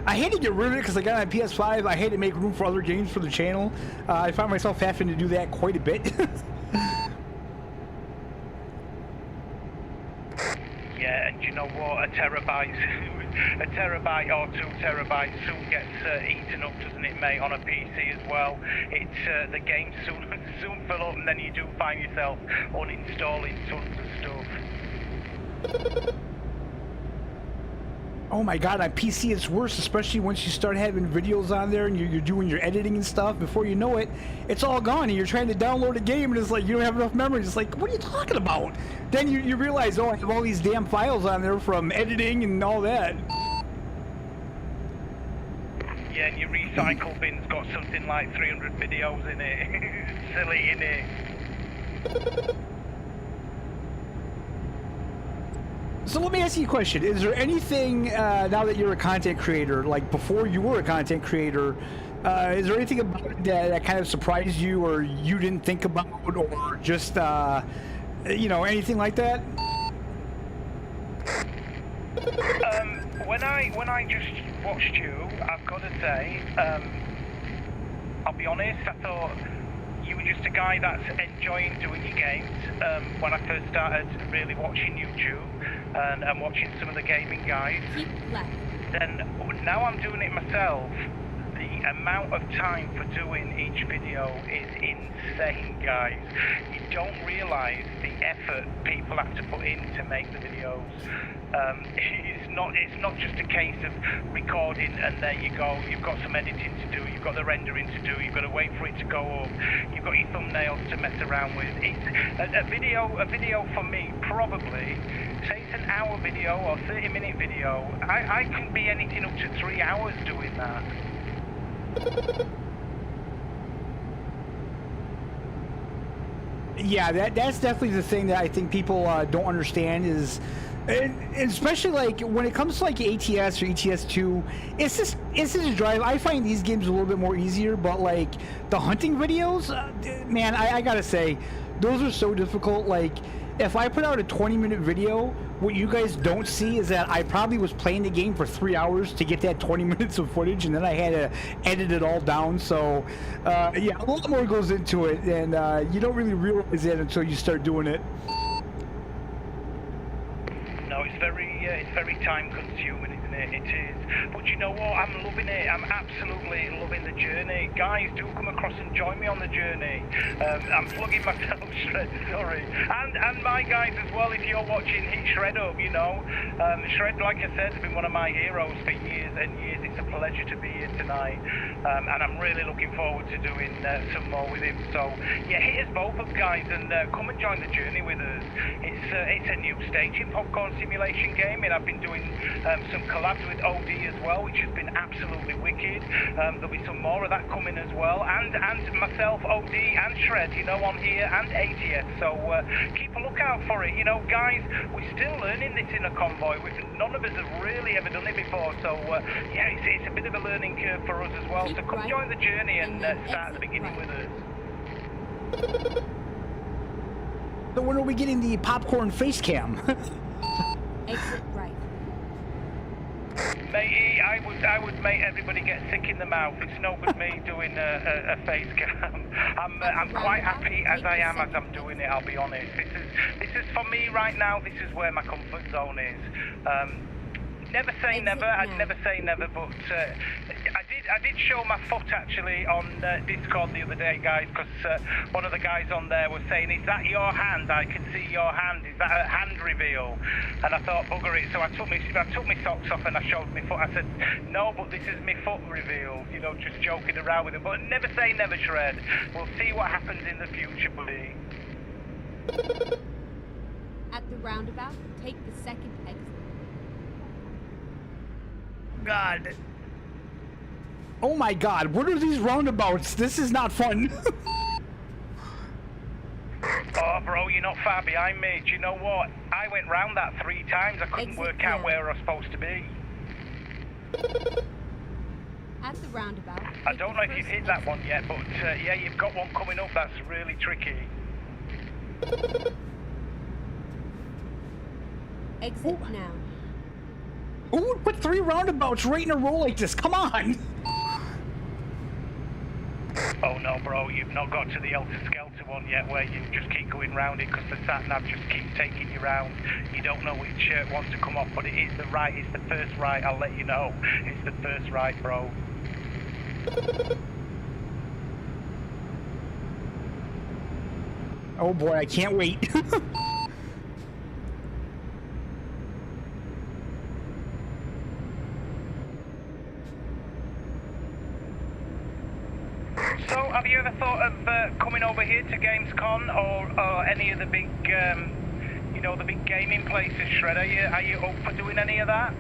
I hate to get rid of it because I got it on PS5. I hate to make room for other games for the channel. I find myself having to do that quite a bit. Yeah, and you know what? A terabyte a terabyte or 2 terabytes soon gets eaten up, doesn't it, mate, on a PC as well. It's the game soon fill up, and then you do find yourself uninstalling tons of stuff. Oh my god, on PC it's worse, especially once you start having videos on there and you're doing your editing and stuff. Before you know it, it's all gone and you're trying to download a game and it's like you don't have enough memory. It's like, what are you talking about? Then you realize, oh, I have all these damn files on there from editing and all that. Yeah, and your recycle bin's got something like 300 videos in it. Silly, innit? So let me ask you a question. Is there anything, now that you're a content creator, like before you were a content creator, is there anything about it that kind of surprised you or you didn't think about, or just, you know, anything like that? When I just watched you, I've got to say, I'll be honest, I thought you were just a guy that's enjoying doing your games. When I first started really watching YouTube and watching some of the gaming guys, Keep left. then now I'm doing it myself. The amount of time for doing each video is insane, guys. You don't realise the effort people have to put in to make the videos. It's not just a case of recording and there you go. You've got some editing to do. You've got the rendering to do. You've got to wait for it to go up. You've got your thumbnails to mess around with. It's a video for me probably. Say it's an hour video or 30-minute video. I can be anything up to 3 hours doing that. Yeah, that's definitely the thing that I think people don't understand is, and especially like when it comes to like ATS or ETS2, it's just a drive. I find these games a little bit more easier, but like the hunting videos, man, I gotta say, those are so difficult. Like, if I put out a 20-minute video, what you guys don't see is that I probably was playing the game for 3 hours to get that 20 minutes of footage, and then I had to edit it all down. So, yeah, a lot more goes into it, and you don't really realize that until you start doing it. No, it's very time-consuming, isn't it? It is. But you know what? I'm loving it. I'm absolutely loving the journey. Guys, do come across and join me on the journey. I'm plugging myself, Shred, sorry. And my guys as well, if you're watching, hit Shred up, you know. Shred, like I said, has been one of my heroes for years and years. It's a pleasure to be here tonight. And I'm really looking forward to doing some more with him. So, yeah, hit us both up, guys, and come and join the journey with us. It's a new stage in Popcorn Simulation Gaming. I've been doing some collabs with OD as well, which has been absolutely wicked. There'll be some more of that coming as well, and myself, OD, and Shred, you know, on here, and ATS. So keep a lookout for it. You know, guys, we're still learning this in a convoy. None of us have really ever done it before. So yeah, it's a bit of a learning curve for us as well. So come join the journey and start at the beginning with us. So when are we getting the popcorn face cam? Exit right. Matey, I would make everybody get sick in the mouth. It's no good me doing a face cam. I'm quite happy as I am as I'm doing it, I'll be honest. This is for me right now, this is where my comfort zone is. Never say never, I'd never say never, but I did show my foot actually on Discord the other day, guys, because one of the guys on there was saying, is that your hand? I can see your hand. Is that a hand reveal? And I thought, bugger it. So I took my socks off and I showed my foot. I said, no, but this is my foot reveal. You know, just joking around with it. But never say never, Shred. We'll see what happens in the future, buddy. At the roundabout, take the second exit. God. Oh my God, what are these roundabouts? This is not fun. Oh, bro, you're not far behind me. Do you know what? I went round that 3 times. I couldn't work out where I was supposed to be. At the roundabout. I don't know if you've hit that one yet, but yeah, you've got one coming up that's really tricky. Exit now. Who would put 3 roundabouts right in a row like this? Come on! Oh, Oh no, bro, you've not got to the Helter Skelter one yet, where you just keep going round it because the sat-nav just keeps taking you round. You don't know which one to come off, but it is the right, it's the first right, I'll let you know. It's the first right, bro. Oh boy, I can't wait. So, have you ever thought of coming over here to Gamescom or any of the big, you know, the big gaming places, Shred? Are you up for doing any of that?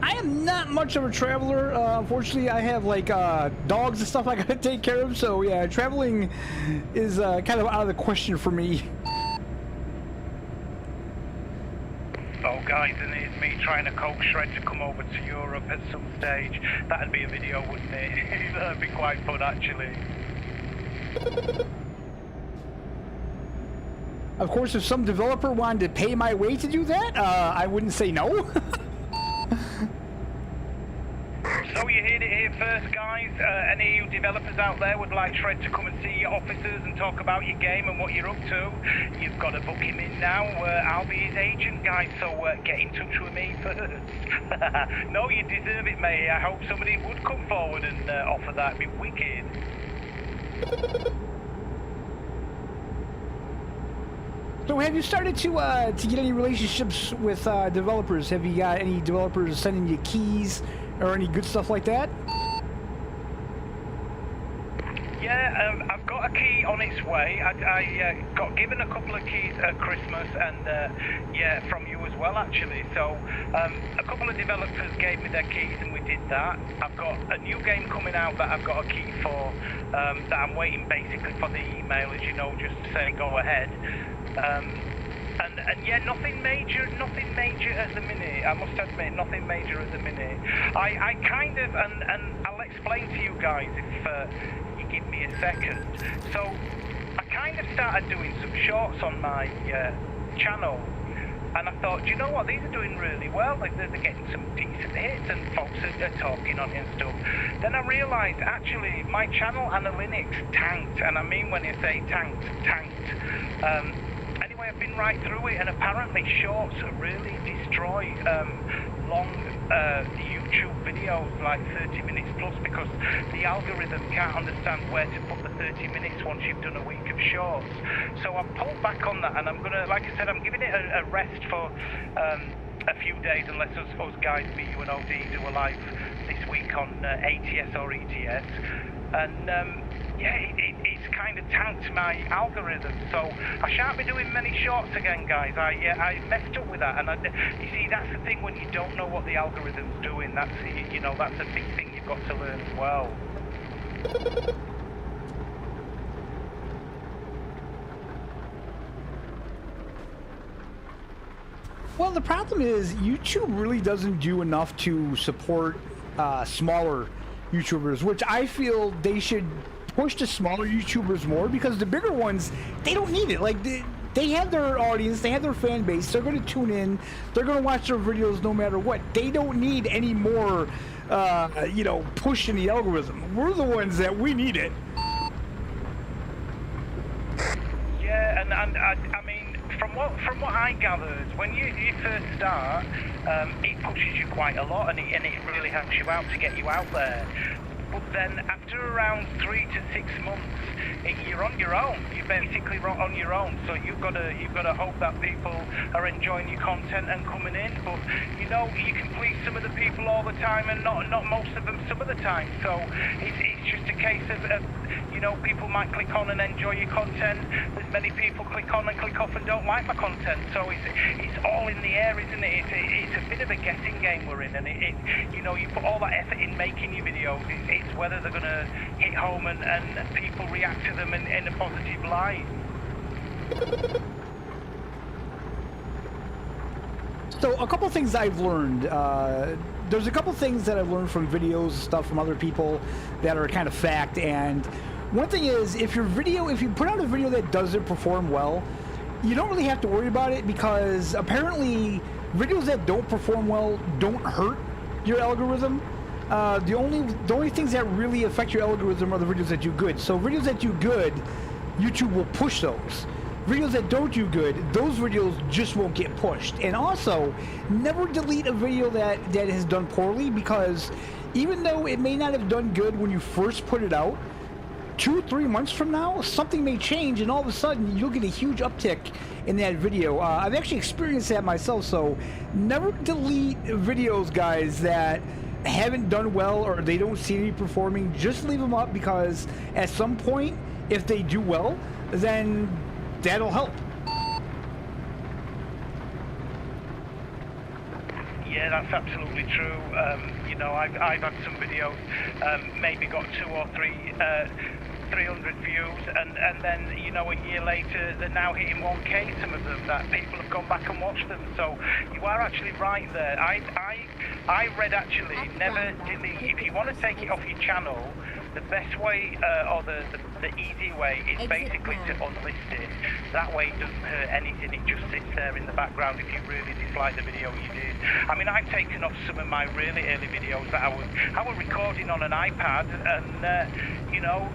I am not much of a traveler. Unfortunately, I have like dogs and stuff I gotta take care of. So yeah, traveling is kind of out of the question for me. Oh guys, and it's me trying to coax Shred to come over to Europe at some stage. That'd be a video, wouldn't it? That'd be quite fun, actually. Of course, if some developer wanted to pay my way to do that, I wouldn't say no. So you heard it here first, guys. Any of you developers out there would like Shred to come and see your officers and talk about your game and what you're up to, you've got to book him in now. I'll be his agent, guys, so get in touch with me first. No, you deserve it, mate. I hope somebody would come forward and offer that. It'd be wicked. So have you started to get any relationships with developers? Have you got any developers sending you keys or any good stuff like that? Yeah, I've got a key on its way. I got given a couple of keys at Christmas, and yeah, from you as well, actually. So a couple of developers gave me their keys, and we did that. I've got a new game coming out that I've got a key for, that I'm waiting basically for the email, as you know, just to say go ahead. And yeah, nothing major at the minute. I must admit, nothing major at the minute. I kind of, and I'll explain to you guys if you give me a second. So I kind of started doing some shorts on my channel, and I thought, do you know what, these are doing really well. Like they're getting some decent hits, and folks are talking on it and stuff. Then I realised actually my channel analytics tanked, and I mean when I say tanked. Anyway, I've been right through it, and apparently shorts really destroy long YouTube videos, like 30 minutes plus, because the algorithm can't understand where to put the 30 minutes once you've done a week of shorts. So I've pulled back on that, and I'm gonna, like I said, I'm giving it a rest for a few days, unless us guys, me, you and OD, do a live this week on ATS or ETS. And yeah, it's kind of tanked my algorithm, so I shan't be doing many shorts again, guys. I messed up with that, and you see, that's the thing when you don't know what the algorithm's doing. That's, you know, that's a big thing you've got to learn as well. Well, the problem is YouTube really doesn't do enough to support smaller YouTubers, which I feel they should push the smaller YouTubers more, because the bigger ones, they don't need it. Like they have their audience, they have their fan base, they're going to tune in, they're going to watch their videos no matter what. They don't need any more you know, push in the algorithm. We're the ones that we need it. Yeah, and I mean, from what I gathered, when you first start, it pushes you quite a lot, and it really helps you out to get you out there. But then after around 3 to 6 months, you're on your own. You're basically on your own. So you've got to hope that people are enjoying your content and coming in. But you know, you can please some of the people all the time, and not most of them some of the time. So it's just a case of you know, people might click on and enjoy your content. There's many people click on and click off and don't like my content. So it's all in the air, isn't it? It's a bit of a guessing game we're in, and you know, you put all that effort in making your videos. It's whether they're going to hit home and people react to them in a positive light. So a couple things I've learned. There's a couple things that I've learned from videos and stuff from other people that are kind of fact. And one thing is, if you put out a video that doesn't perform well, you don't really have to worry about it, because apparently videos that don't perform well don't hurt your algorithm, the only things that really affect your algorithm are the videos that do good. So videos that do good, YouTube will push those. Videos that don't do good, those videos just won't get pushed. And also, never delete a video that has done poorly, because even though it may not have done good when you first put it out, 2-3 months from now, something may change, and all of a sudden you'll get a huge uptick in that video. I've actually experienced that myself, so never delete videos, guys, that haven't done well or they don't seem to be performing. Just leave them up, because at some point, if they do well, then that'll help. Yeah, that's absolutely true. You know, I've had some videos, maybe got 2 or 300 views, and then, you know, a year later they're now hitting 1K, some of them, that people have gone back and watched them. So you are actually right there. I read actually never delete. If you want to take it off your channel, the best way, or the easy way, is basically to unlist it. That way it doesn't hurt anything, it just sits there in the background if you really dislike the video you did. I mean, I've taken off some of my really early videos that I was recording on an iPad, and, you know,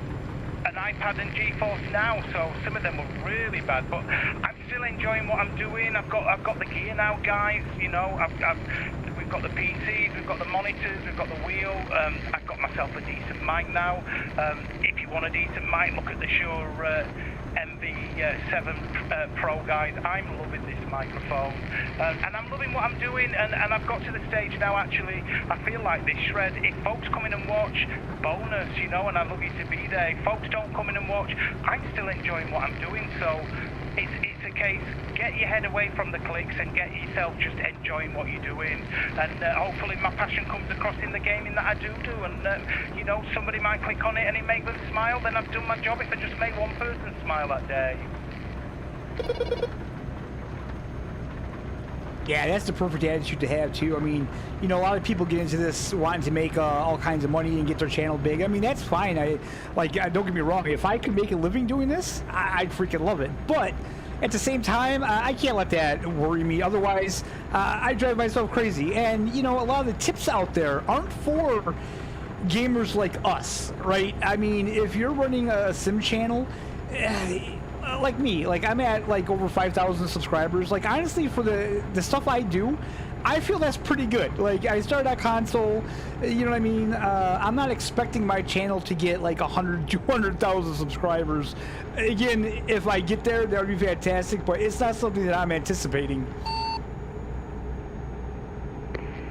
an iPad and GeForce now, so some of them were really bad, but I'm still enjoying what I'm doing. I've got the gear now, guys, you know, we've got the PCs, we've got the monitors, we've got the wheel, I've got myself a decent mic now. If you want a decent mic, look at the Shure MV7 Pro, guys. I'm loving this microphone, and I'm loving what I'm doing, and I've got to the stage now, actually, I feel like this shred, if folks come in and watch, bonus, you know, and I love you to be there. If folks don't come in and watch, I'm still enjoying what I'm doing, so it's a case, get your head away from the clicks and get yourself just enjoying what you're doing, and hopefully my passion comes across in the gaming that I do, and you know, somebody might click on it and it makes them smile, then I've done my job if I just make one person smile that day. Yeah, that's the perfect attitude to have, too. I mean, you know, a lot of people get into this wanting to make all kinds of money and get their channel big. I mean, that's fine. Don't get me wrong. If I could make a living doing this, I'd freaking love it. But at the same time, I can't let that worry me. Otherwise, I drive myself crazy. And, you know, a lot of the tips out there aren't for gamers like us, right? I mean, if you're running a sim channel, like me, like I'm at like over 5,000 subscribers. Like, honestly, for the stuff I do, I feel that's pretty good. Like, I started on console, you know what I mean? I'm not expecting my channel to get like 100, 200,000 subscribers. Again, if I get there, that would be fantastic, but it's not something that I'm anticipating.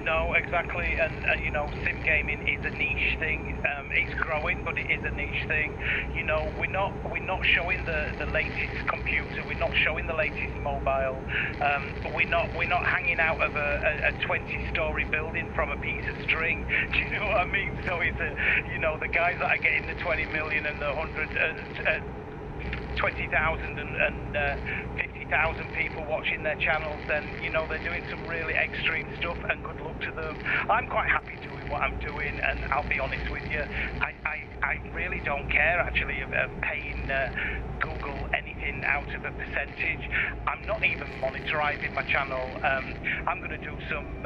No, exactly, and you know, sim gaming is a niche thing. It's growing, but it is a niche thing. You know, we're not showing the latest computer. We're not showing the latest mobile. We're not hanging out of a 20-story building from a piece of string. Do you know what I mean? So it's you know, the guys that are getting the 20 million and the 20,000 and 50,000 people watching their channels, then, you know, they're doing some really extreme stuff, and good luck to them. I'm quite happy doing what I'm doing, and I'll be honest with you, I really don't care, actually, of paying Google anything out of a percentage. I'm not even monetizing my channel. I'm going to do some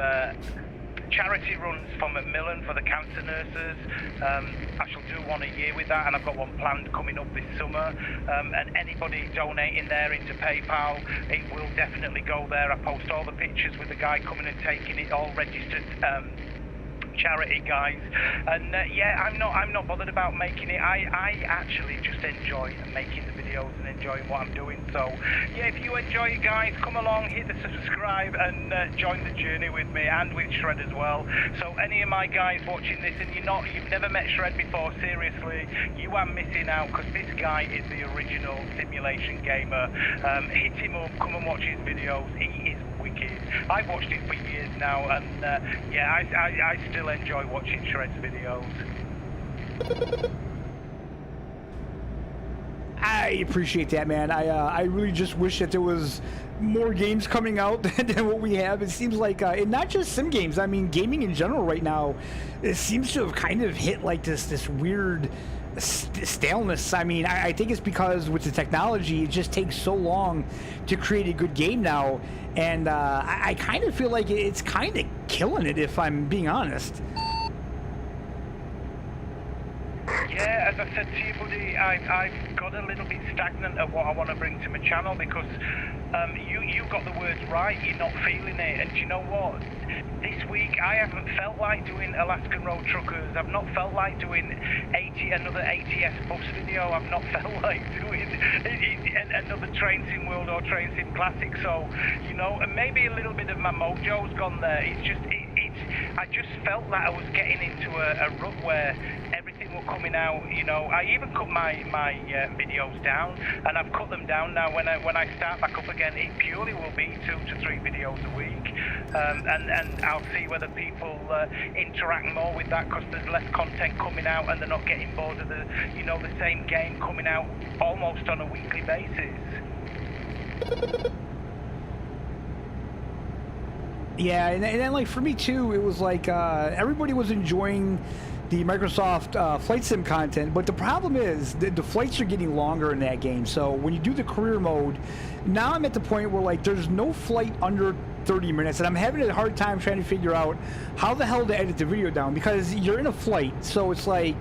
charity runs for Macmillan for the cancer nurses. I shall do one a year with that, and I've got one planned coming up this summer. And anybody donating there into PayPal, it will definitely go there. I post all the pictures with the guy coming and taking it, all registered charity, guys. And yeah, I'm not bothered about making it. I actually just enjoy making the videos and enjoying what I'm doing. So yeah, if you enjoy it, guys, come along, hit the subscribe, and join the journey with me and with Shred as well. So any of my guys watching this and you've never met Shred before, seriously, you are missing out, because this guy is the original simulation gamer. Hit him up, come and watch his videos. He is wicked. I've watched it for years now, and yeah, I still enjoy watching Shred's videos. I appreciate that, man. I really just wish that there was more games coming out than what we have. It seems like, and not just sim games, I mean gaming in general right now, it seems to have kind of hit like this weird staleness. I mean, I think it's because with the technology, it just takes so long to create a good game now, and I kind of feel like it's kind of killing it, if I'm being honest. Yeah, as I said to you, buddy, I've got a little bit stagnant at what I want to bring to my channel because you got the words right, you're not feeling it, and you know what? This week I haven't felt like doing Alaskan Road Truckers, I've not felt like doing another ATS bus video, I've not felt like doing another Train Sim World or Train Sim Classic, so, you know, and maybe a little bit of my mojo's gone there. It's just, I just felt that I was getting into a rut where everything was coming out, you know. I even cut my videos down, and I've cut them down now. When I start back up again, it purely will be 2 to 3 videos a week, and I'll see whether people interact more with that because there's less content coming out, and they're not getting bored of the same game coming out almost on a weekly basis. Yeah, and then like for me too, it was like everybody was enjoying the Microsoft Flight Sim content, but the problem is the flights are getting longer in that game. So when you do the career mode, now I'm at the point where like there's no flight under 30 minutes, and I'm having a hard time trying to figure out how the hell to edit the video down because you're in a flight, so it's like,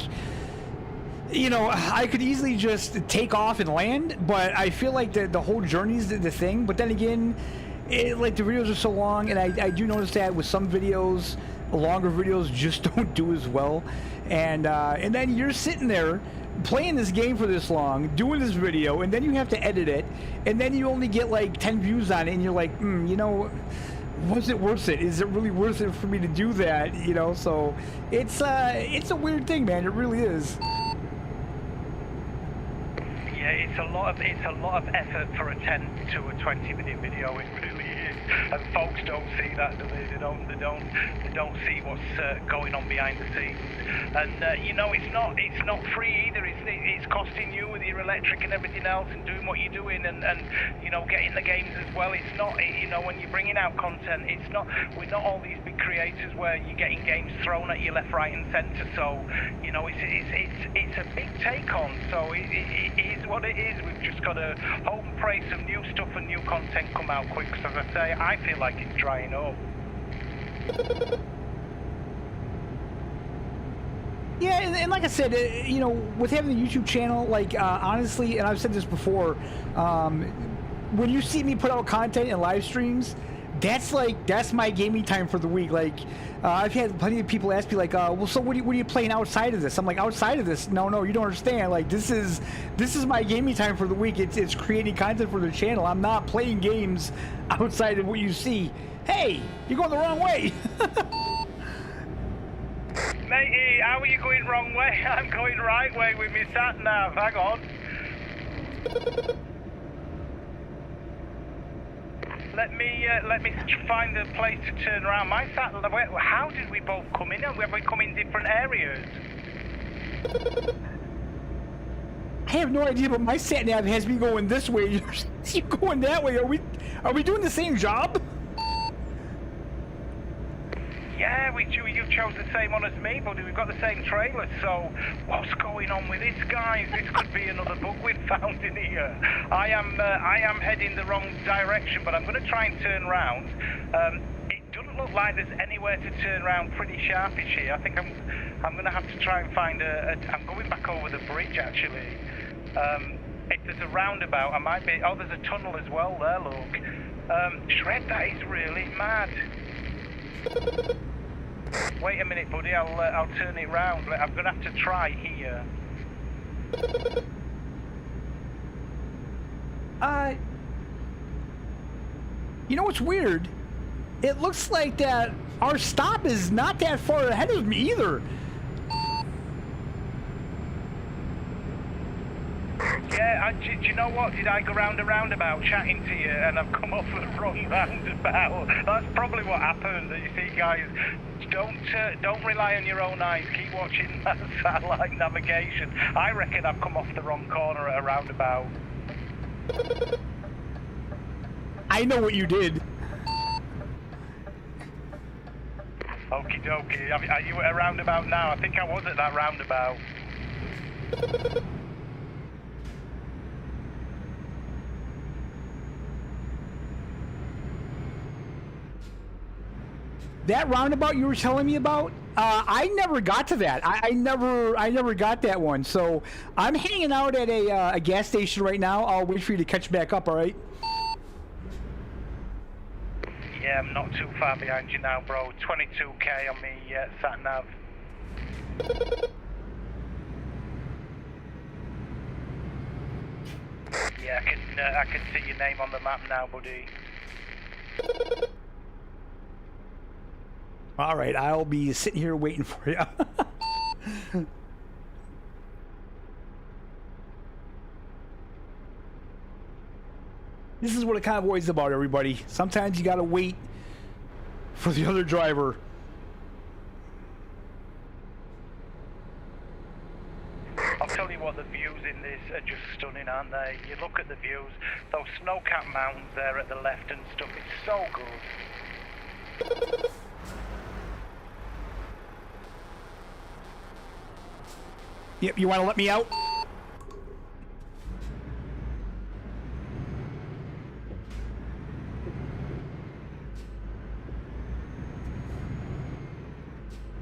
you know, I could easily just take off and land, but I feel like the whole journey's the thing. But then again, like the videos are so long, and I do notice that with some videos, longer videos just don't do as well, and then you're sitting there playing this game for this long, doing this video, and then you have to edit it, and then you only get like 10 views on it, and you're like, you know, was it worth it? Is it really worth it for me to do that? You know, so it's a weird thing, man. It really is. Yeah, it's a lot of effort for a 10 to a 20-minute video. It really is, and folks don't see that, do they? They don't see what's going on behind the scenes. And you know, it's not free either. It's costing you with your electric and everything else, and doing what you're doing, and you know, getting the games as well. It's not, you know, when you're bringing out content, it's not. We're not all these big creators where you're getting games thrown at you left, right, and centre. So you know, it's a big take on. So it is what it is. We've just got to hope and pray some new stuff and new content come out quick. Because as I say, I feel like it's drying up. Yeah, and like I said, you know, with having the YouTube channel, like honestly, and I've said this before, when you see me put out content and live streams, that's my gaming time for the week. Like I've had plenty of people ask me like, well, so what are you playing outside of this? I'm like, outside of this? No, you don't understand. Like this is my gaming time for the week. It's creating content for the channel. I'm not playing games outside of what you see. Hey, you're going the wrong way. Matey, how are you going wrong way? I'm going right way with me sat nav. Hang on. Let me find a place to turn around. My sat nav. How did we both come in? Have we come in different areas? I have no idea, but my sat nav has me going this way. You're going that way. Are we doing the same job? Yeah, you chose the same one as me, buddy. We've got the same trailer, so what's going on with this, guys? This could be another bug we've found in here. I am heading the wrong direction, but I'm going to try and turn around. It doesn't look like there's anywhere to turn around pretty sharpish here. I think I'm going to have to try and find I'm going back over the bridge, actually. If there's a roundabout, I might be... Oh, there's a tunnel as well there, look. Shred, that is really mad. Wait a minute, buddy. I'll turn it round. I'm gonna have to try here. You know what's weird? It looks like that our stop is not that far ahead of me either. Yeah, do you know what? Did I go round a roundabout chatting to you and I've come off the wrong roundabout? That's probably what happened. You see, guys, don't rely on your own eyes. Keep watching that satellite navigation. I reckon I've come off the wrong corner at a roundabout. I know what you did. Okie dokie. Are you at a roundabout now? I think I was at that roundabout. That roundabout you were telling me about, I never got to that. I never got that one. So I'm hanging out at a gas station right now. I'll wait for you to catch back up. All right. Yeah, I'm not too far behind you now, bro. 22k on me sat nav. Yeah, I can see your name on the map now, buddy. All right, I'll be sitting here waiting for you. This is what a convoy is about, everybody. Sometimes you gotta wait for the other driver. I'll tell you what, the views in this are just stunning, aren't they? You look at the views, those snow-capped mountains there at the left and stuff, it's so good. Yep, you want to let me out?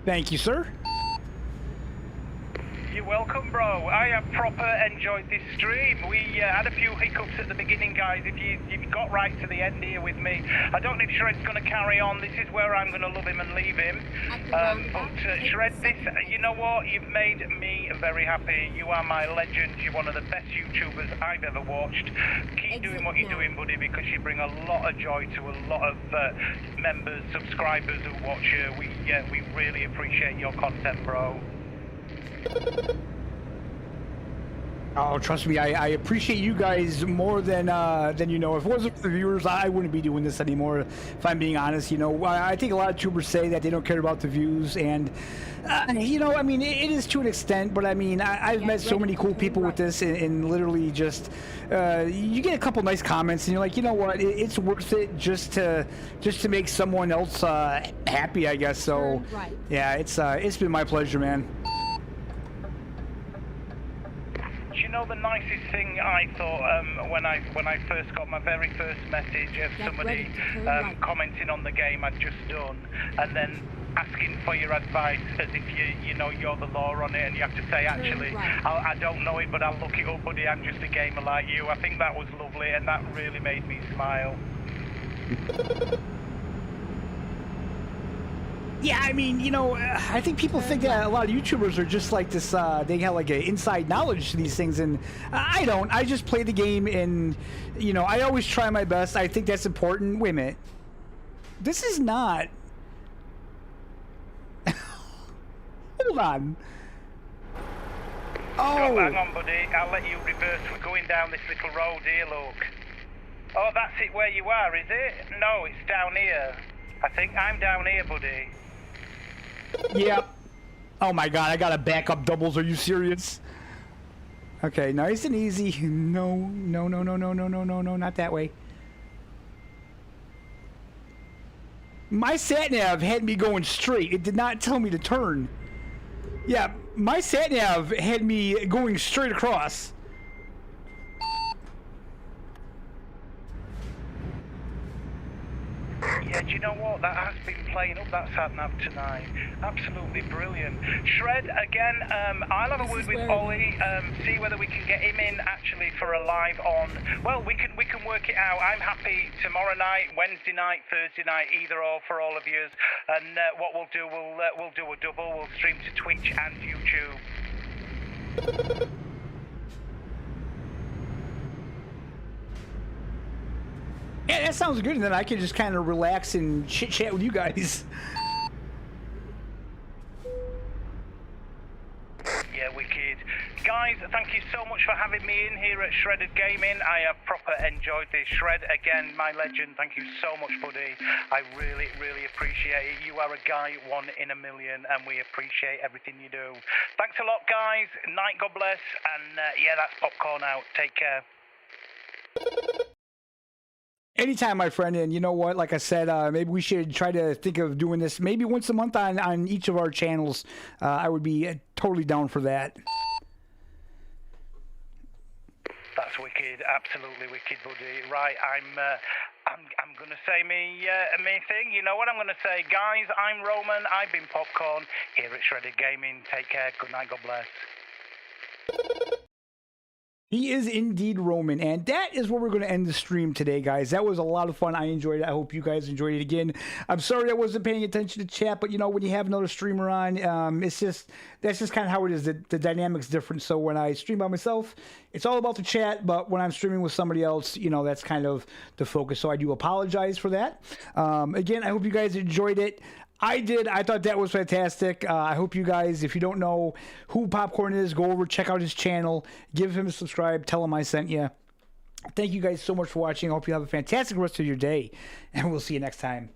Thank you, sir. You're welcome, bro. I have proper enjoyed this stream. We had a few hiccups at the beginning, guys. If you got right to the end here with me, I don't know if Shred's going to carry on. This is where I'm going to love him and leave him. But Shred, this, you know what? You've made me very happy. You are my legend. You're one of the best YouTubers I've ever watched. Keep doing what you're doing, buddy, because you bring a lot of joy to a lot of members, subscribers who watch you. We really appreciate your content, bro. Oh, trust me, I appreciate you guys more than you know. If it wasn't for the viewers, I wouldn't be doing this anymore. If I'm being honest, you know, I think a lot of YouTubers say that they don't care about the views, and you know, I mean, it is to an extent. But I mean, I've met so many cool people with this, and literally just you get a couple nice comments, and you're like, you know what, it's worth it just to make someone else happy, I guess. So yeah, it's been my pleasure, man. You know, the nicest thing I thought when I first got my very first message of somebody commenting on the game I'd just done, and then asking for your advice as if you know you're the law on it, and you have to say, actually, I don't know it, but I'll look it up, buddy. I'm just a gamer like you. I think that was lovely, and that really made me smile. Yeah, I mean, you know, I think people think that a lot of YouTubers are just like this, they have like an inside knowledge to these things, and I don't. I just play the game, and, you know, I always try my best. I think that's important. Wait a minute. This is not... Hold on. Oh! Hang on, buddy. I'll let you reverse. We're going down this little road here, look. Oh, that's it where you are, is it? No, it's down here. I think I'm down here, buddy. Yep. Oh my god, I gotta back up doubles. Are you serious? Okay, nice and easy. No, not that way. My sat-nav had me going straight. It did not tell me to turn. Yeah, my sat-nav had me going straight across. Yeah, do you know what? That has been playing up that sat-nav tonight. Absolutely brilliant. Shred, again, I'll have a word with Ollie, see whether we can get him in actually for a live on. Well, we can work it out. I'm happy tomorrow night, Wednesday night, Thursday night, either or for all of you. And what we'll do, we'll do a double. We'll stream to Twitch and YouTube. Yeah, that sounds good, and then I can just kind of relax and chit-chat with you guys. Yeah, wicked. Guys, thank you so much for having me in here at Shredded Gaming. I have proper enjoyed this. Shred, again, my legend, thank you so much, buddy. I really, really appreciate it. You are a guy 1 in a million, and we appreciate everything you do. Thanks a lot, guys. Night, God bless, and yeah, that's Popcorn out. Take care. Anytime, my friend, and you know what, like I said, maybe we should try to think of doing this maybe once a month on each of our channels. I would be totally down for that. absolutely wicked, buddy. Right, I'm gonna say me thing. You know what I'm gonna say, guys? I'm Roman. I've been Popcorn here at Shredded Gaming. Take care. Good night. God bless. He is indeed Roman, and that is where we're going to end the stream today, guys. That was a lot of fun. I enjoyed it. I hope you guys enjoyed it again. I'm sorry I wasn't paying attention to chat, but you know, when you have another streamer on, that's just kind of how it is. The dynamic's different. So when I stream by myself, it's all about the chat, but when I'm streaming with somebody else, you know, that's kind of the focus. So I do apologize for that. Again, I hope you guys enjoyed it. I did. I thought that was fantastic. I hope you guys, if you don't know who Popcorn is, go over, check out his channel, give him a subscribe, tell him I sent you. Thank you guys so much for watching. I hope you have a fantastic rest of your day, and we'll see you next time.